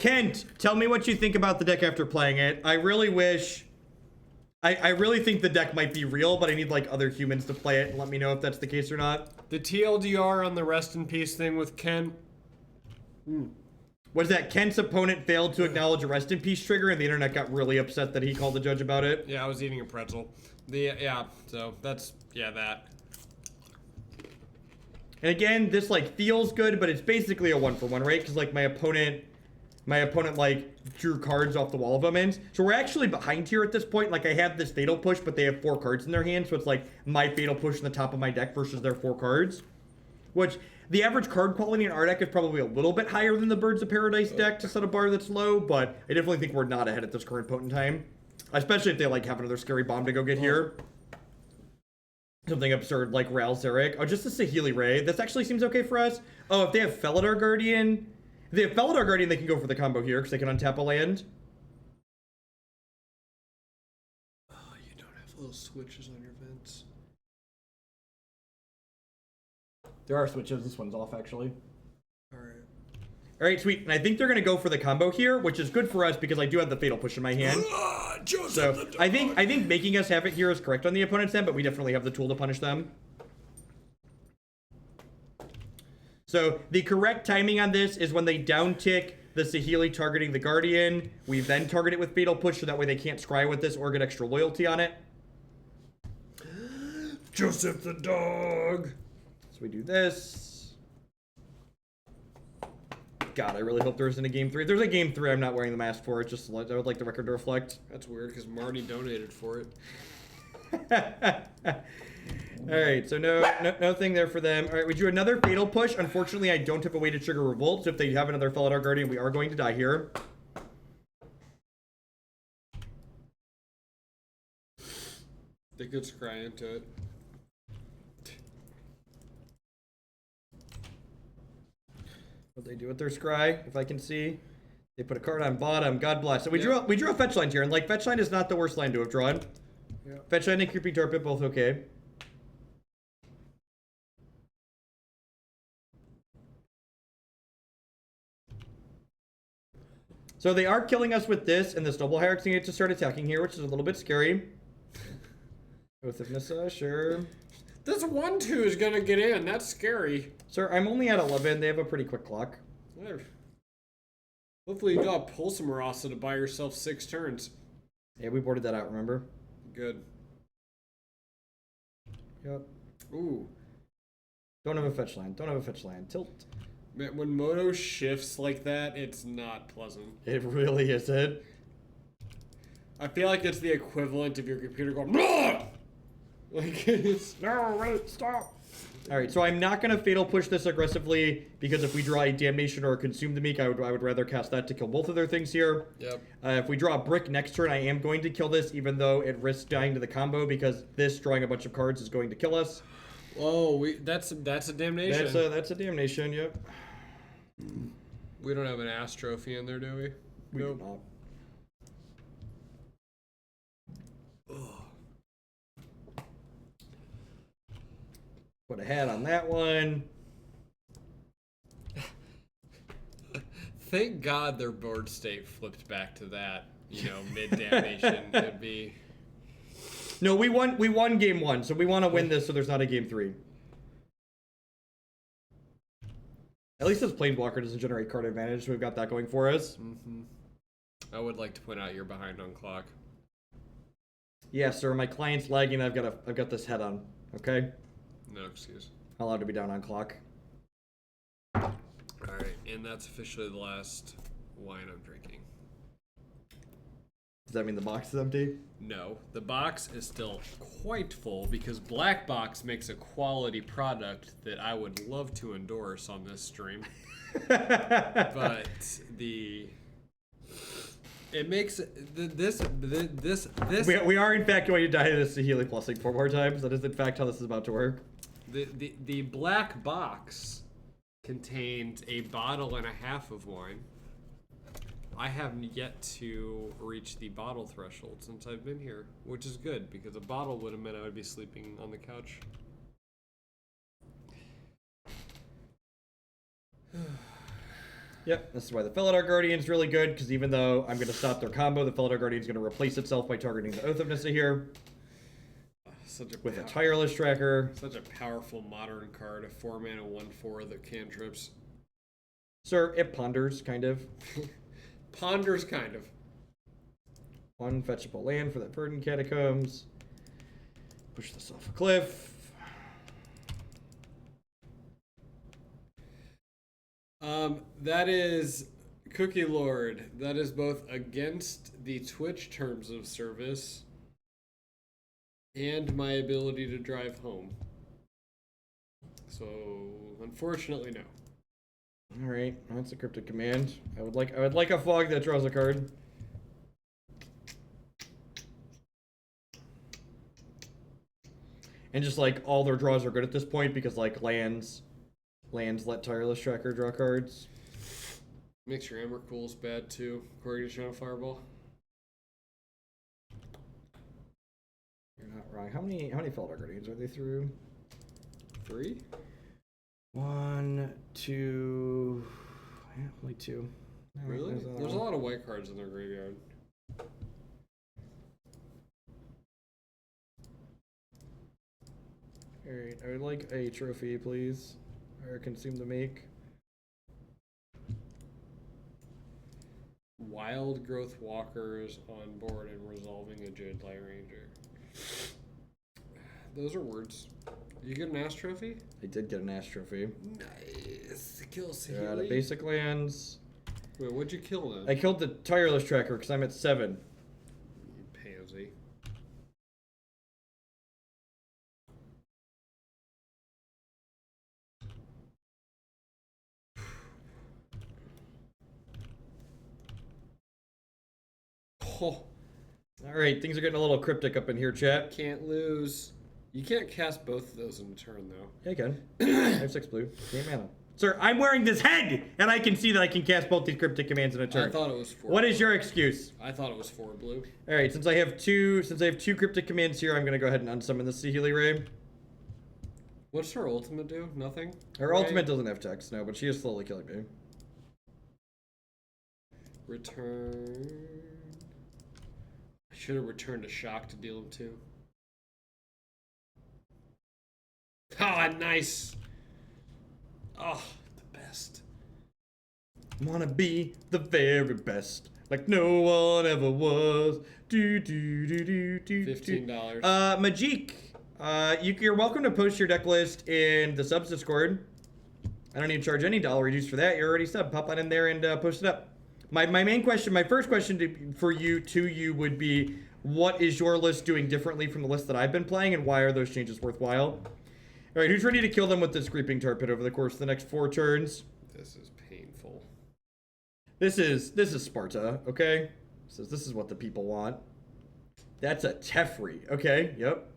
Speaker 1: Kent, tell me what you think about the deck after playing it. I really wish... I really think the deck might be real, but I need, like, other humans to play it and let me know if that's the case or not.
Speaker 2: The TLDR on the Rest in Peace thing with Ken.
Speaker 1: Was that Kent's opponent failed to acknowledge a Rest in Peace trigger, and the internet got really upset that he called the judge about it?
Speaker 2: Yeah, I was eating a pretzel. So that's, that.
Speaker 1: And again, this, like, feels good, but it's basically a 1-for-1, right? Because, like, my opponent, like, drew cards off the wall of omens. So we're actually behind here at this point. Like, I have this Fatal Push, but they have 4 cards in their hand. So it's, like, my Fatal Push in the top of my deck versus their 4 cards. Which, the average card quality in our deck is probably a little bit higher than the Birds of Paradise deck to set a bar that's low. But I definitely think we're not ahead at this current point in time. Especially if they, like, have another scary bomb to go get here. Something absurd like Ral Zarek. Oh, just a Saheeli Ray. This actually seems okay for us. Oh, if they have Felidar Guardian... If they have Felidar Guardian, they can go for the combo here, because they can untap a land.
Speaker 2: Oh, you don't have little switches on your vents.
Speaker 1: There are switches. This one's off, actually.
Speaker 2: Alright.
Speaker 1: Alright, sweet. And I think they're going to go for the combo here, which is good for us, because I do have the Fatal Push in my hand. So, I think making us have it here is correct on the opponent's end, but we definitely have the tool to punish them. So, the correct timing on this is when they downtick the Saheeli targeting the Guardian. We then target it with Fatal Push, so that way they can't scry with this or get extra loyalty on it.
Speaker 2: Joseph the dog!
Speaker 1: So we do this. God, I really hope there isn't a game 3. If there's a game 3, I'm not wearing the mask for it. Just I would like the record to reflect.
Speaker 2: That's weird, because Marty donated for
Speaker 1: it. Alright, so no thing there for them. Alright, we do another Fatal Push. Unfortunately, I don't have a way to trigger Revolt, so if they have another Felidar Guardian, we are going to die here.
Speaker 2: They could scry into it.
Speaker 1: What they do with their scry, if I can see. They put a card on bottom. God bless. So we drew a fetch line here, and like fetch line is not the worst line to have drawn.
Speaker 2: Yeah.
Speaker 1: Fetch line and Creepy Torpid both okay. So they are killing us with this, and this Noble Hierarchs need to start attacking here, which is a little bit scary. Oath of Nissa, sure.
Speaker 2: This 1/2 is gonna get in. That's scary.
Speaker 1: Sir, I'm only at 11. They have a pretty quick clock.
Speaker 2: There. Hopefully you got Pulse of Murasa to buy yourself 6 turns.
Speaker 1: Yeah, we boarded that out, remember?
Speaker 2: Good.
Speaker 1: Yep.
Speaker 2: Ooh.
Speaker 1: Don't have a fetch line. Don't have a fetch line. Tilt.
Speaker 2: Man, when Moto shifts like that, it's not pleasant.
Speaker 1: It really isn't.
Speaker 2: I feel like it's the equivalent of your computer going, "Rah!" Like, it's,
Speaker 1: no, wait, stop. All right, so I'm not going to Fatal Push this aggressively, because if we draw a Damnation or a Consume the Meek, I would rather cast that to kill both of their things here.
Speaker 2: Yep.
Speaker 1: If we draw a Brick next turn, I am going to kill this, even though it risks dying to the combo, because this, drawing a bunch of cards, is going to kill us.
Speaker 2: Oh, that's a Damnation.
Speaker 1: That's a Damnation, yep.
Speaker 2: We don't have an Ass Trophy in there, do we?
Speaker 1: We do not. Put a hat on that one.
Speaker 2: Thank God their board state flipped back to that, mid-Damnation. It'd be...
Speaker 1: No, we won game 1, so we want to win this so there's not a game 3. At least this Planeswalker doesn't generate card advantage, so we've got that going for us.
Speaker 2: Mm-hmm. I would like to point out you're behind on clock.
Speaker 1: Yeah, sir, my client's lagging. I've got this head on, okay?
Speaker 2: No excuse.
Speaker 1: Allowed to be down on clock.
Speaker 2: Alright, and that's officially the last wine I'm drinking.
Speaker 1: Does that mean the box is empty?
Speaker 2: No, the box is still quite full because Black Box makes a quality product that I would love to endorse on this stream. But it makes this.
Speaker 1: We are in fact going to die this Saheeli Plusing 4 more times. That is in fact how this is about to work.
Speaker 2: The Black Box contained a bottle and a half of wine. I have yet to reach the bottle threshold since I've been here, which is good because a bottle would have meant I would be sleeping on the couch.
Speaker 1: Yep, this is why the Felidar Guardian is really good, because even though I'm going to stop their combo, the Felidar Guardian is going to replace itself by targeting the Oath of Nissa here. With a Tireless Tracker.
Speaker 2: Such a powerful modern card, a 4-mana 1/4 that cantrips.
Speaker 1: Sir, it ponders, kind of.
Speaker 2: Ponders, kind of.
Speaker 1: 1 fetchable land for the Verdant Catacombs. Push this off a cliff.
Speaker 2: That is Cookie Lord. That is both against the Twitch terms of service and my ability to drive home. So, unfortunately, no.
Speaker 1: All right, that's a Cryptic Command. I would like a fog that draws a card. And just like all their draws are good at this point because like lands let Tireless Tracker draw cards.
Speaker 2: Makes your Emrakul's bad too, according to Shadow Fireball.
Speaker 1: You're not wrong. How many Felidar Guardians are they through?
Speaker 2: 3?
Speaker 1: 1, 2. Yeah, only 2.
Speaker 2: Really? There's a lot of white cards in their graveyard.
Speaker 1: Alright, I would like a trophy, please. Or Consume the Meek.
Speaker 2: Wild Growth Walkers on board and resolving a Jade Light Ranger. Those are words. You get an Ass Trophy?
Speaker 1: I did get an Ass Trophy.
Speaker 2: Nice. Kill
Speaker 1: They're out of
Speaker 2: Saheeli.
Speaker 1: basic lands.
Speaker 2: Wait, what'd you kill then?
Speaker 1: I killed the Tireless Tracker because I'm at 7.
Speaker 2: You pansy. Oh,
Speaker 1: Alright, things are getting a little cryptic up in here, chat.
Speaker 2: can't lose. You can't cast both of those in a turn, though.
Speaker 1: Yeah, I can. I have 6 blue. 8 mana. Sir, I'm wearing this head, and I can see that I can cast both these cryptic commands in a turn.
Speaker 2: I thought it was 4.
Speaker 1: What is your excuse?
Speaker 2: I thought it was 4 blue.
Speaker 1: All right, since I have two cryptic commands here, I'm gonna go ahead and unsummon the Sihili Ray.
Speaker 2: What's her ultimate do? Nothing?
Speaker 1: Her ultimate doesn't have text, no, but she is slowly killing me.
Speaker 2: Return. I should have returned a shock to deal him 2. Ah, nice. Oh, the best.
Speaker 1: Wanna be the very best, like no one ever was. Do do do do do.
Speaker 2: $15.
Speaker 1: Majik, you're welcome to post your deck list in the subs Discord. I don't need to charge any dollar reduce for that. You're already sub. Pop on in there and post it up. My first question for you would be, what is your list doing differently from the list that I've been playing, and why are those changes worthwhile? All right, who's ready to kill them with this Creeping Tar Pit over the course of the next 4 turns?
Speaker 2: This is painful.
Speaker 1: This is Sparta, okay? This is what the people want. That's a Teferi, okay? Yep.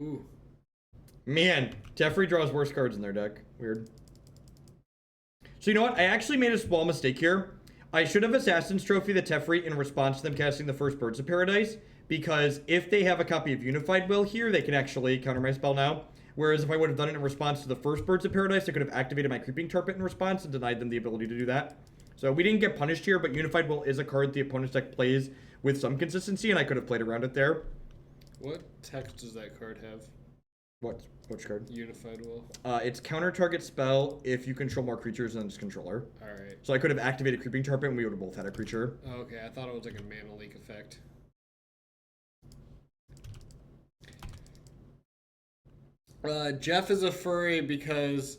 Speaker 2: Ooh.
Speaker 1: Man, Teferi draws worse cards in their deck. Weird. So you know what? I actually made a small mistake here. I should have Assassin's Trophy the Teferi in response to them casting the first Birds of Paradise, because if they have a copy of Unified Will here, they can actually counter my spell now. Whereas if I would have done it in response to the first Birds of Paradise, I could have activated my Creeping Tar Pit in response and denied them the ability to do that. So we didn't get punished here, but Unified Will is a card the opponent's deck plays with some consistency, and I could have played around it there.
Speaker 2: What text does that card have?
Speaker 1: Which card?
Speaker 2: Unified Will.
Speaker 1: It's counter target spell if you control more creatures than its controller.
Speaker 2: Alright.
Speaker 1: So I could have activated Creeping Tar Pit and we would have both had a creature.
Speaker 2: Oh, okay, I thought it was like a mana leak effect. Jeff is a furry because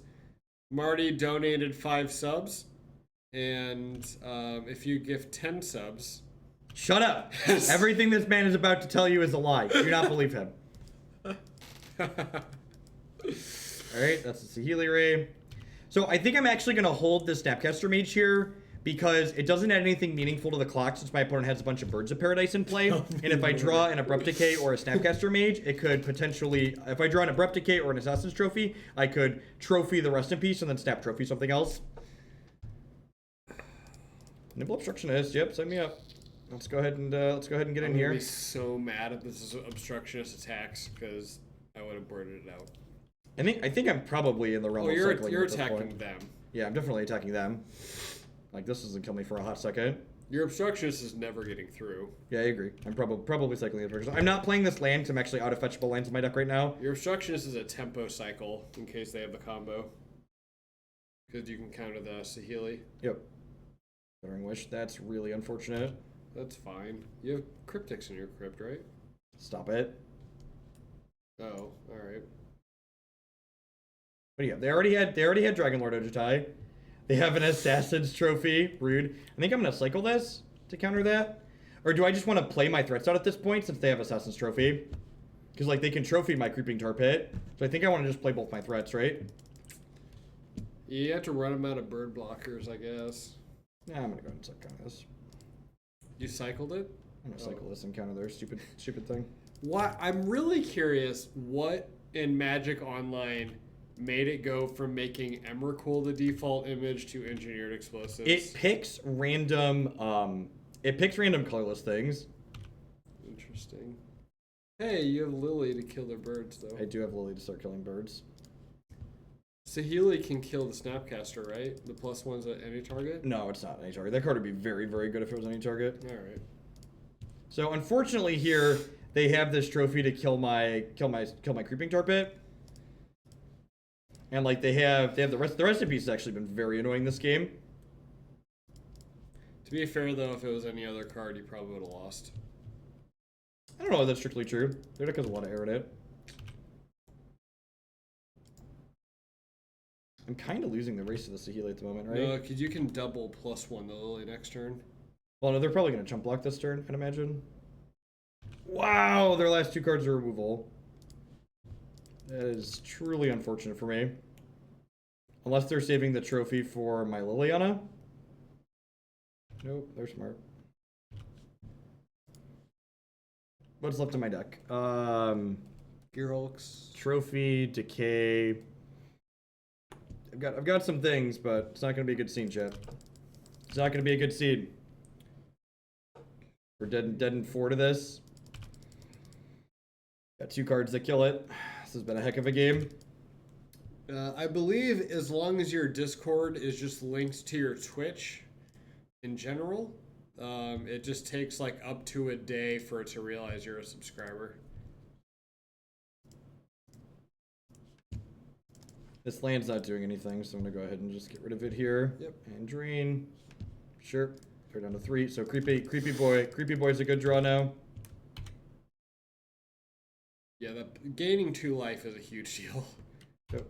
Speaker 2: Marty donated 5 subs. And if you give 10 subs...
Speaker 1: Shut up! Everything this man is about to tell you is a lie. Do not believe him. Alright, that's the Sihili Ray. So I think I'm actually going to hold the Snapcaster Mage here, because it doesn't add anything meaningful to the clock since my opponent has a bunch of Birds of Paradise in play. And if I draw an Abrupt Decay or a Snapcaster Mage, it could potentially... If I draw an Abrupt Decay or an Assassin's Trophy, I could Trophy the Rest in Peace and then Snap Trophy something else. Nimble Obstructionist, yep, sign me up. Let's go ahead and get in here.
Speaker 2: I'm so mad if this is Obstructionist attacks, because I would have boarded it out.
Speaker 1: I think I'm probably in the realm of cycling.
Speaker 2: You're attacking them.
Speaker 1: Yeah, I'm definitely attacking them. Like, this doesn't kill me for a hot second.
Speaker 2: Your Obstructionist is never getting through.
Speaker 1: Yeah, I agree. I'm probably cycling the Obstructionist. I'm not playing this land because I'm actually out of fetchable lands in my deck right now.
Speaker 2: Your Obstructionist is a tempo cycle in case they have the combo. Because you can counter the Sihili.
Speaker 1: Yep. Gathering Wish. That's really unfortunate.
Speaker 2: That's fine. You have Cryptics in your crypt, right?
Speaker 1: Stop it.
Speaker 2: Oh, alright.
Speaker 1: What do you have? They already had Dragon Lord Ojutai. They have an Assassin's Trophy. Rude. I think I'm gonna cycle this to counter that. Or do I just want to play my threats out at this point since they have Assassin's Trophy? Because like they can trophy my Creeping Tar Pit. So I think I want to just play both my threats, right?
Speaker 2: You have to run them out of bird blockers, I guess.
Speaker 1: Yeah, I'm gonna go ahead and counter this.
Speaker 2: You cycled it?
Speaker 1: I'm gonna cycle this and counter their stupid thing.
Speaker 2: What? I'm really curious what in Magic Online made it go from making Emrakul the default image to engineered explosives.
Speaker 1: It picks random colorless things.
Speaker 2: Interesting. Hey, you have Lily to kill their birds, though.
Speaker 1: I do have Lily to start killing birds.
Speaker 2: Sihili can kill the Snapcaster, right? The +1's at any target?
Speaker 1: No, it's not any target. That card would be very, very good if it was any target.
Speaker 2: Alright.
Speaker 1: So unfortunately here, they have this trophy to kill my Creeping Tar Pit. And like they have the rest of piece has actually been very annoying this game.
Speaker 2: To be fair though, if it was any other card, you probably would have lost.
Speaker 1: I don't know if that's strictly true. Their deck has a lot of air in it. I'm kind of losing the race to the Sihili at the moment, right?
Speaker 2: No, because you can double +1 the Lily next turn.
Speaker 1: Well, no, they're probably going to chump block this turn, I'd imagine. Wow, their last 2 cards are removal. That is truly unfortunate for me. Unless they're saving the trophy for my Liliana. Nope, they're smart. What's left in my deck?
Speaker 2: Gearhulks.
Speaker 1: Trophy, Decay. I've got some things, but it's not gonna be a good scene, chat. It's not gonna be a good scene. We're dead in 4 to this. Got 2 cards that kill it. This has been a heck of a game.
Speaker 2: I believe as long as your Discord is just linked to your Twitch in general, it just takes like up to a day for it to realize you're a subscriber.
Speaker 1: This land's not doing anything, so I'm gonna go ahead and just get rid of it here.
Speaker 2: Yep.
Speaker 1: And drain. Sure. They're down to 3. So creepy boy's a good draw now.
Speaker 2: Yeah, gaining 2 life is a huge deal.
Speaker 1: So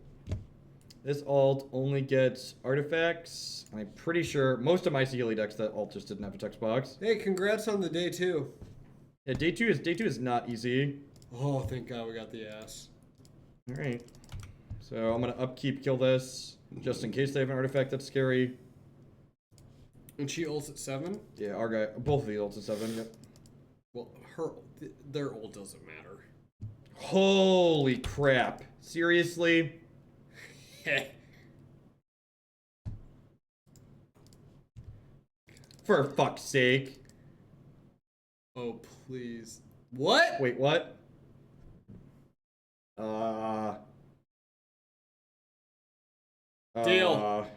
Speaker 1: this alt only gets artifacts. I'm pretty sure most of my Sealy decks that alt just didn't have a text box.
Speaker 2: Hey, congrats on the day 2.
Speaker 1: Yeah, day two is not easy.
Speaker 2: Oh, thank God we got the ass.
Speaker 1: All right. So I'm gonna upkeep kill this just in case they have an artifact that's scary.
Speaker 2: And she ults at 7?
Speaker 1: Yeah, our guy, both of the ults at 7. Yep.
Speaker 2: Well, their ult doesn't matter.
Speaker 1: Holy crap! Seriously? For fuck's sake!
Speaker 2: Oh please! What?
Speaker 1: Wait, what?
Speaker 2: Deal.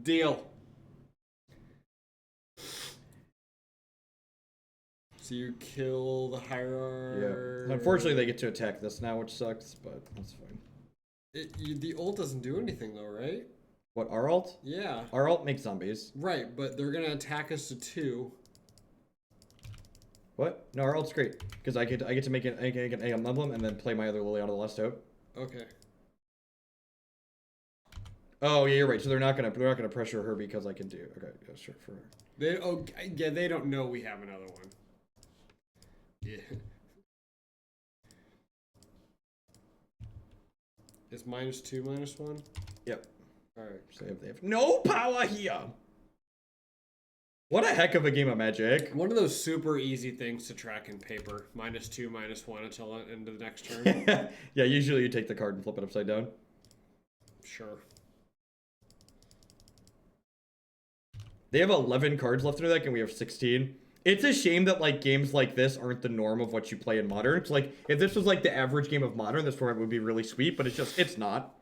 Speaker 2: Deal. So you kill the hierarch.
Speaker 1: Yeah. Unfortunately, they get to attack this now, which sucks, but that's fine.
Speaker 2: The ult doesn't do anything though, right?
Speaker 1: What, our ult?
Speaker 2: Yeah.
Speaker 1: Our ult makes zombies.
Speaker 2: Right, but they're gonna attack us to 2.
Speaker 1: What? No, our ult's great because I get to make an egg emblem and then play my other Liliana the Last Hope.
Speaker 2: Okay.
Speaker 1: Oh yeah, you're right. So they're not gonna pressure her because I can do. Okay, yeah, sure for her.
Speaker 2: They don't know we have another one. Yeah. It's -2, -1?
Speaker 1: Yep.
Speaker 2: Alright.
Speaker 1: So they have no power here. What a heck of a game of Magic.
Speaker 2: One of those super easy things to track in paper. -2, -1 until the end of the next turn.
Speaker 1: Yeah, usually you take the card and flip it upside down.
Speaker 2: Sure.
Speaker 1: They have 11 cards left in their deck and we have 16. It's a shame that like games like this aren't the norm of what you play in Modern. It's like if this was like the average game of Modern, this format would be really sweet, but it's not.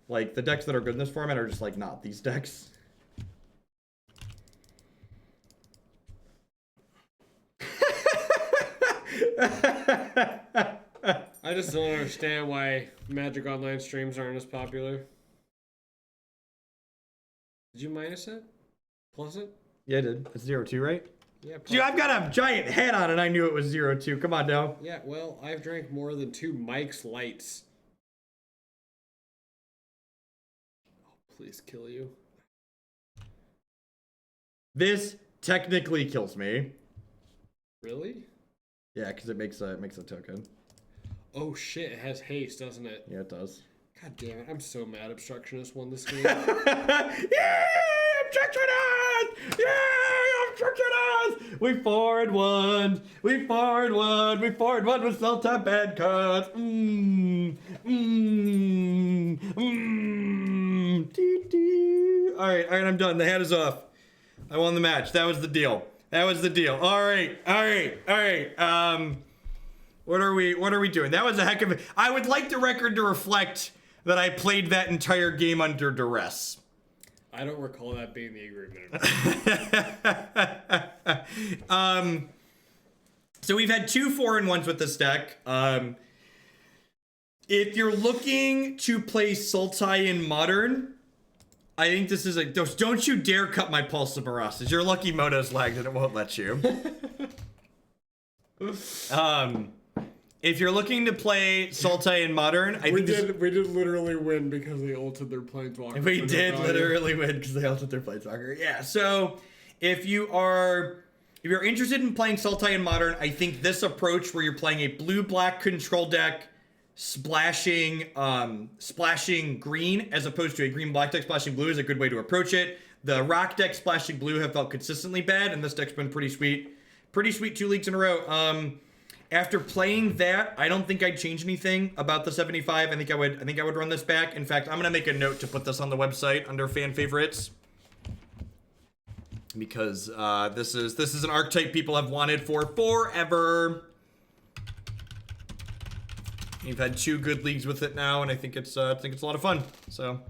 Speaker 1: Like the decks that are good in this format are just like not these decks.
Speaker 2: I just don't understand why Magic Online streams aren't as popular. Did you minus it? Plus it?
Speaker 1: Yeah, I did. It's 0-2, right?
Speaker 2: Yeah.
Speaker 1: Dude, I've got a giant head on and I knew it was 0-2. Come on now.
Speaker 2: Yeah, well, I've drank more than 2 Mike's Lights. Oh, please kill you.
Speaker 1: This technically kills me.
Speaker 2: Really?
Speaker 1: Yeah, because it makes a token.
Speaker 2: Oh shit, it has haste, doesn't it?
Speaker 1: Yeah, it does.
Speaker 2: God damn it, I'm so mad Obstructionist won this game.
Speaker 1: Yay! Obstructionist! Yay! Obstructionist! We 4-1. We 4-1. We 4-1 with Sultai bad cards. All right, I'm done. The hat is off. I won the match. That was the deal. That was the deal. All right. What are we doing? That was a heck of a... I would like the record to reflect that I played that entire game under duress.
Speaker 2: I don't recall that being the agreement.
Speaker 1: So we've had 2 4-1s with this deck. If you're looking to play Sultai in Modern, I think this is a... Don't you dare cut my Pulse of Murasa. Your lucky moto's lagged and it won't let you. If you're looking to play Sultai in Modern,
Speaker 2: we did literally win because they ulted their planeswalker.
Speaker 1: We did literally win because they ulted their planeswalker. Yeah. So if you're interested in playing Sultai in Modern, I think this approach where you're playing a blue-black control deck splashing green as opposed to a green-black deck splashing blue is a good way to approach it. The rock deck splashing blue have felt consistently bad, and this deck's been pretty sweet. Pretty sweet 2 leagues in a row. After playing that, I don't think I'd change anything about the 75. I think I would run this back. In fact, I'm gonna make a note to put this on the website under fan favorites, because this is an archetype people have wanted for forever. We've had 2 good leagues with it now, and I think it's a lot of fun. So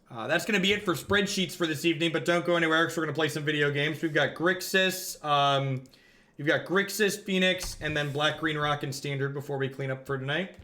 Speaker 1: that's gonna be it for spreadsheets for this evening. But don't go anywhere, because we're gonna play some video games. We've got Grixis. You've got Grixis, Phoenix, and then Black, Green, Rock, and Standard before we clean up for tonight.